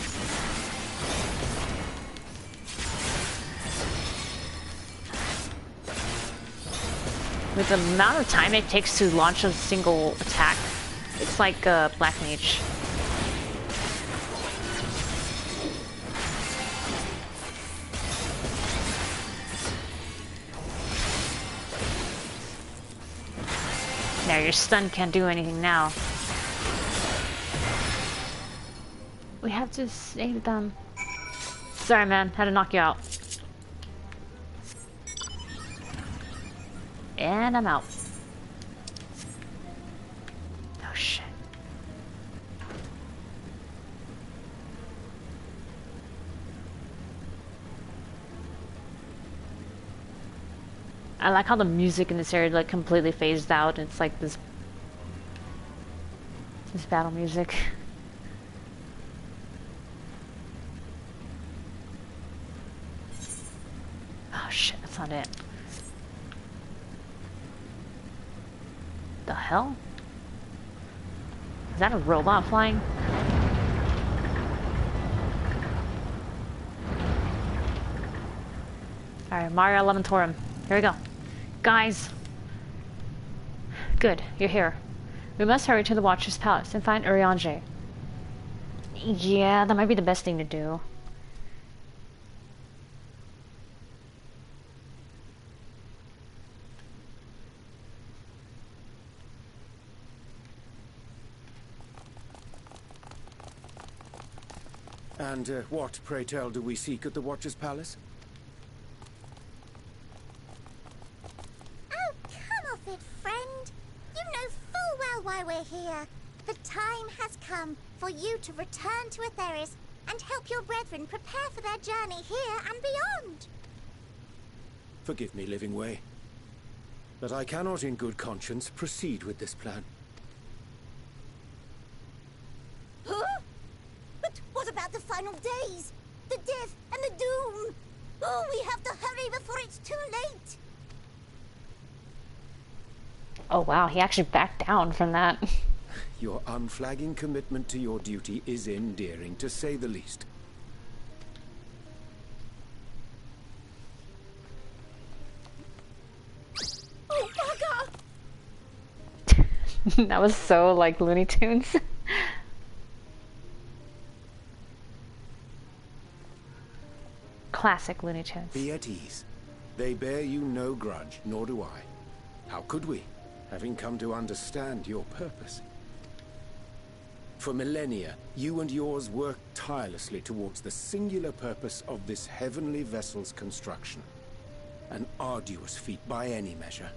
Speaker 1: With the amount of time it takes to launch a single attack, it's like Black Mage. There, your stun can't do anything now. We have to save them. Sorry, man. Had to knock you out. And I'm out. Oh, shit. I like how the music in this area like completely phased out. It's like this battle music. Oh shit, that's not it. The hell? Is that a robot flying? Alright, Mario Elementorum. Here we go. Guys! Good, you're here. We must hurry to the Watcher's Palace and find Urianger. Yeah, that might be the best thing to do.
Speaker 4: And what, pray tell, do we seek at the Watcher's Palace?
Speaker 3: Oh, come off it, friend. You know full well why we're here. The time has come for you to return to Etheirys and help your brethren prepare for their journey here and beyond.
Speaker 4: Forgive me, Living Way, but I cannot in good conscience proceed with this plan.
Speaker 3: Huh? But what about the final days? The death and the doom? Oh, we have to hurry before it's too late.
Speaker 1: Oh wow, he actually backed down from that.
Speaker 4: Your unflagging commitment to your duty is endearing, to say the least.
Speaker 3: Oh, bugger!
Speaker 1: That was so like Looney Tunes. Classic Looney Tunes.
Speaker 4: Be at ease. They bear you no grudge, nor do I. How could we, having come to understand your purpose? For millennia, you and yours worked tirelessly towards the singular purpose of this heavenly vessel's construction. An arduous feat by any measure.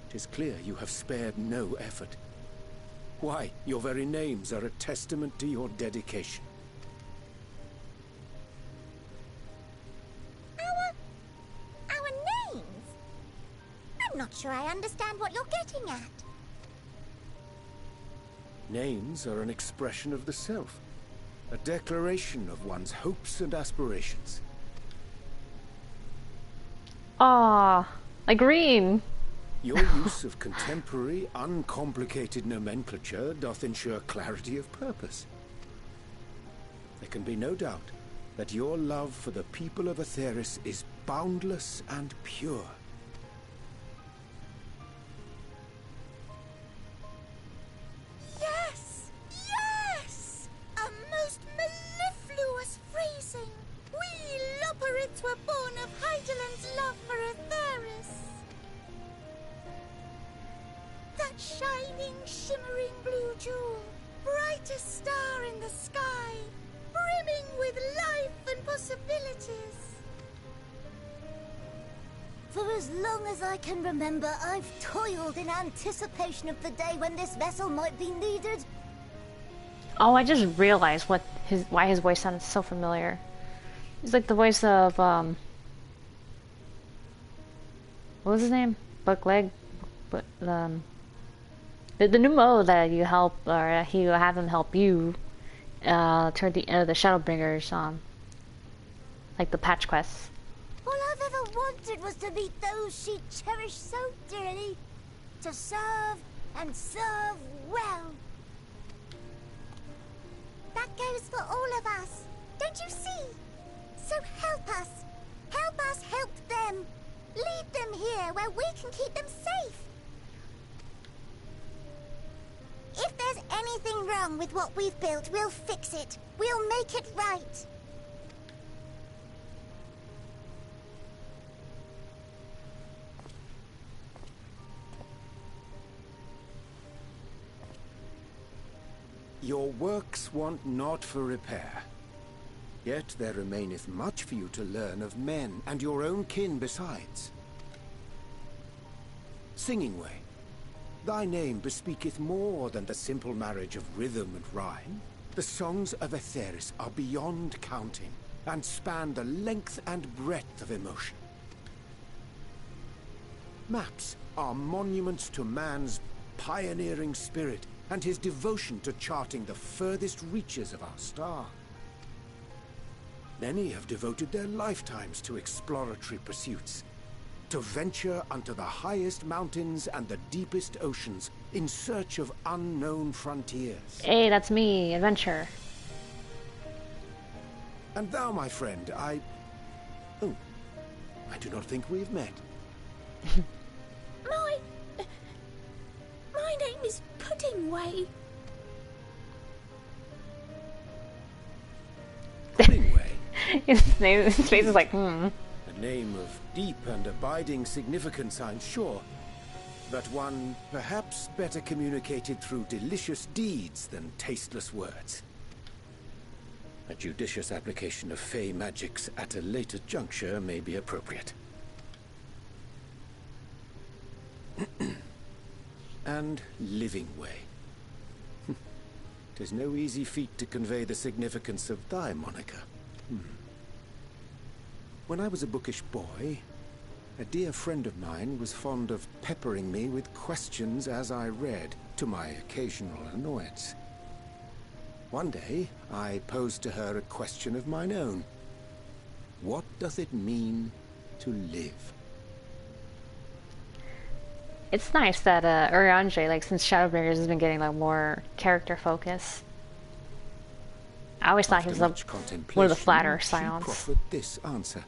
Speaker 4: It is clear you have spared no effort. Why, your very names are a testament to your dedication.
Speaker 3: Our names? I'm not sure I understand what you're getting at.
Speaker 4: Names are an expression of the self, a declaration of one's hopes and aspirations.
Speaker 1: Ah, like green.
Speaker 4: Your use of contemporary, uncomplicated nomenclature doth ensure clarity of purpose. There can be no doubt that your love for the people of Etheirys is boundless and pure.
Speaker 3: Yes! Yes! A most mellifluous phrasing! We Loporrits were born of Hydaelyn's love for Etheirys. That shining, shimmering blue jewel, brightest star in the sky, brimming with life and possibilities. For as long as I can remember, I've toiled in anticipation of the day when this vessel might be needed.
Speaker 1: Oh, I just realized why his voice sounded so familiar. He's like the voice of what was his name? Buckleg, but the new Mo that you help, or he will have him help you toward the end of the Shadowbringers, like the patch quests.
Speaker 3: All I've ever wanted was to meet those she cherished so dearly. To serve, and serve well. That goes for all of us. Don't you see? So help us. Help us help them. Lead them here where we can keep them safe. If there's anything wrong with what we've built, we'll fix it. We'll make it right.
Speaker 4: Your works want not for repair. Yet there remaineth much for you to learn of men, and your own kin besides. Singing Way, thy name bespeaketh more than the simple marriage of rhythm and rhyme. The songs of Etheirys are beyond counting, and span the length and breadth of emotion. Maps are monuments to man's pioneering spirit, and his devotion to charting the furthest reaches of our star. Many have devoted their lifetimes to exploratory pursuits, to venture unto the highest mountains and the deepest oceans in search of unknown frontiers.
Speaker 1: Hey, that's me, adventure.
Speaker 4: And thou, my friend, I do not think we've met.
Speaker 3: My name is Puddingway.
Speaker 4: Puddingway,
Speaker 1: His face is like,
Speaker 4: a name of deep and abiding significance, I'm sure, but one perhaps better communicated through delicious deeds than tasteless words. A judicious application of fey magics at a later juncture may be appropriate. And Living Way. 'Tis no easy feat to convey the significance of thy moniker. When I was a bookish boy, a dear friend of mine was fond of peppering me with questions as I read, to my occasional annoyance. One day, I posed to her a question of mine own. What doth it mean to live?
Speaker 1: It's nice that Urianger, like since Shadowbringers has been getting like more character focus. I always thought he was one of the flatter Scions.
Speaker 4: Proffered this answer.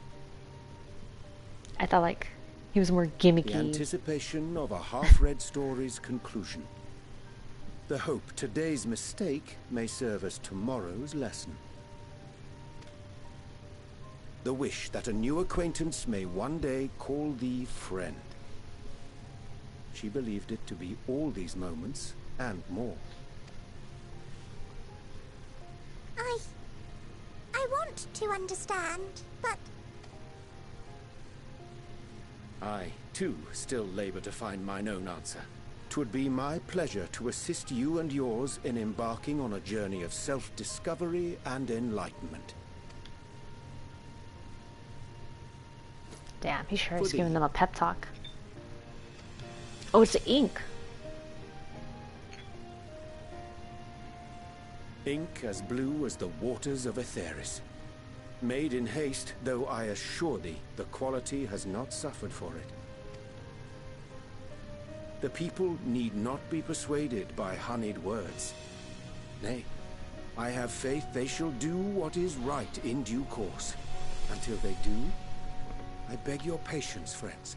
Speaker 1: I thought like he was more gimmicky.
Speaker 4: The anticipation of a half-read story's conclusion. The hope today's mistake may serve as tomorrow's lesson. The wish that a new acquaintance may one day call thee friend. She believed it to be all these moments and more.
Speaker 3: I want to understand, but...
Speaker 4: I, too, still labor to find mine own answer. 'Twould be my pleasure to assist you and yours in embarking on a journey of self-discovery and enlightenment.
Speaker 1: Damn, he sure is giving them a pep talk. Oh, it's the ink.
Speaker 4: Ink as blue as the waters of Etheirys. Made in haste, though I assure thee, the quality has not suffered for it. The people need not be persuaded by honeyed words. Nay, I have faith they shall do what is right in due course. Until they do, I beg your patience, friends.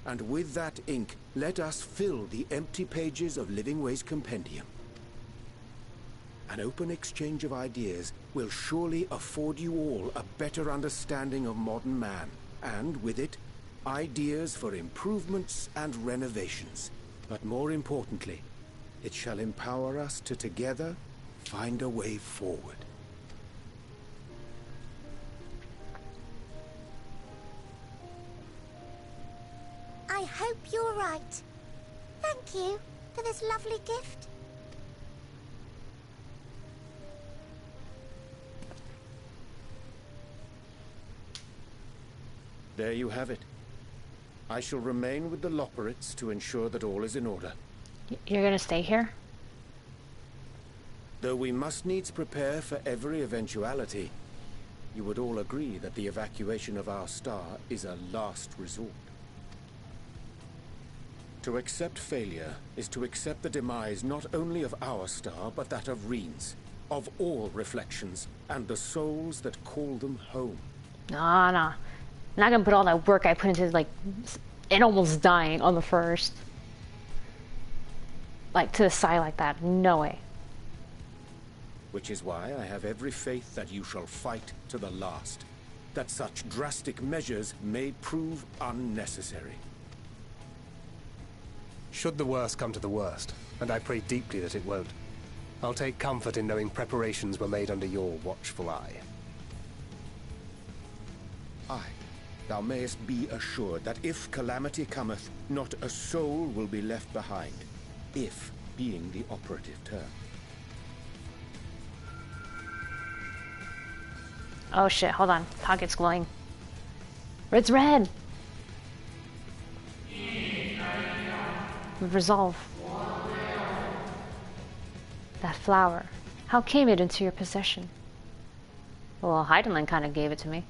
Speaker 4: And with that ink, let us fill the empty pages of Living Way's compendium. An open exchange of ideas will surely afford you all a better understanding of modern man, and with it, ideas for improvements and renovations. But more importantly, it shall empower us to together find a way forward.
Speaker 3: I hope you're right. Thank you for this lovely gift.
Speaker 4: There you have it. I shall remain with the Loporrits to ensure that all is in order.
Speaker 1: You're gonna stay here?
Speaker 4: Though we must needs prepare for every eventuality, you would all agree that the evacuation of our star is a last resort. To accept failure is to accept the demise not only of our star, but that of Reen's, of all reflections, and the souls that call them home.
Speaker 1: Nah. I'm not gonna put all that work I put into like and almost dying on the first. Like to the side like that. No way.
Speaker 4: Which is why I have every faith that you shall fight to the last. That such drastic measures may prove unnecessary.
Speaker 2: Should the worst come to the worst, and I pray deeply that it won't, I'll take comfort in knowing preparations were made under your watchful eye.
Speaker 4: Aye. Thou mayest be assured that if calamity cometh, not a soul will be left behind. If being the operative term.
Speaker 1: Oh shit, hold on. Pocket's glowing. It's red! With resolve. That flower. How came it into your possession? Well, Hydaelyn kind of gave it to me.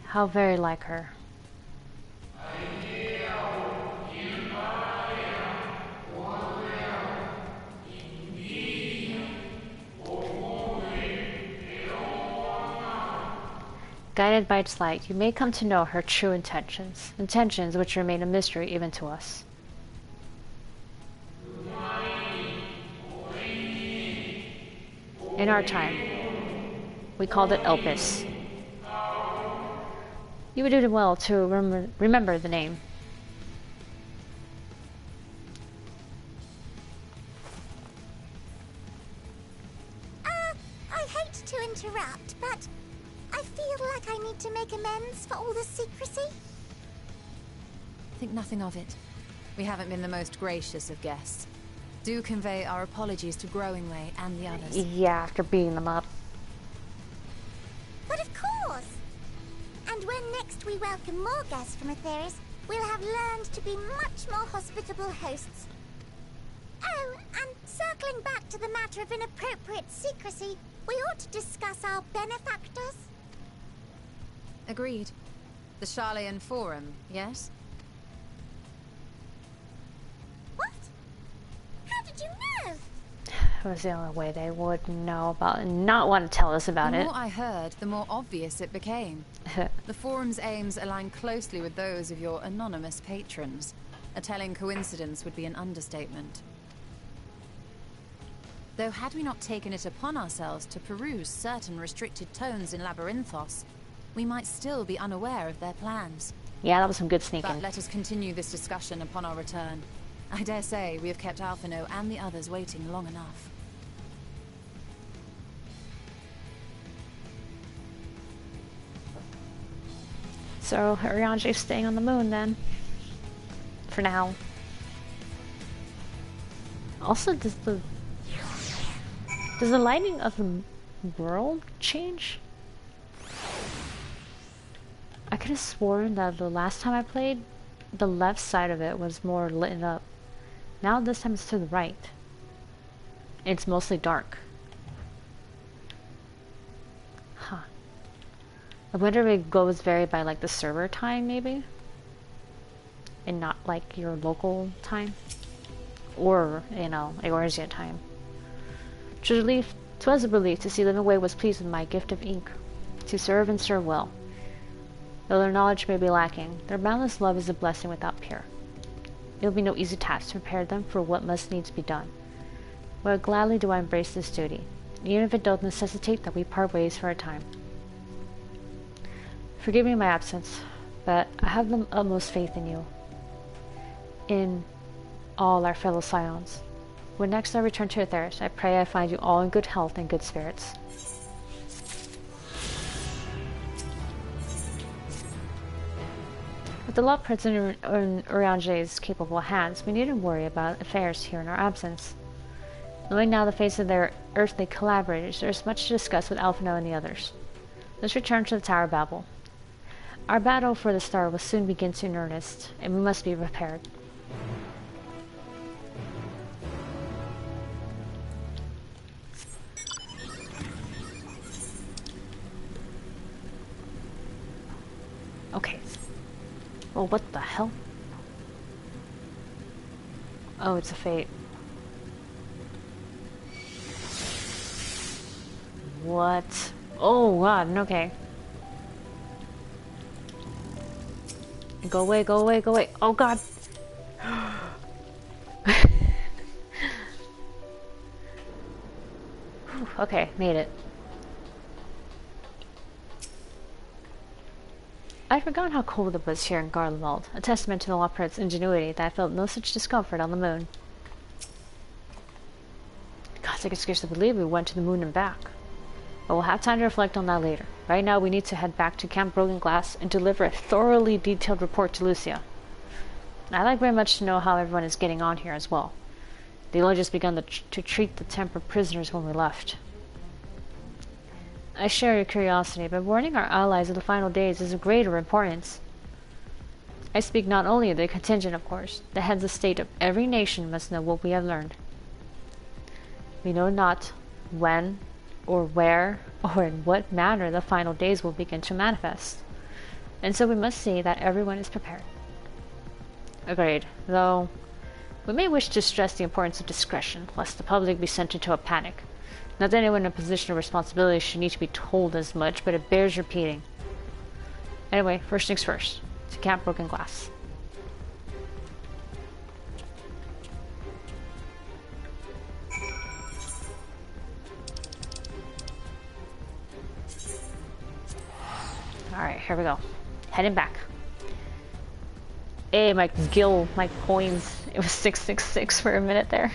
Speaker 1: How very like her. Guided by its light, you may come to know her true intentions, intentions which remain a mystery even to us. In our time, we called it Elpis. You would do well to remember the name.
Speaker 3: I hate to interrupt, but I feel like I need to make amends for all the secrecy.
Speaker 5: Think nothing of it. We haven't been the most gracious of guests. Do convey our apologies to Growingway and the others.
Speaker 1: Yeah, after beating them up.
Speaker 3: But of course! And when next we welcome more guests from Etheirys, we'll have learned to be much more hospitable hosts. Oh, and circling back to the matter of inappropriate secrecy, we ought to discuss our benefactors.
Speaker 5: agreed. The Sharlayan Forum, yes?
Speaker 3: What? How did you know?
Speaker 1: It was the only way they would know about it and not want to tell us about
Speaker 5: The
Speaker 1: it.
Speaker 5: more I heard, the more obvious it became. The Forum's aims align closely with those of your anonymous patrons. A telling coincidence would be an understatement. Though had we not taken it upon ourselves to peruse certain restricted tones in Labyrinthos, we might still be unaware of their plans.
Speaker 1: Yeah, that was some good sneaking.
Speaker 5: But let us continue this discussion upon our return. I dare say we have kept Alphino and the others waiting long enough.
Speaker 1: So Urianger's staying on the moon then. For now. Also, does the lighting of the world change? I could have sworn that the last time I played, the left side of it was more lit up. Now this time it's to the right. It's mostly dark. Huh. I wonder if it goes vary by like the server time maybe? And not like your local time? Or, you know, Eorzea time. 'Twas a relief to see Livingway was pleased with my gift of ink. To serve and serve well. Though their knowledge may be lacking, their boundless love is a blessing without peer. It will be no easy task to prepare them for what must needs be done. But gladly do I embrace this duty, even if it does necessitate that we part ways for a time. Forgive me my absence, but I have the utmost faith in you. In all our fellow Scions. When next I return to Etheirys, I pray I find you all in good health and good spirits. With the Loporrits in Urianger's capable hands, we needn't worry about affairs here in our absence. Knowing now the face of their earthly collaborators, there is much to discuss with Alphino and the others. Let's return to the Tower of Babel. Our battle for the star will soon begin in earnest, and we must be prepared. Okay. Well, what the hell? Oh, it's a fate. What? Oh god, okay. Go away, go away, go away. Oh god! Okay, made it. I'd forgotten how cold it was here in Garlemald, a testament to the Loporrits' ingenuity that I felt no such discomfort on the moon. Gosh, I could scarcely believe we went to the moon and back. But we'll have time to reflect on that later. Right now, we need to head back to Camp Broken Glass and deliver a thoroughly detailed report to Lucia. I'd like very much to know how everyone is getting on here as well. They only just begun to treat the tempered prisoners when we left. I share your curiosity, but warning our allies of the final days is of greater importance. I speak not only of the contingent, of course. The heads of state of every nation must know what we have learned. We know not when, or where, or in what manner the final days will begin to manifest. And so we must see that everyone is prepared. Agreed, though we may wish to stress the importance of discretion, lest the public be sent into a panic. Not that anyone in a position of responsibility should need to be told as much, but it bears repeating. Anyway, first things first. To Camp Broken Glass. Alright, here we go. Heading back. Hey, my coins. It was 666 for a minute there.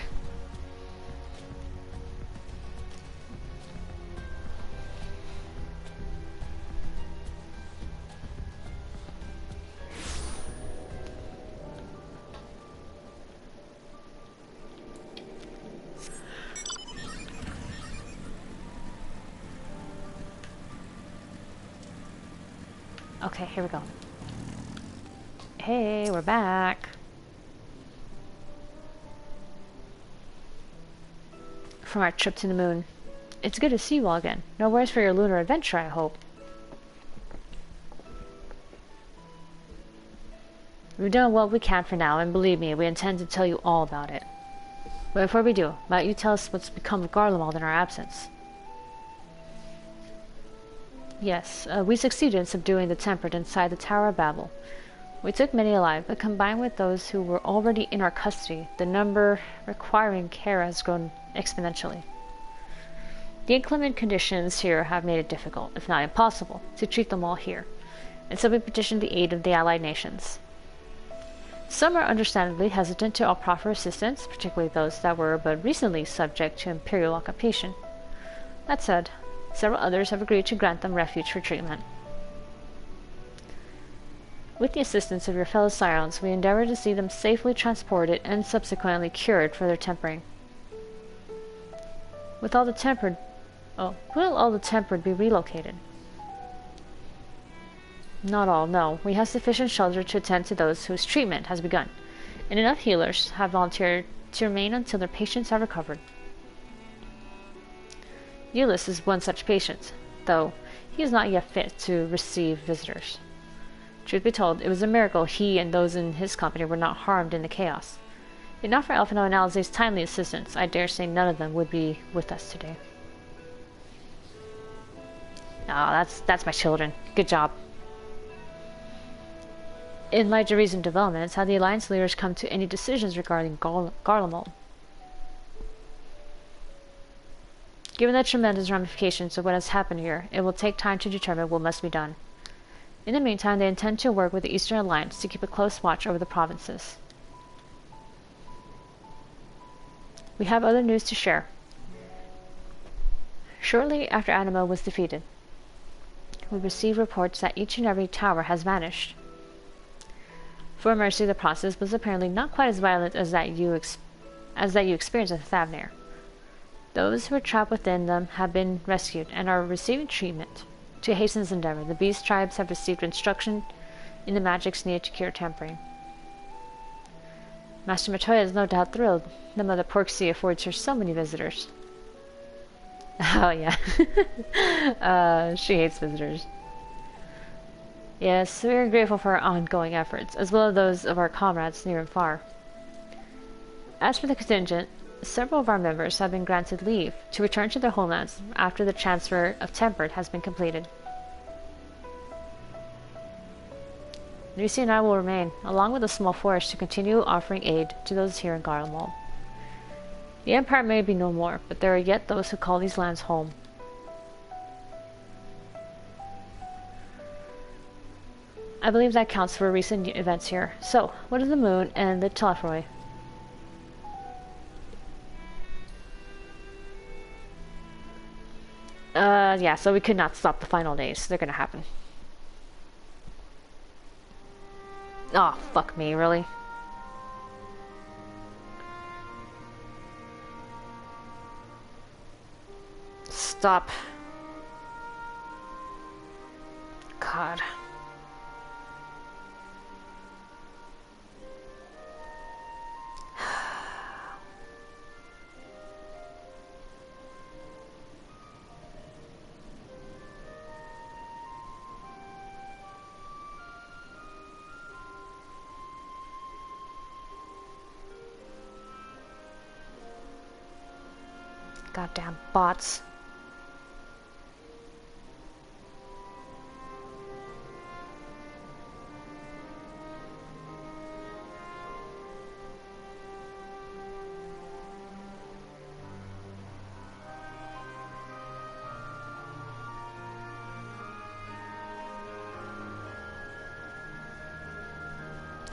Speaker 1: Okay, here we go. Hey, we're back. From our trip to the moon. It's good to see you all again. No worries for your lunar adventure, I hope. We've done what we can for now, and believe me, we intend to tell you all about it. But before we do, why don't you tell us what's become of Garlemald in our absence? Yes, we succeeded in subduing the Thancred inside the Tower of Babel. We took many alive, but combined with those who were already in our custody, the number requiring care has grown exponentially. The inclement conditions here have made it difficult, if not impossible, to treat them all here, and so we petitioned the aid of the allied nations. Some are understandably hesitant to proffer assistance, particularly those that were but recently subject to imperial occupation. That said, several others have agreed to grant them refuge for treatment. With the assistance of your fellow scions, we endeavor to see them safely transported and subsequently cured for their tempering. Will all the tempered be relocated? Not all, no. We have sufficient shelter to attend to those whose treatment has begun, and enough healers have volunteered to remain until their patients have recovered. Ulysses is one such patient, though he is not yet fit to receive visitors. Truth be told, it was a miracle he and those in his company were not harmed in the chaos. If not for Elfino and Alize's timely assistance, I dare say none of them would be with us today. That's my children. Good job. In light of recent developments, have the Alliance leaders come to any decisions regarding Garlemald? Given the tremendous ramifications of what has happened here, it will take time to determine what must be done. In the meantime, they intend to work with the Eastern Alliance to keep a close watch over the provinces. We have other news to share. Shortly after Anima was defeated, we received reports that each and every tower has vanished. For Mercy, the process was apparently not quite as violent as that you experienced at Thavnair. Those who were trapped within them have been rescued and are receiving treatment. To hasten this endeavor, the beast tribes have received instruction in the magics needed to cure tempering. Master Matoya is no doubt thrilled that Mother Porksea affords her so many visitors. Oh yeah. She hates visitors. Yes, we are grateful for our ongoing efforts, as well as those of our comrades near and far. As for the contingent, several of our members have been granted leave to return to their homelands after the transfer of Thancred has been completed. Lucy and I will remain, along with a small force, to continue offering aid to those here in Garlemald. The Empire may be no more, but there are yet those who call these lands home. I believe that counts for recent events here. So, what is the moon and the Telefroy? Yeah, so we could not stop the final days. They're gonna happen. Oh, fuck me, really? Stop. God. Goddamn bots.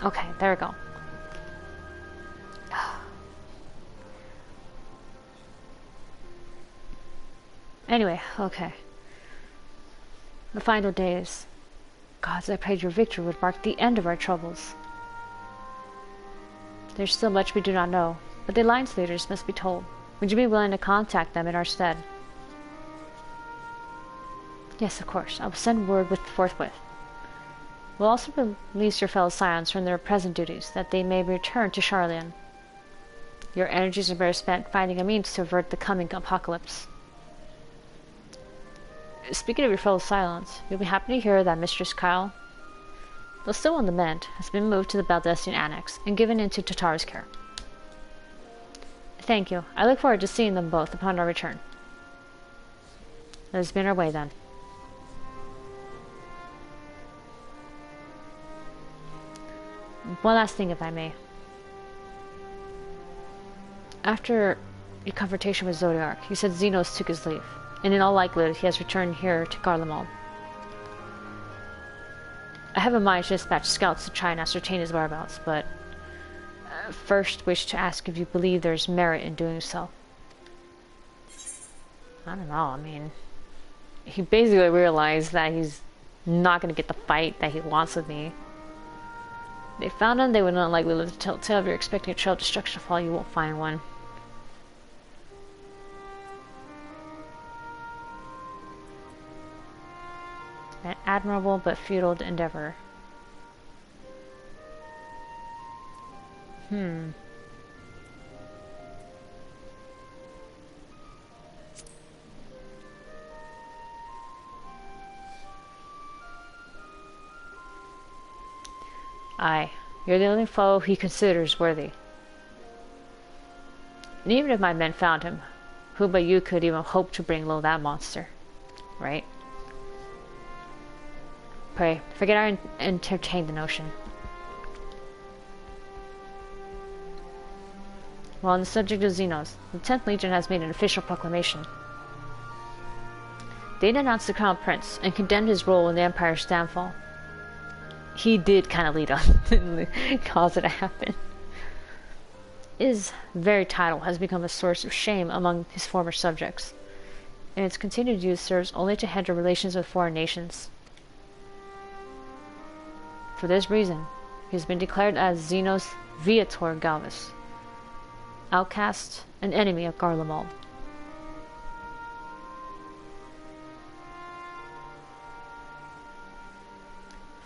Speaker 1: Okay, there we go. Anyway, okay. The final days. Gods, I prayed your victory would mark the end of our troubles. There's still much we do not know, but the Alliance leaders must be told. Would you be willing to contact them in our stead? Yes, of course. I will send word forthwith. We'll also release your fellow scions from their present duties, that they may return to Sharlayan. Your energies are better spent finding a means to avert the coming apocalypse. Speaking of your fellow scions, you'll be happy to hear that Mistress Kyle though still on the mend, has been moved to the Baldessian Annex and given into Tatara's care. Thank you. I look forward to seeing them both upon our return. Let us be on our way then. One last thing, if I may. After your confrontation with Zodiark, you said Xenos took his leave, and in all likelihood he has returned here to Garlemald. I have in mind to dispatch scouts to try and ascertain his whereabouts, but first wish to ask if you believe there's merit in doing so. I don't know, I mean, he basically realized that he's not going to get the fight that he wants with me. They found him, they would not likely live to tell the tale. If you're expecting a trail of destruction to follow, you won't find one. An admirable but futile endeavor. Aye, you're the only foe he considers worthy. And even if my men found him, who but you could even hope to bring low that monster, right? Pray, forget I entertained the notion. Well, on the subject of Xenos, the 10th Legion has made an official proclamation. They denounced the Crown Prince and condemned his role in the Empire's downfall. He did kind of lead us and cause it to happen. His very title has become a source of shame among his former subjects, and its continued use serves only to hinder relations with foreign nations. For this reason, he has been declared as Xenos Viator Galvis, outcast and enemy of Garlemald.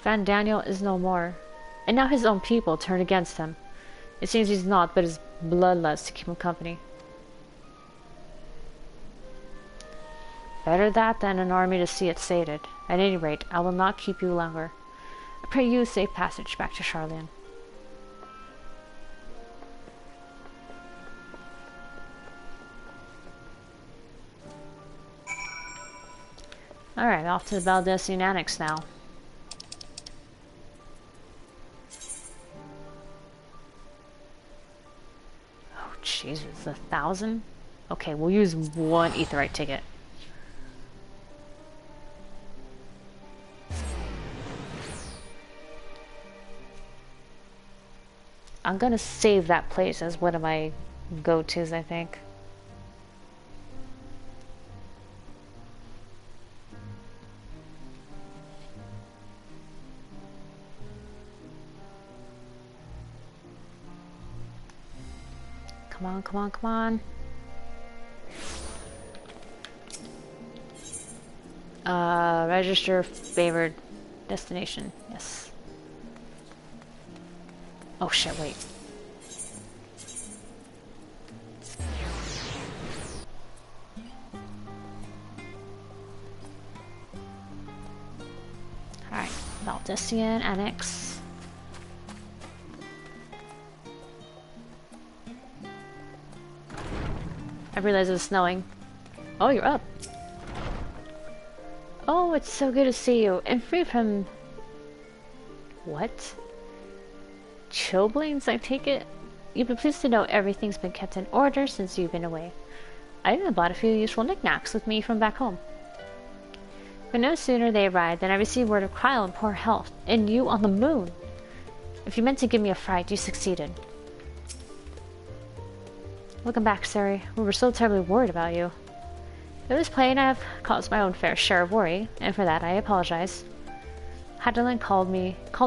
Speaker 1: Van Daniel is no more, and now his own people turn against him. It seems he's not but his bloodlust to keep him company. Better that than an army to see it sated. At any rate, I will not keep you longer. I pray you safe passage back to Charlene. Alright, off to the Baldessian Annex now. Oh, Jesus, 1,000? Okay, we'll use one Aetheryte ticket. I'm gonna save that place as one of my go-tos, I think. Come on, come on, come on. Register favored destination. Yes. Oh shit, wait. Alright, Baldessian Annex. I realize it's snowing. Oh, you're up. Oh, it's so good to see you. And free from... What? Chilblains, I take it? You've been pleased to know everything's been kept in order since you've been away. I even bought a few useful knickknacks with me from back home. But no sooner they arrived than I received word of Kryle in poor health, and you on the moon. If you meant to give me a fright, you succeeded. Welcome back, Sari. We were so terribly worried about you. It was plain I have caused my own fair share of worry, and for that I apologize. Hydaelyn called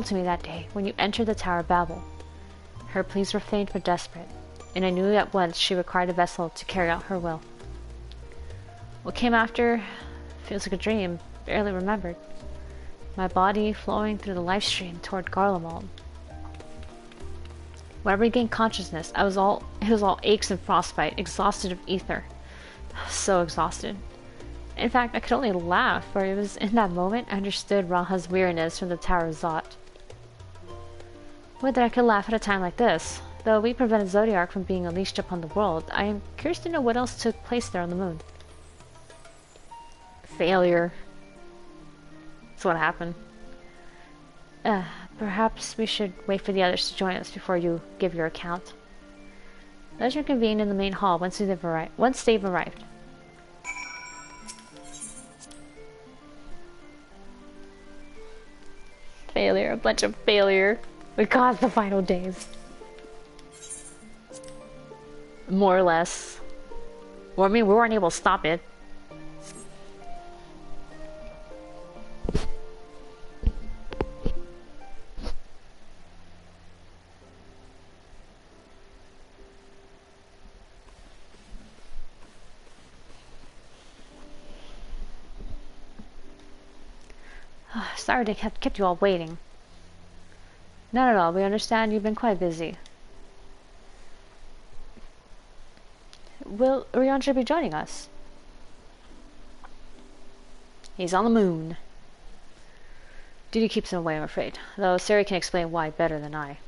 Speaker 1: to me that day when you entered the Tower of Babel. Her pleas were faint but desperate, and I knew at once she required a vessel to carry out her will. What came after feels like a dream, barely remembered. My body flowing through the life stream toward Garlemald. When I regained consciousness, it was all aches and frostbite, exhausted of ether. So exhausted. In fact, I could only laugh, for it was in that moment I understood Raha's weariness from the Tower of Zot. Whether I could laugh at a time like this. Though we prevented Zodiark from being unleashed upon the world, I am curious to know what else took place there on the moon. Failure. That's what happened. Perhaps we should wait for the others to join us before you give your account. Let us reconvene in the main hall once they've arrived. Failure, a bunch of failure. We caused the final days. More or less. Well, I mean, we weren't able to stop it. Sorry to have kept you all waiting. Not at all. We understand you've been quite busy. Will Urianger be joining us? He's on the moon. Duty keeps him away, I'm afraid. Though Sari can explain why better than I.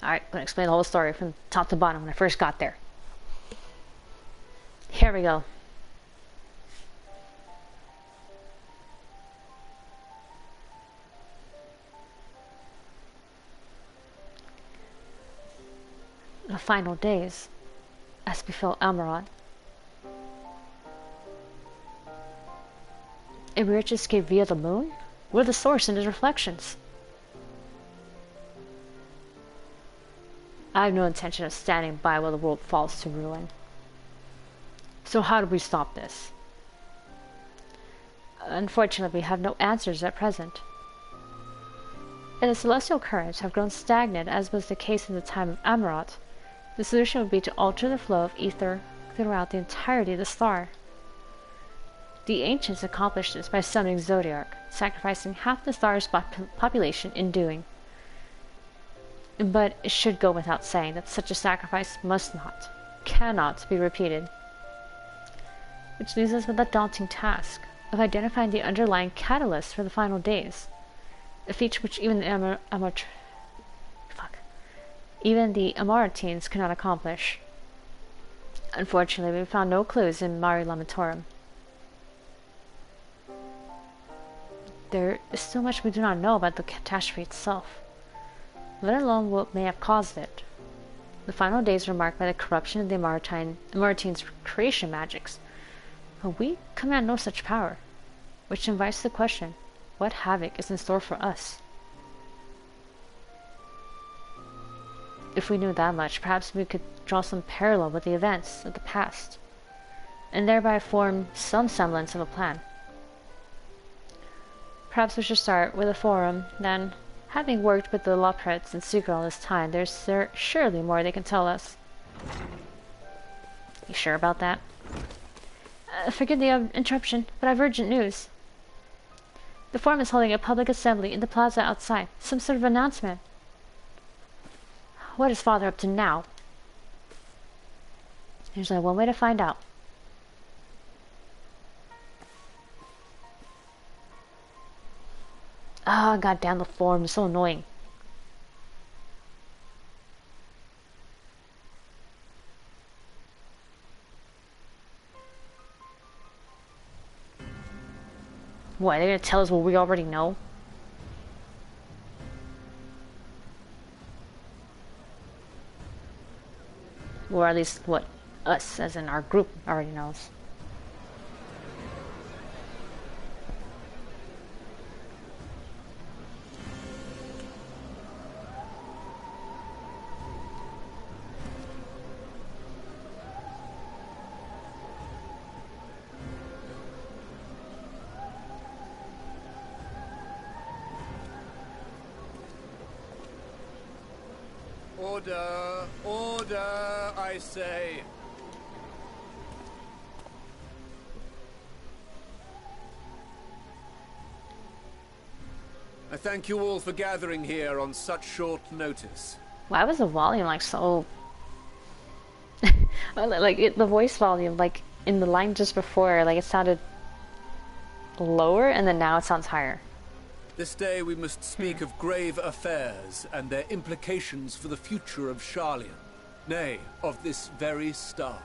Speaker 1: Alright, I'm gonna explain the whole story from top to bottom when I first got there. Here we go. The final days, as befell Amarant. Etheirys escaped via the moon? We're the source in his reflections. I have no intention of standing by while the world falls to ruin. So how do we stop this? Unfortunately, we have no answers at present. If the celestial currents have grown stagnant, as was the case in the time of Amarant, the solution would be to alter the flow of ether throughout the entirety of the star. The ancients accomplished this by summoning Zodiark, sacrificing half the star's population in doing. But it should go without saying that such a sacrifice cannot be repeated. Which leaves us with a daunting task of identifying the underlying catalyst for the final days, a feat which even the Amarantines cannot accomplish. Unfortunately, we found no clues in Mare Lamatorum. There is so much we do not know about the catastrophe itself, let alone what may have caused it. The final days were marked by the corruption of the Amarantines' creation magics, but we command no such power, which invites the question, what havoc is in store for us? If we knew that much, perhaps we could draw some parallel with the events of the past, and thereby form some semblance of a plan. Perhaps we should start with a forum, then, having worked with the Loporrits in secret all this time, there's surely more they can tell us. You sure about that? Forgive the interruption, but I've urgent news. The forum is holding a public assembly in the plaza outside. Some sort of announcement. What is Father up to now? There's only one way to find out. Ah, goddamn the forum is so annoying. What, they're gonna tell us what we already know? Or at least what us, as in our group, already knows.
Speaker 7: Order! Order, I say! I thank you all for gathering here on such short notice.
Speaker 1: Why was the volume like so... the voice volume, like in the line just before, like it sounded lower and then now it sounds higher.
Speaker 7: This day we must speak of grave affairs and their implications for the future of Sharlayan, nay, of this very star.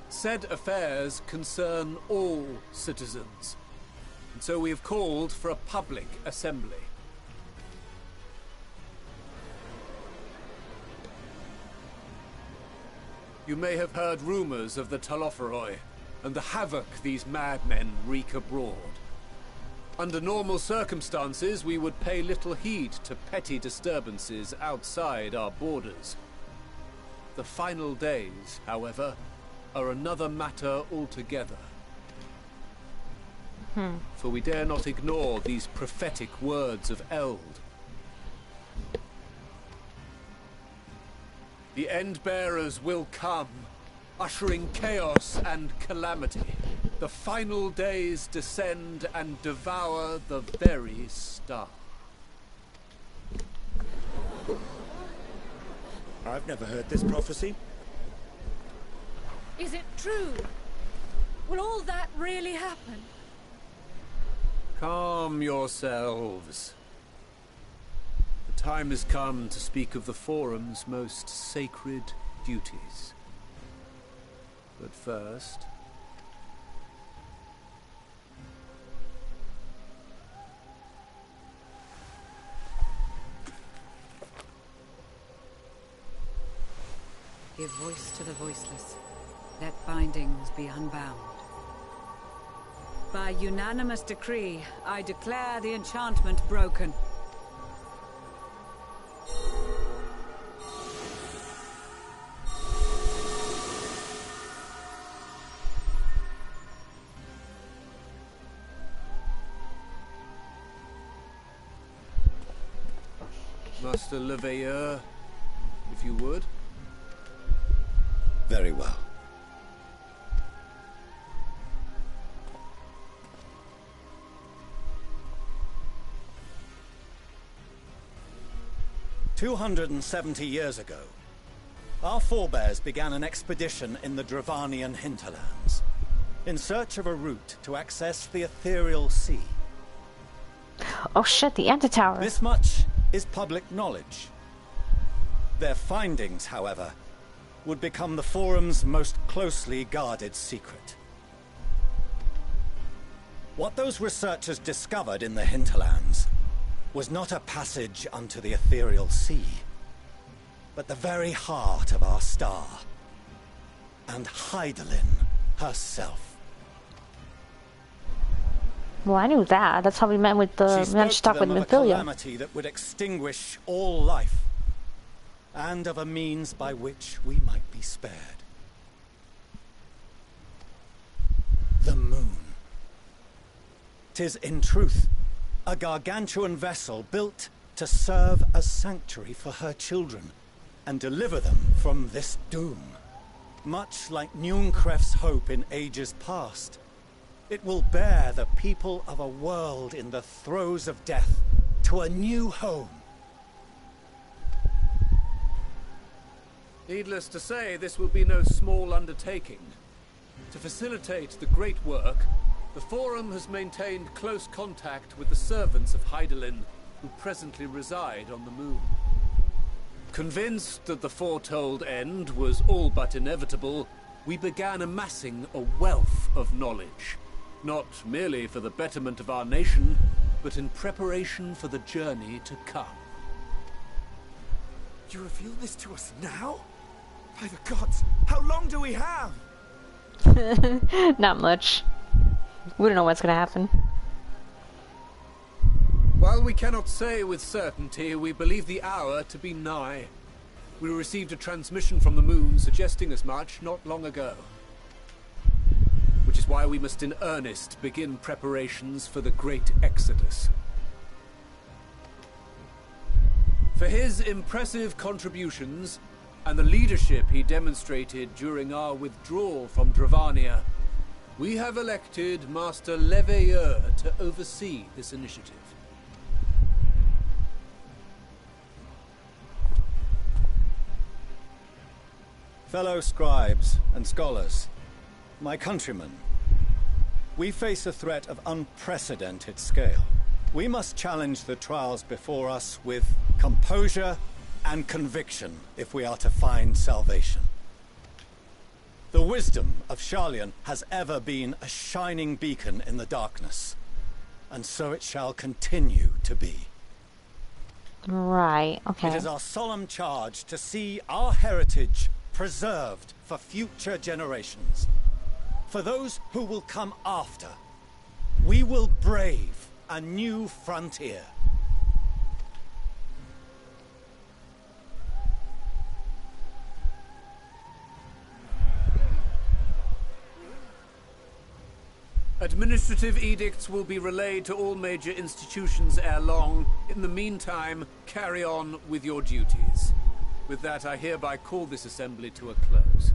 Speaker 7: Said affairs concern all citizens, and so we have called for a public assembly. You may have heard rumors of the Loporrits and the havoc these madmen wreak abroad. Under normal circumstances, we would pay little heed to petty disturbances outside our borders. The final days, however, are another matter altogether. For we dare not ignore these prophetic words of Eld. The Endbearers will come, ushering chaos and calamity. The final days descend and devour the very star.
Speaker 8: I've never heard this prophecy.
Speaker 9: Is it true? Will all that really happen?
Speaker 7: Calm yourselves. The time has come to speak of the Forum's most sacred duties. But first...
Speaker 10: Give voice to the voiceless. Let bindings be unbound. By unanimous decree, I declare the enchantment broken.
Speaker 7: Master Leveilleur, if you would.
Speaker 8: Very well. "270 years ago, our forebears began an expedition in the Dravanian hinterlands, in search of a route to access the ethereal sea.
Speaker 1: Oh shit, the antitower.
Speaker 8: This much is public knowledge. Their findings, however, would become the Forum's most closely guarded secret. What those researchers discovered in the hinterlands was not a passage unto the ethereal sea, but the very heart of our star, and Hydaelyn herself.
Speaker 1: Well, I knew that. That's how we met with the man stuck with
Speaker 8: of a
Speaker 1: Mephilia.
Speaker 8: calamity that would extinguish all life, and of a means by which we might be spared. The moon. 'Tis in truth a gargantuan vessel built to serve as sanctuary for her children and deliver them from this doom. Much like Nunkref's hope in ages past, it will bear the people of a world in the throes of death to a new home.
Speaker 7: Needless to say, this will be no small undertaking. To facilitate the great work, the Forum has maintained close contact with the servants of Hydaelyn, who presently reside on the moon. Convinced that the foretold end was all but inevitable, we began amassing a wealth of knowledge, not merely for the betterment of our nation, but in preparation for the journey to come.
Speaker 6: You reveal this to us now? By the gods, how long do we have?
Speaker 1: Not much. We don't know what's gonna happen.
Speaker 7: While we cannot say with certainty, we believe the hour to be nigh. We received a transmission from the moon suggesting as much not long ago. Which is why we must in earnest begin preparations for the great exodus. For his impressive contributions, and the leadership he demonstrated during our withdrawal from Dravania, we have elected Master Leveilleur to oversee this initiative.
Speaker 8: Fellow scribes and scholars, my countrymen, we face a threat of unprecedented scale. We must challenge the trials before us with composure and conviction if we are to find salvation. The wisdom of Hydaelyn has ever been a shining beacon in the darkness, and so it shall continue to be.
Speaker 1: Right, okay.
Speaker 8: It is our solemn charge to see our heritage preserved for future generations. For those who will come after, we will brave a new frontier.
Speaker 7: Administrative edicts will be relayed to all major institutions ere long. In the meantime, carry on with your duties. With that, I hereby call this assembly to a close.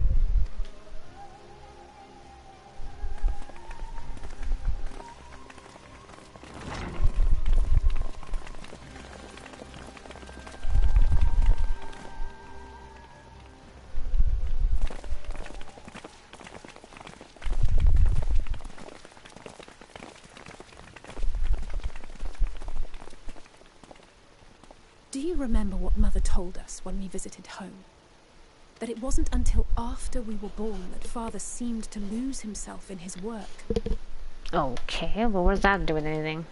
Speaker 11: Do you remember what Mother told us when we visited home? That it wasn't until after we were born that Father seemed to lose himself in his work.
Speaker 1: Okay, well, what does that do with anything?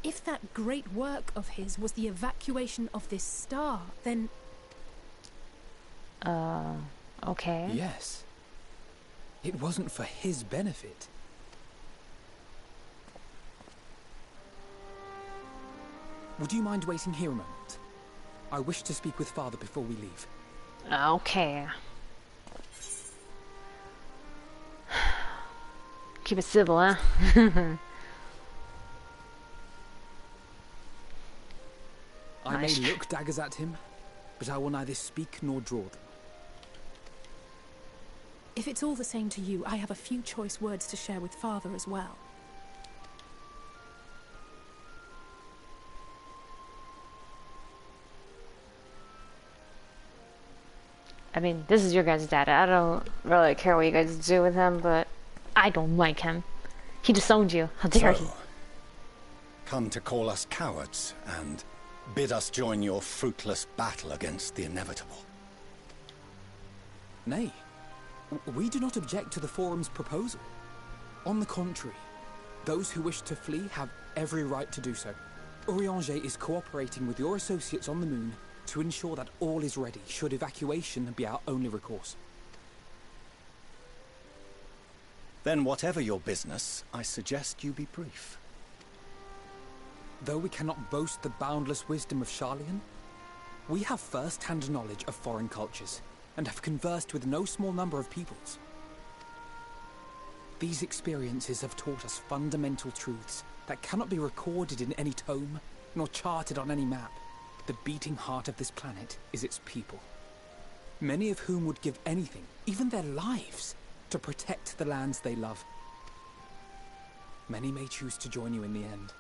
Speaker 11: If that great work of his was the evacuation of this star, then...
Speaker 1: Okay.
Speaker 12: Yes. It wasn't for his benefit. Would you mind waiting here a moment? I wish to speak with Father before we leave.
Speaker 1: Okay. Keep it civil, huh?
Speaker 12: I may look daggers at him, but I will neither speak nor draw them.
Speaker 11: If it's all the same to you, I have a few choice words to share with Father as well.
Speaker 1: I mean, this is your guys' dad. I don't really care what you guys do with him, but I don't like him. He disowned you. How dare he?
Speaker 8: Come to call us cowards and bid us join your fruitless battle against the inevitable.
Speaker 12: Nay, we do not object to the Forum's proposal. On the contrary, those who wish to flee have every right to do so. Urianger is cooperating with your associates on the moon to ensure that all is ready should evacuation be our only recourse.
Speaker 8: Then whatever your business, I suggest you be brief.
Speaker 12: Though we cannot boast the boundless wisdom of Hydaelyn, we have first-hand knowledge of foreign cultures and have conversed with no small number of peoples. These experiences have taught us fundamental truths that cannot be recorded in any tome nor charted on any map. The beating heart of this planet is its people, many of whom would give anything, even their lives, to protect the lands they love. Many may choose to join you in the end.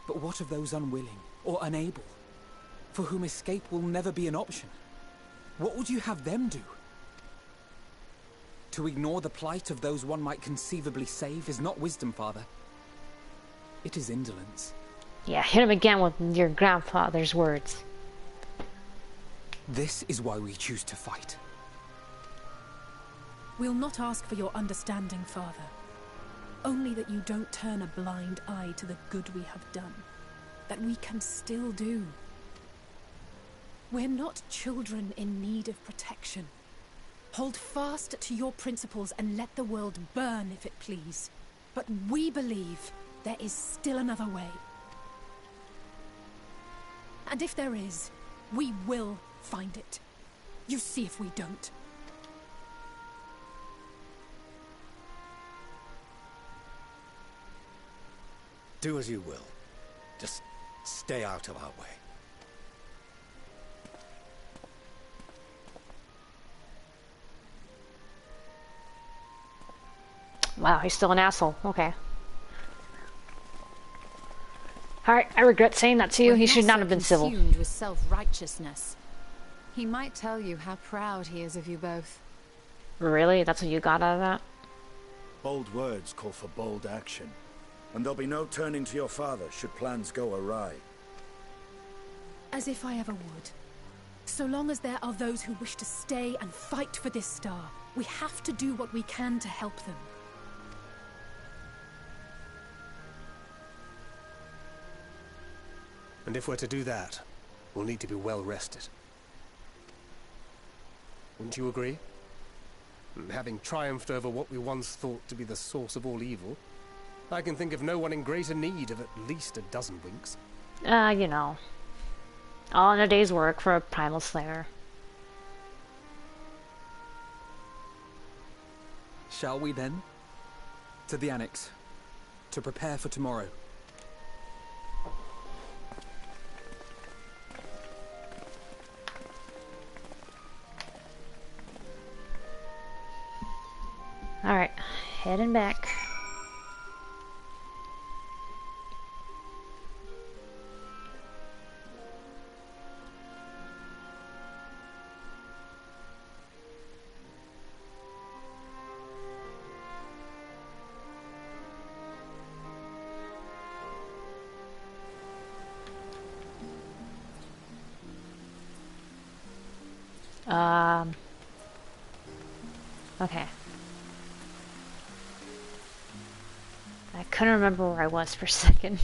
Speaker 12: But what of those unwilling or unable, for whom escape will never be an option? What would you have them do? To ignore the plight of those one might conceivably save is not wisdom, Father. It is indolence.
Speaker 1: Yeah, hit him again with your grandfather's words.
Speaker 12: This is why we choose to fight.
Speaker 11: We'll not ask for your understanding, Father. Only that you don't turn a blind eye to the good we have done. That we can still do. We're not children in need of protection. Hold fast to your principles and let the world burn if it please. But we believe there is still another way. And if there is, we will find it. You see if we don't.
Speaker 8: Do as you will. Just stay out of our way.
Speaker 1: Wow, he's still an asshole. Okay. Alright, I regret saying that to you. He should not have been civil.
Speaker 5: Consumed with self-righteousness. He might tell you how proud he is of you both.
Speaker 1: Really? That's what you got out of that?
Speaker 13: Bold words call for bold action.
Speaker 4: And there'll be no turning to your father should plans go awry.
Speaker 11: As if I ever would. So long as there are those who wish to stay and fight for this star, we have to do what we can to help them.
Speaker 2: And if we're to do that, we'll need to be well rested. Wouldn't you agree? And having triumphed over what we once thought to be the source of all evil, I can think of no one in greater need of at least a dozen winks.
Speaker 1: You know. All in a day's work for a primal slayer.
Speaker 12: Shall we then? To the Annex. To prepare for tomorrow.
Speaker 1: Alright, heading back. Okay. I couldn't remember where I was for a second.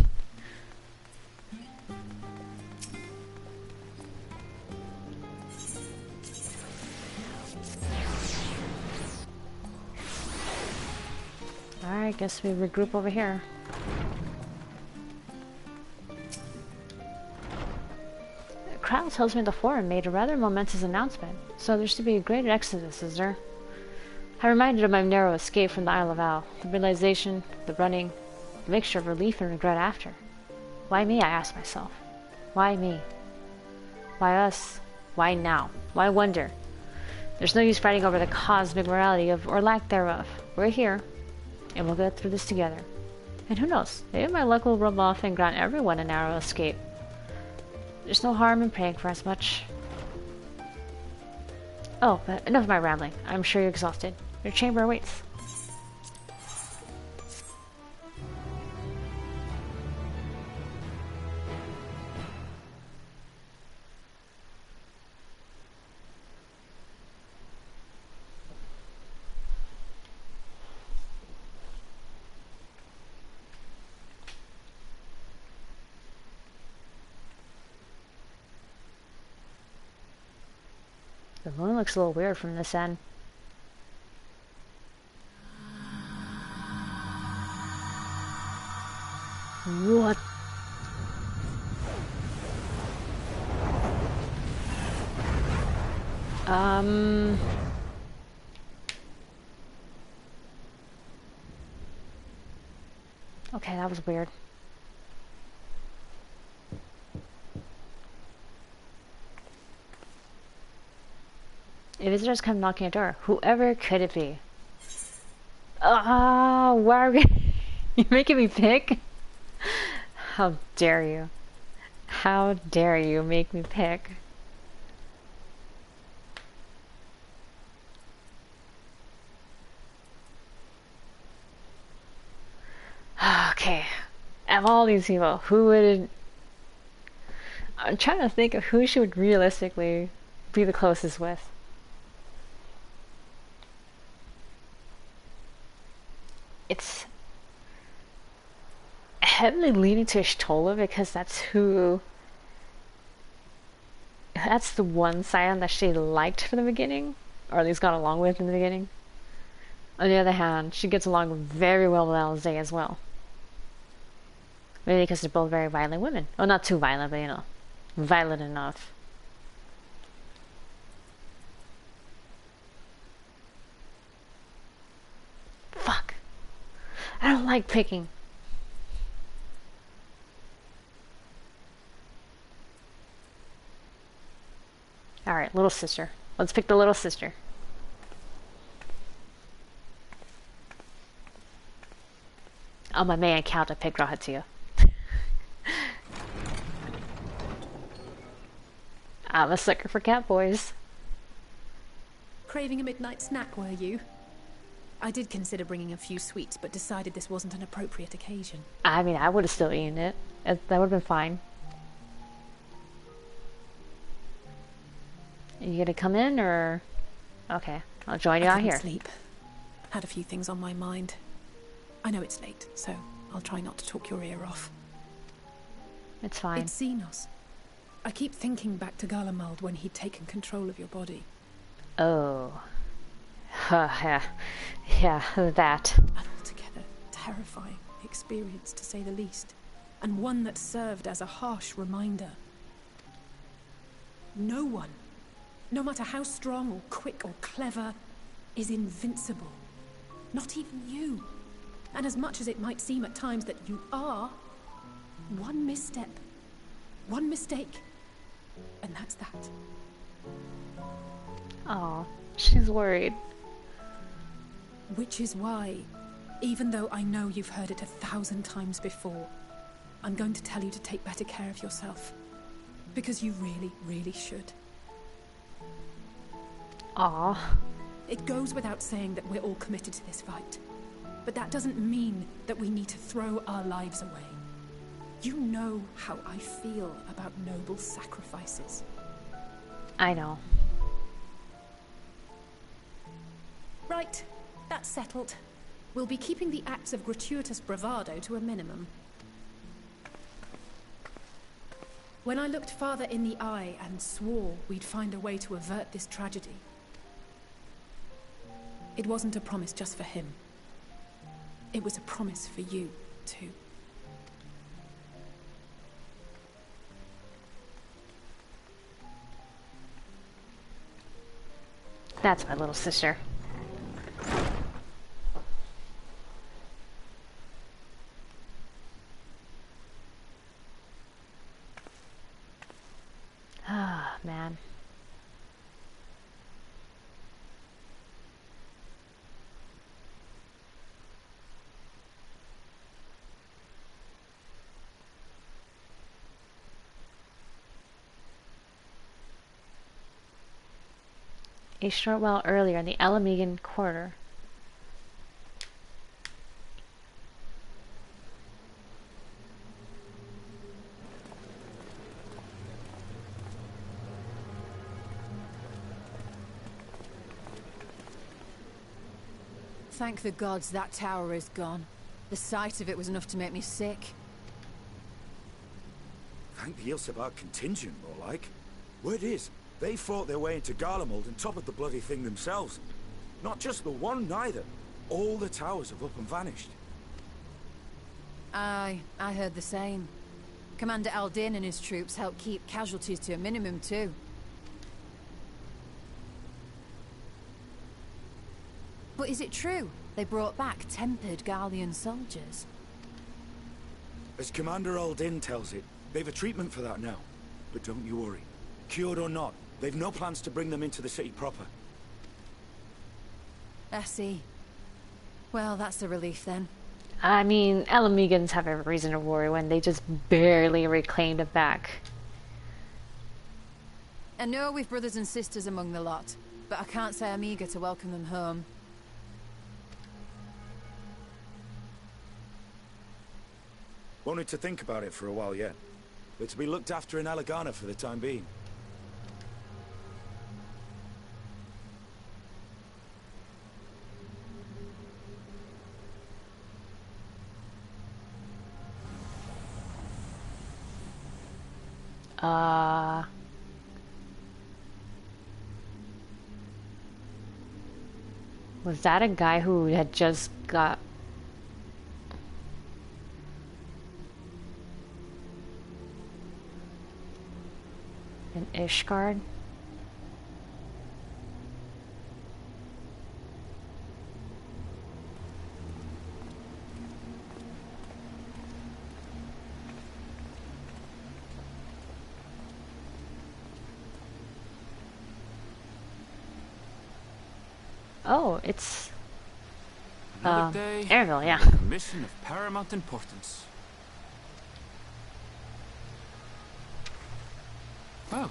Speaker 1: Alright, guess we regroup over here. The crowd tells me the Forum made a rather momentous announcement, so there should be a great exodus, is there? I'm reminded of my narrow escape from the Isle of Al, the realization, the running, the mixture of relief and regret after. Why me, I ask myself. Why me? Why us? Why now? Why wonder? There's no use fighting over the cosmic morality of, or lack thereof. We're here, and we'll get through this together. And who knows, maybe my luck will rub off and grant everyone a narrow escape. There's no harm in praying for as much. Oh, but enough of my rambling. I'm sure you're exhausted. Your chamber awaits. The moon looks a little weird from this end. What? Okay, that was weird. If visitors come knocking at the door, whoever could it be? Ah, why are we... You're making me pick? How dare you? How dare you make me pick? Okay, of all these people, who would... I'm trying to think of who she would realistically be the closest with. It's heavily leaning to Y'shtola because that's the one scion that she liked from the beginning, or at least got along with in the beginning. On the other hand, she gets along very well with Alizé as well. Maybe because they're both very violent women. Well, not too violent, but you know, violent enough. Fuck. I don't like picking. Alright, little sister. Let's pick the little sister. On my main account, I picked Rahatia. I'm a sucker for cat boys.
Speaker 11: Craving a midnight snack, were you? I did consider bringing a few sweets, but decided this wasn't an appropriate occasion.
Speaker 1: I mean, I would have still eaten it. That would have been fine. You gonna come in, or... Okay, I'll join you out here.
Speaker 11: Sleep. Had a few things on my mind. I know it's late, so I'll try not to talk your ear off.
Speaker 1: It's fine.
Speaker 11: It's Xenos. I keep thinking back to Garlemald when he'd taken control of your body.
Speaker 1: Oh. Yeah, that.
Speaker 11: An altogether terrifying experience, to say the least. And one that served as a harsh reminder. No one, no matter how strong or quick or clever, is invincible. Not even you. And as much as it might seem at times that you are, one misstep, one mistake, and that's that.
Speaker 1: Oh, she's worried.
Speaker 11: Which is why, even though I know you've heard it 1,000 times before, I'm going to tell you to take better care of yourself. Because you really, really should.
Speaker 1: Aw.
Speaker 11: It goes without saying that we're all committed to this fight. But that doesn't mean that we need to throw our lives away. You know how I feel about noble sacrifices.
Speaker 1: I know.
Speaker 11: Right, that's settled. We'll be keeping the acts of gratuitous bravado to a minimum. When I looked father in the eye and swore we'd find a way to avert this tragedy, it wasn't a promise just for him. It was a promise for you, too.
Speaker 1: That's my little sister. Ah, man. A short while earlier in the Alamegan quarter.
Speaker 5: Thank the gods that tower is gone. The sight of it was enough to make me sick.
Speaker 13: Thank the Ilsebar contingent, more like. Word is, they fought their way into Garlemald and toppled the bloody thing themselves. Not just the one, neither. All the towers have up and vanished.
Speaker 5: Aye, I heard the same. Commander Aldin and his troops helped keep casualties to a minimum, too. But is it true they brought back tempered Garlean soldiers?
Speaker 13: As Commander Aldin tells it, they've a treatment for that now. But don't you worry. Cured or not, they've no plans to bring them into the city proper.
Speaker 5: I see. Well, that's a relief then.
Speaker 1: I mean, Alamegans have every reason to worry when they just barely reclaimed it back.
Speaker 5: I know we've brothers and sisters among the lot, but I can't say I'm eager to welcome them home.
Speaker 13: Wanted to think about it for a while yet. But to be looked after in Alagana for the time being.
Speaker 1: Was that a guy who had just got... an Ishgard? Oh, it's Etheirys, yeah.
Speaker 14: A mission of paramount importance. Well,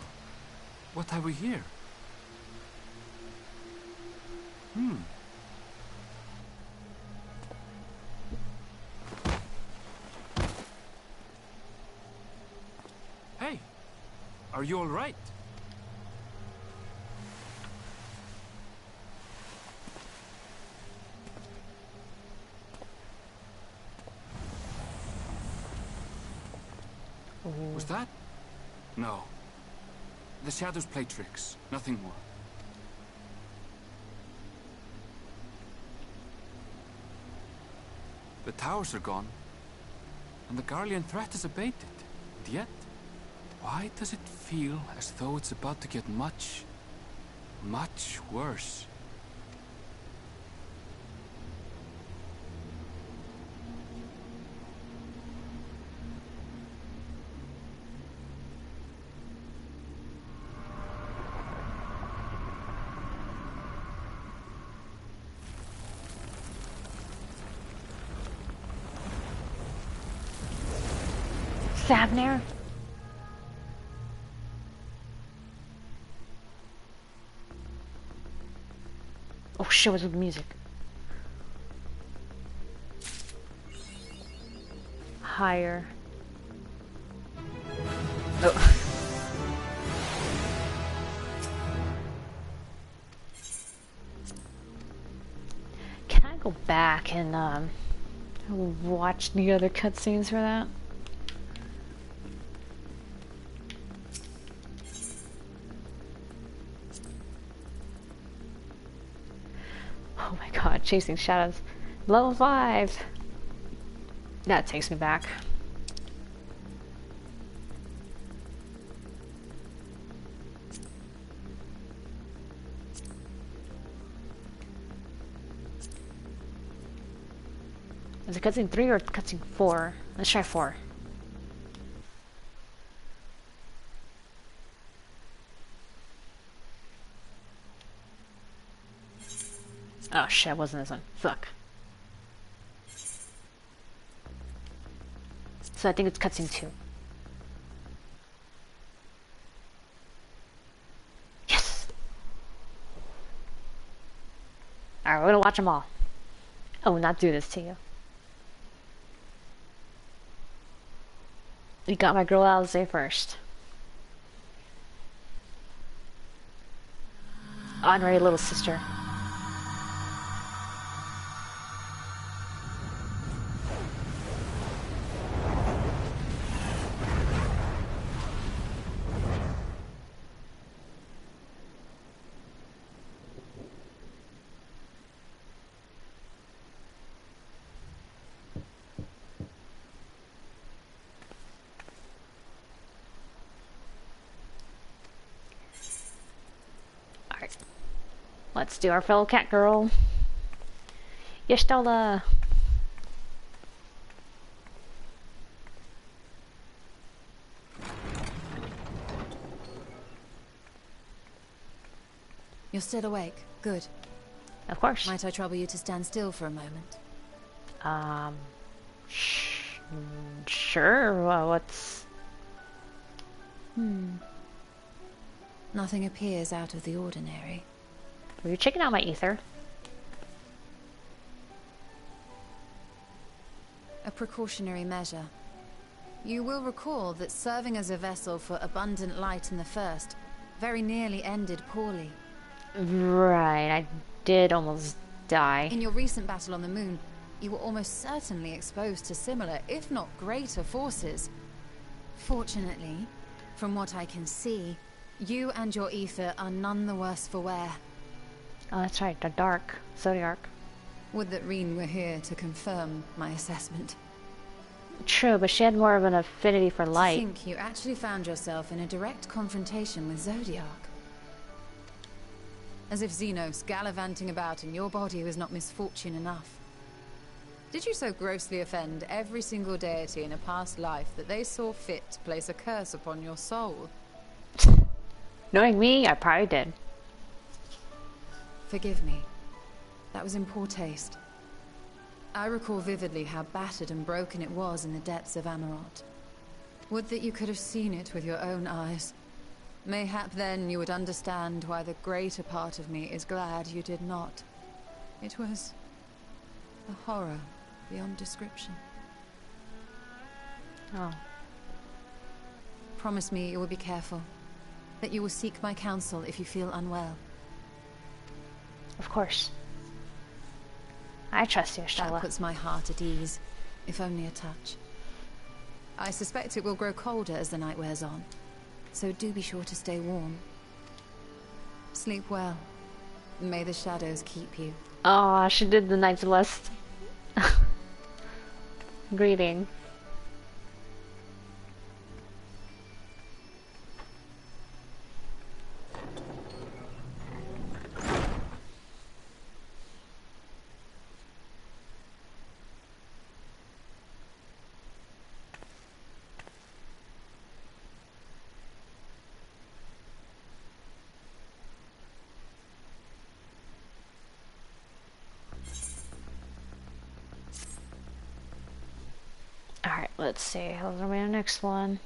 Speaker 14: what have we here? Are you all right? Was that? No. The shadows play tricks, nothing more. The towers are gone, and the Garlean threat is abated. And yet, why does it feel as though it's about to get much, much worse?
Speaker 1: Savnir? Oh shit, what's with the music? Higher. Oh. Can I go back and watch the other cutscenes for that? Oh my god, chasing shadows. Level 5! That takes me back. Is it cutscene 3 or cutscene 4? Let's try 4. Oh shit, wasn't this one. Fuck. So I think it's cutscene 2. Yes! Alright, we're gonna watch them all. I will not do this to you. You got my girl Alice first. Honorary little sister. Let's do our fellow cat girl. Yeshtola.
Speaker 5: You're still awake. Good.
Speaker 1: Of course.
Speaker 5: Might I trouble you to stand still for a moment?
Speaker 1: Sure. What's...
Speaker 5: Nothing appears out of the ordinary.
Speaker 1: Were you checking out my ether?
Speaker 5: A precautionary measure. You will recall that serving as a vessel for abundant light in the first very nearly ended poorly.
Speaker 1: Right, I did almost die.
Speaker 5: In your recent battle on the moon, you were almost certainly exposed to similar, if not greater, forces. Fortunately, from what I can see, you and your ether are none the worse for wear.
Speaker 1: Oh, that's right, the dark Zodiark.
Speaker 5: Would that Reen were here to confirm my assessment.
Speaker 1: True, but she had more of an affinity for light.
Speaker 5: I think you actually found yourself in a direct confrontation with Zodiark. As if Xenos gallivanting about in your body was not misfortune enough. Did you so grossly offend every single deity in a past life that they saw fit to place a curse upon your soul?
Speaker 1: Knowing me, I probably did.
Speaker 5: Forgive me. That was in poor taste. I recall vividly how battered and broken it was in the depths of Amarot. Would that you could have seen it with your own eyes. Mayhap then you would understand why the greater part of me is glad you did not. It was a horror beyond description.
Speaker 1: Oh.
Speaker 5: Promise me you will be careful. that you will seek my counsel if you feel unwell.
Speaker 1: Of course. I trust you, Estrella.
Speaker 5: That puts my heart at ease, if only a touch. I suspect it will grow colder as the night wears on, so do be sure to stay warm. Sleep well. May the shadows keep you.
Speaker 1: Oh, she did the Knight's Lust greeting. Alright, let's see. How's our next one?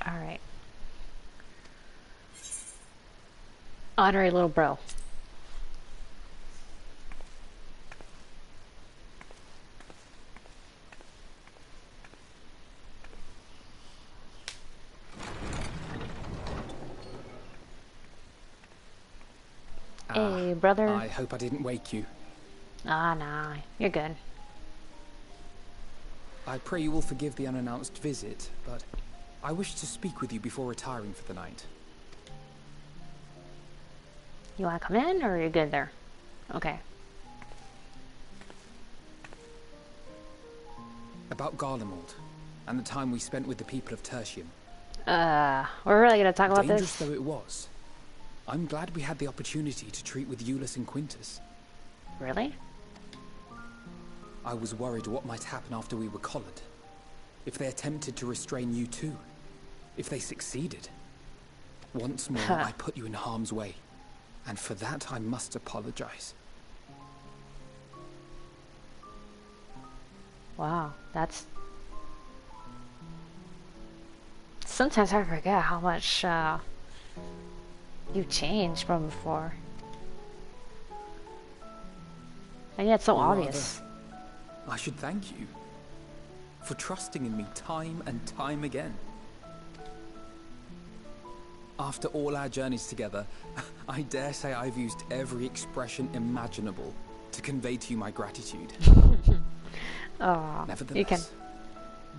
Speaker 1: Alright. Honorary little bro. Hey, brother.
Speaker 12: I hope I didn't wake you.
Speaker 1: Ah, nah. You're good.
Speaker 12: I pray you will forgive the unannounced visit, but I wish to speak with you before retiring for the night.
Speaker 1: You want to come in, or are you good there? Okay.
Speaker 12: About Garlemald, and the time we spent with the people of Tertium.
Speaker 1: We're really gonna talk about
Speaker 12: Dangerous
Speaker 1: this?
Speaker 12: though it was, I'm glad we had the opportunity to treat with Eulus and Quintus.
Speaker 1: Really?
Speaker 12: I was worried what might happen after we were collared. If they attempted to restrain you too. If they succeeded. Once more, I put you in harm's way. And for that, I must apologize.
Speaker 1: Wow, that's... Sometimes I forget how much, you changed from before. And yet it's so obvious.
Speaker 12: I should thank you for trusting in me time and time again. After all our journeys together, I dare say I've used every expression imaginable to convey to you my gratitude.
Speaker 1: Oh,
Speaker 12: nevertheless,
Speaker 1: you can...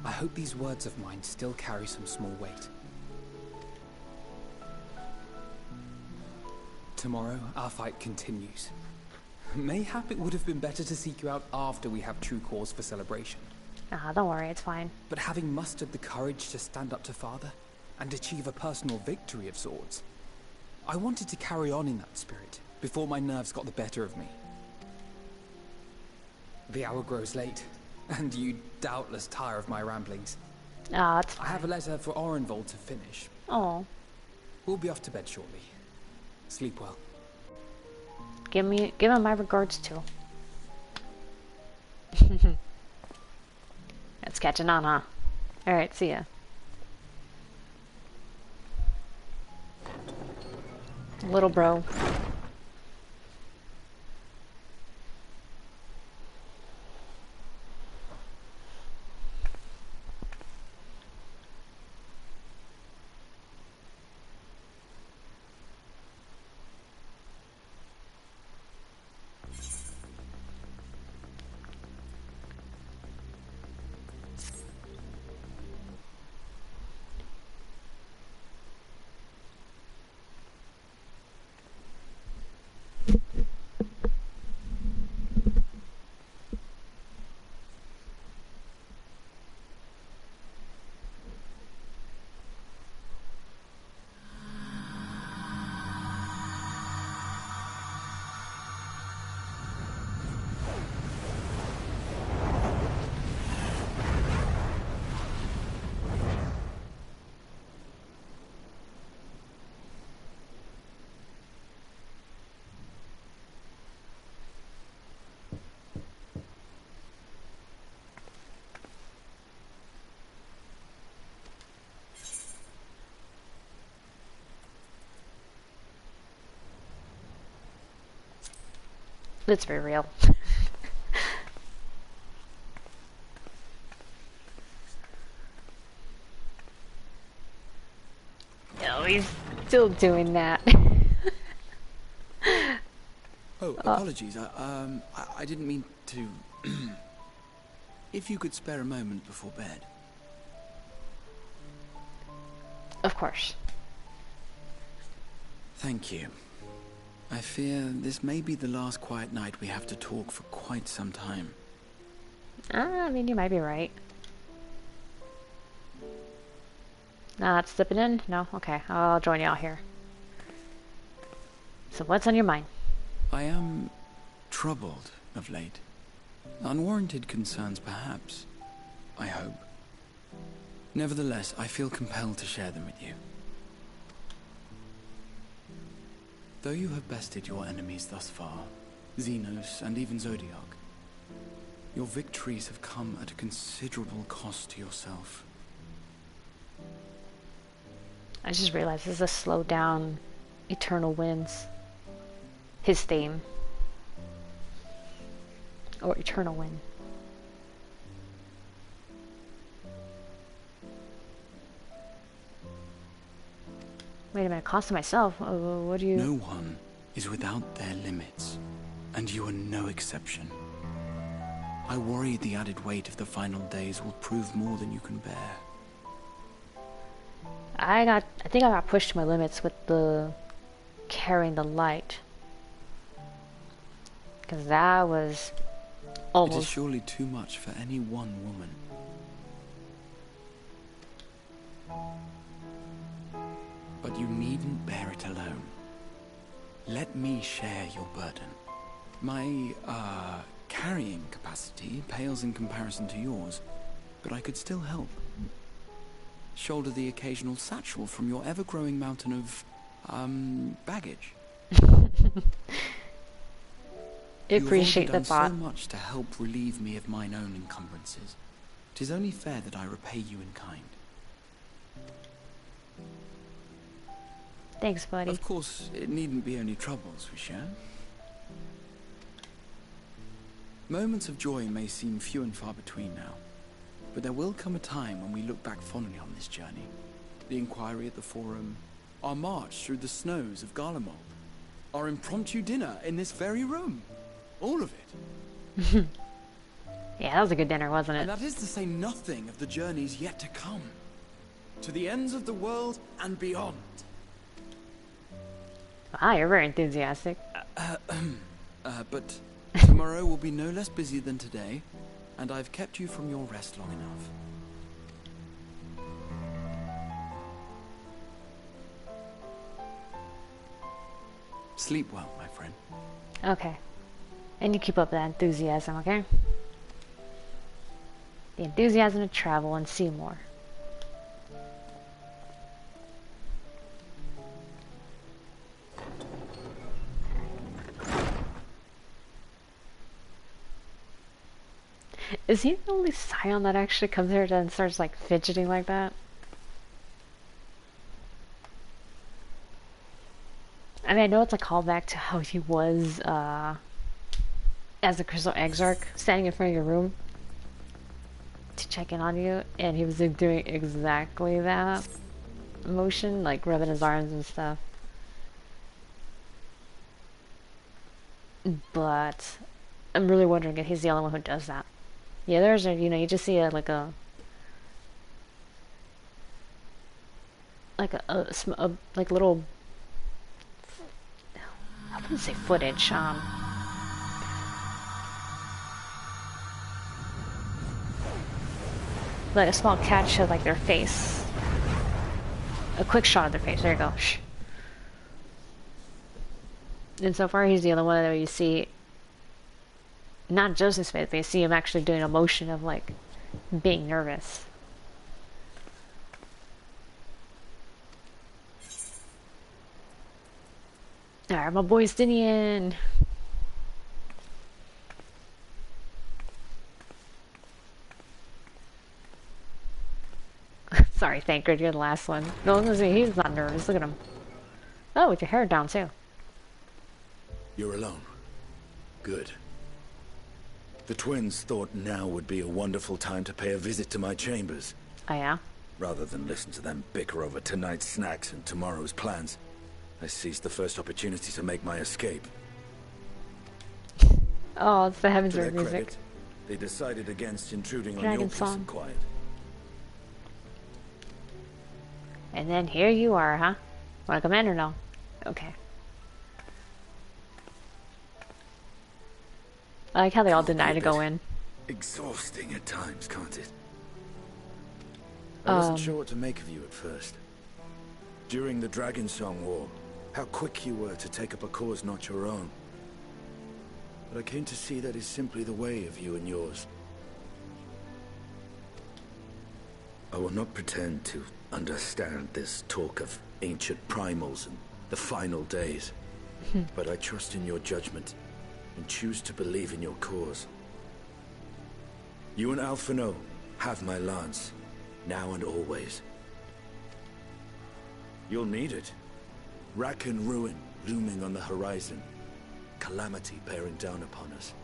Speaker 12: I hope these words of mine still carry some small weight. Tomorrow, our fight continues. Mayhap it would have been better to seek you out after we have true cause for celebration.
Speaker 1: Ah, don't worry, it's fine.
Speaker 12: But having mustered the courage to stand up to Father and achieve a personal victory of sorts, I wanted to carry on in that spirit before my nerves got the better of me. The hour grows late, and you doubtless tire of my ramblings.
Speaker 1: Ah, that's fine.
Speaker 12: I have a letter for Orenvold to finish.
Speaker 1: Oh.
Speaker 12: We'll be off to bed shortly. Sleep well.
Speaker 1: Give him my regards too. It's catching on, huh? Alright, see ya. Little bro. Let's be real. No, he's still doing that.
Speaker 15: Oh, apologies. I didn't mean to... If you could spare a moment before bed.
Speaker 1: Of course.
Speaker 15: Thank you. I fear this may be the last quiet night we have to talk for quite some time.
Speaker 1: I mean, you might be right. Not slipping in? No? Okay, I'll join y'all here. So what's on your mind?
Speaker 15: I am troubled of late. Unwarranted concerns, perhaps. I hope. Nevertheless, I feel compelled to share them with you. Though you have bested your enemies thus far, Xenos and even Zodiark, your victories have come at a considerable cost to yourself.
Speaker 1: I just realized this is a slowed down Eternal Winds. His theme. Or Eternal Wind. Wait a minute, cost to myself? What do you...
Speaker 15: No one is without their limits, and you are no exception. I worry the added weight of the final days will prove more than you can bear.
Speaker 1: I think I got pushed to my limits with the carrying the light. Because that was almost...
Speaker 15: It is surely too much for any one woman. But you needn't bear it alone. Let me share your burden. My, carrying capacity pales in comparison to yours, but I could still help. Shoulder the occasional satchel from your ever-growing mountain of, baggage.
Speaker 1: Appreciate the thought.
Speaker 15: You have already done so much to help relieve me of mine own encumbrances. 'Tis only fair that I repay you in kind.
Speaker 1: Thanks, buddy.
Speaker 15: Of course, it needn't be only troubles we share. Moments of joy may seem few and far between now, but there will come a time when we look back fondly on this journey. The inquiry at the Forum, our march through the snows of Garlemald, our impromptu dinner in this very room. All of it.
Speaker 1: Yeah, that was a good dinner, wasn't it?
Speaker 15: And that is to say nothing of the journeys yet to come. To the ends of the world and beyond.
Speaker 1: Ah, you're very enthusiastic.
Speaker 15: But tomorrow will be no less busy than today, and I've kept you from your rest long enough. Sleep well, my friend.
Speaker 1: Okay. And you keep up that enthusiasm, okay? The enthusiasm to travel and see more. Is he the only scion that actually comes here and starts like fidgeting like that? I mean, I know it's a callback to how he was as a Crystal Exarch, standing in front of your room to check in on you, and he was doing exactly that motion, like rubbing his arms and stuff. But I'm really wondering if he's the only one who does that. Yeah, there's a, you know, you just see like a little, I wouldn't say footage, like a small catch of like their face, a quick shot of their face. There you go. Shh. And so far, he's the only one that you see. Not just his face, but you see him actually doing a motion of like being nervous. Alright, my boy Stinian. Sorry, Thancred, you're the last one. No, he's not nervous. Look at him. Oh, with your hair down too.
Speaker 13: You're alone. Good. The twins thought now would be a wonderful time to pay a visit to my chambers.
Speaker 1: Oh, yeah?
Speaker 13: Rather than listen to them bicker over tonight's snacks and tomorrow's plans, I seized the first opportunity to make my escape.
Speaker 1: Oh, it's the Heavens
Speaker 13: To their
Speaker 1: Word music.
Speaker 13: credit, they decided against intruding on
Speaker 1: Dragon
Speaker 13: your peace
Speaker 1: song.
Speaker 13: and quiet.
Speaker 1: And then here you are, huh? Wanna come in or no? Okay. I like how they all deny to go in.
Speaker 13: Exhausting at times, can't it? I wasn't sure what to make of you at first. During the Dragon Song War, how quick you were to take up a cause not your own. But I came to see that is simply the way of you and yours. I will not pretend to understand this talk of ancient primals and the final days. But I trust in your judgment and choose to believe in your cause. You and Alphino have my lance, now and always. You'll need it. Rack and ruin looming on the horizon. Calamity bearing down upon us.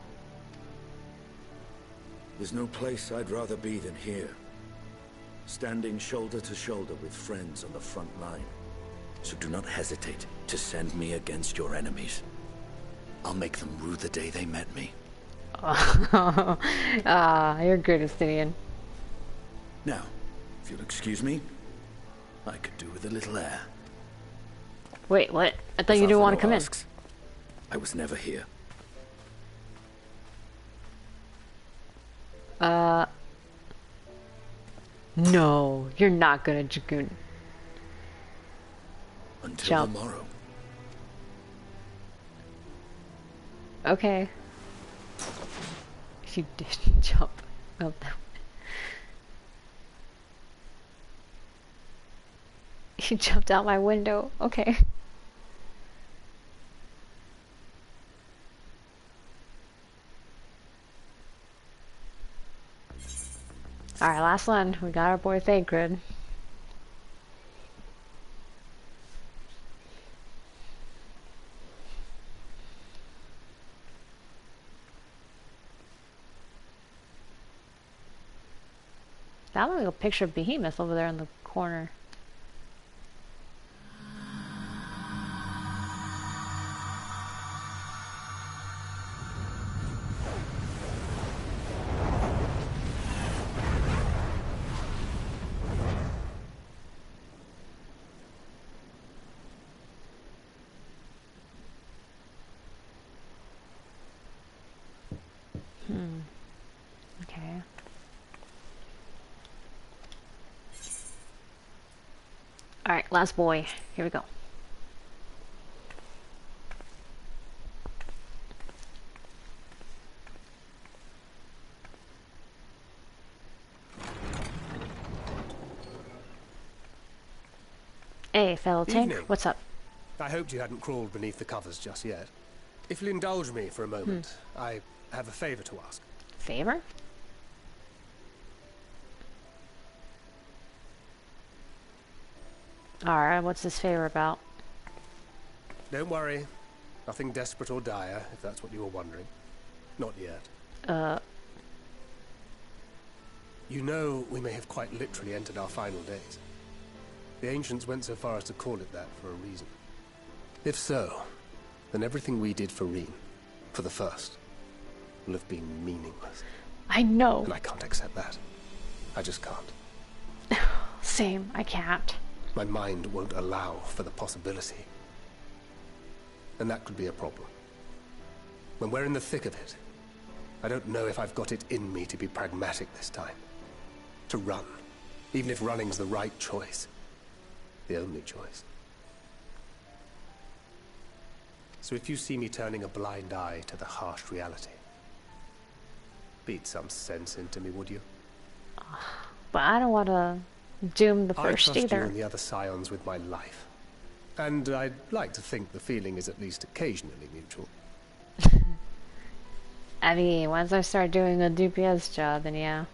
Speaker 13: There's no place I'd rather be than here. Standing shoulder to shoulder with friends on the front line. So do not hesitate to send me against your enemies. I'll make them rue the day they met me.
Speaker 1: You're good, Justinian.
Speaker 13: Now, if you'll excuse me, I could do with a little air.
Speaker 1: Wait, what? I thought you didn't want to come in.
Speaker 13: I was never here.
Speaker 1: No, you're not gonna Dragoon.
Speaker 13: Until
Speaker 1: Jump.
Speaker 13: tomorrow.
Speaker 1: Okay. She did jump up that way. She jumped out my window. Okay. Alright, last one. We got our boy Thancred. That looks like a picture of Behemoth over there in the corner. Okay. Alright, last boy. Here we go. Hey, fellow tank,
Speaker 2: Evening.
Speaker 1: what's up?
Speaker 2: I hoped you hadn't crawled beneath the covers just yet. If you'll indulge me for a moment, I have a favor to ask.
Speaker 1: Favor? Alright, what's this favor about?
Speaker 2: Don't worry. Nothing desperate or dire, if that's what you were wondering. Not yet. You know, we may have quite literally entered our final days. The ancients went so far as to call it that for a reason. If so, then everything we did for Reen, for the first, will have been meaningless.
Speaker 1: I know.
Speaker 2: And I can't accept that. I just can't.
Speaker 1: Same, I can't.
Speaker 2: My mind won't allow for the possibility. And that could be a problem. When we're in the thick of it, I don't know if I've got it in me to be pragmatic this time. To run, even if running's the right choice. The only choice. So if you see me turning a blind eye to the harsh reality, beat some sense into me, would you?
Speaker 1: But I don't want to doom the first
Speaker 2: I trust
Speaker 1: either.
Speaker 2: you and the other scions with my life. And I'd like to think the feeling is at least occasionally mutual.
Speaker 1: I mean, once I start doing a DPS job, then yeah.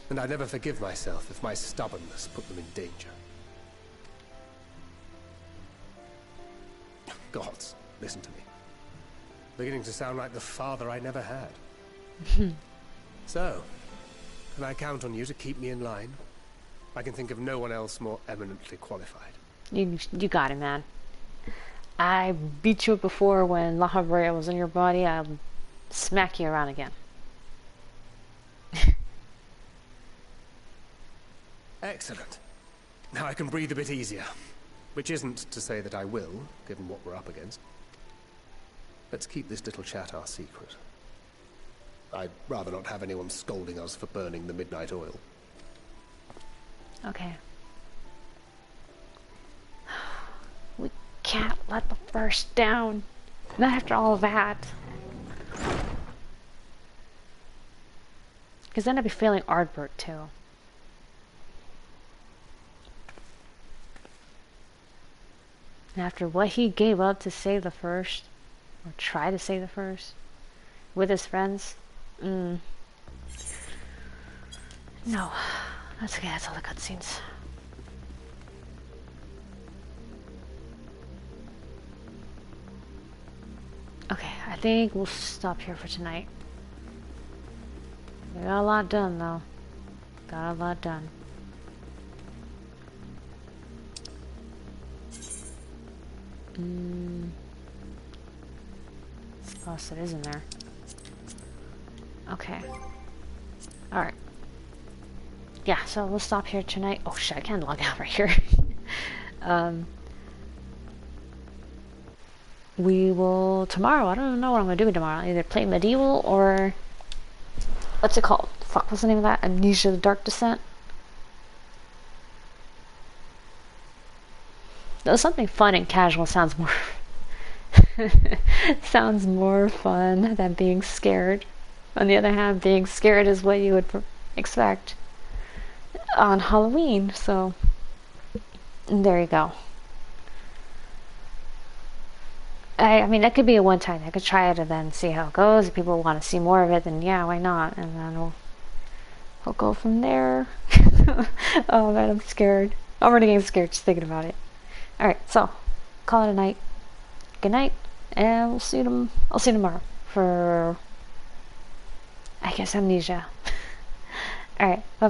Speaker 2: And I never forgive myself if my stubbornness put them in danger. Gods, listen to me. beginning to sound like the father I never had. So, can I count on you to keep me in line? I can think of no one else more eminently qualified.
Speaker 1: You got it, man. I beat you up before when Loporrits was in your body. I'll smack you around again.
Speaker 2: Excellent. Now I can breathe a bit easier. Which isn't to say that I will, given what we're up against. Let's keep this little chat our secret. I'd rather not have anyone scolding us for burning the midnight oil.
Speaker 1: Okay. We can't let the first down. Not after all of that. Because then I'd be failing Ardbert too. And after what he gave up to save the first, or try to save the first, with his friends, no. That's okay, that's all the cutscenes. Okay, I think we'll stop here for tonight. We got a lot done, though. Got a lot done. What else is in there? Okay. Alright. Yeah, so we'll stop here tonight. Oh shit, I can't log out right here. We will tomorrow. I don't know what I'm gonna do tomorrow. Either play medieval or what's it called? Fuck, what's the name of that? Amnesia: The Dark Descent. Though something fun and casual sounds more sounds more fun than being scared. On the other hand, being scared is what you would expect on Halloween, so there you go. I mean, that could be a one-time. I could try it and then see how it goes. If people want to see more of it, then yeah, why not? And then we'll go from there. Oh man, I'm scared. I'm already getting scared just thinking about it. Alright, so call it a night. Good night, and I'll see you tomorrow for, I guess, Amnesia. Alright, bye.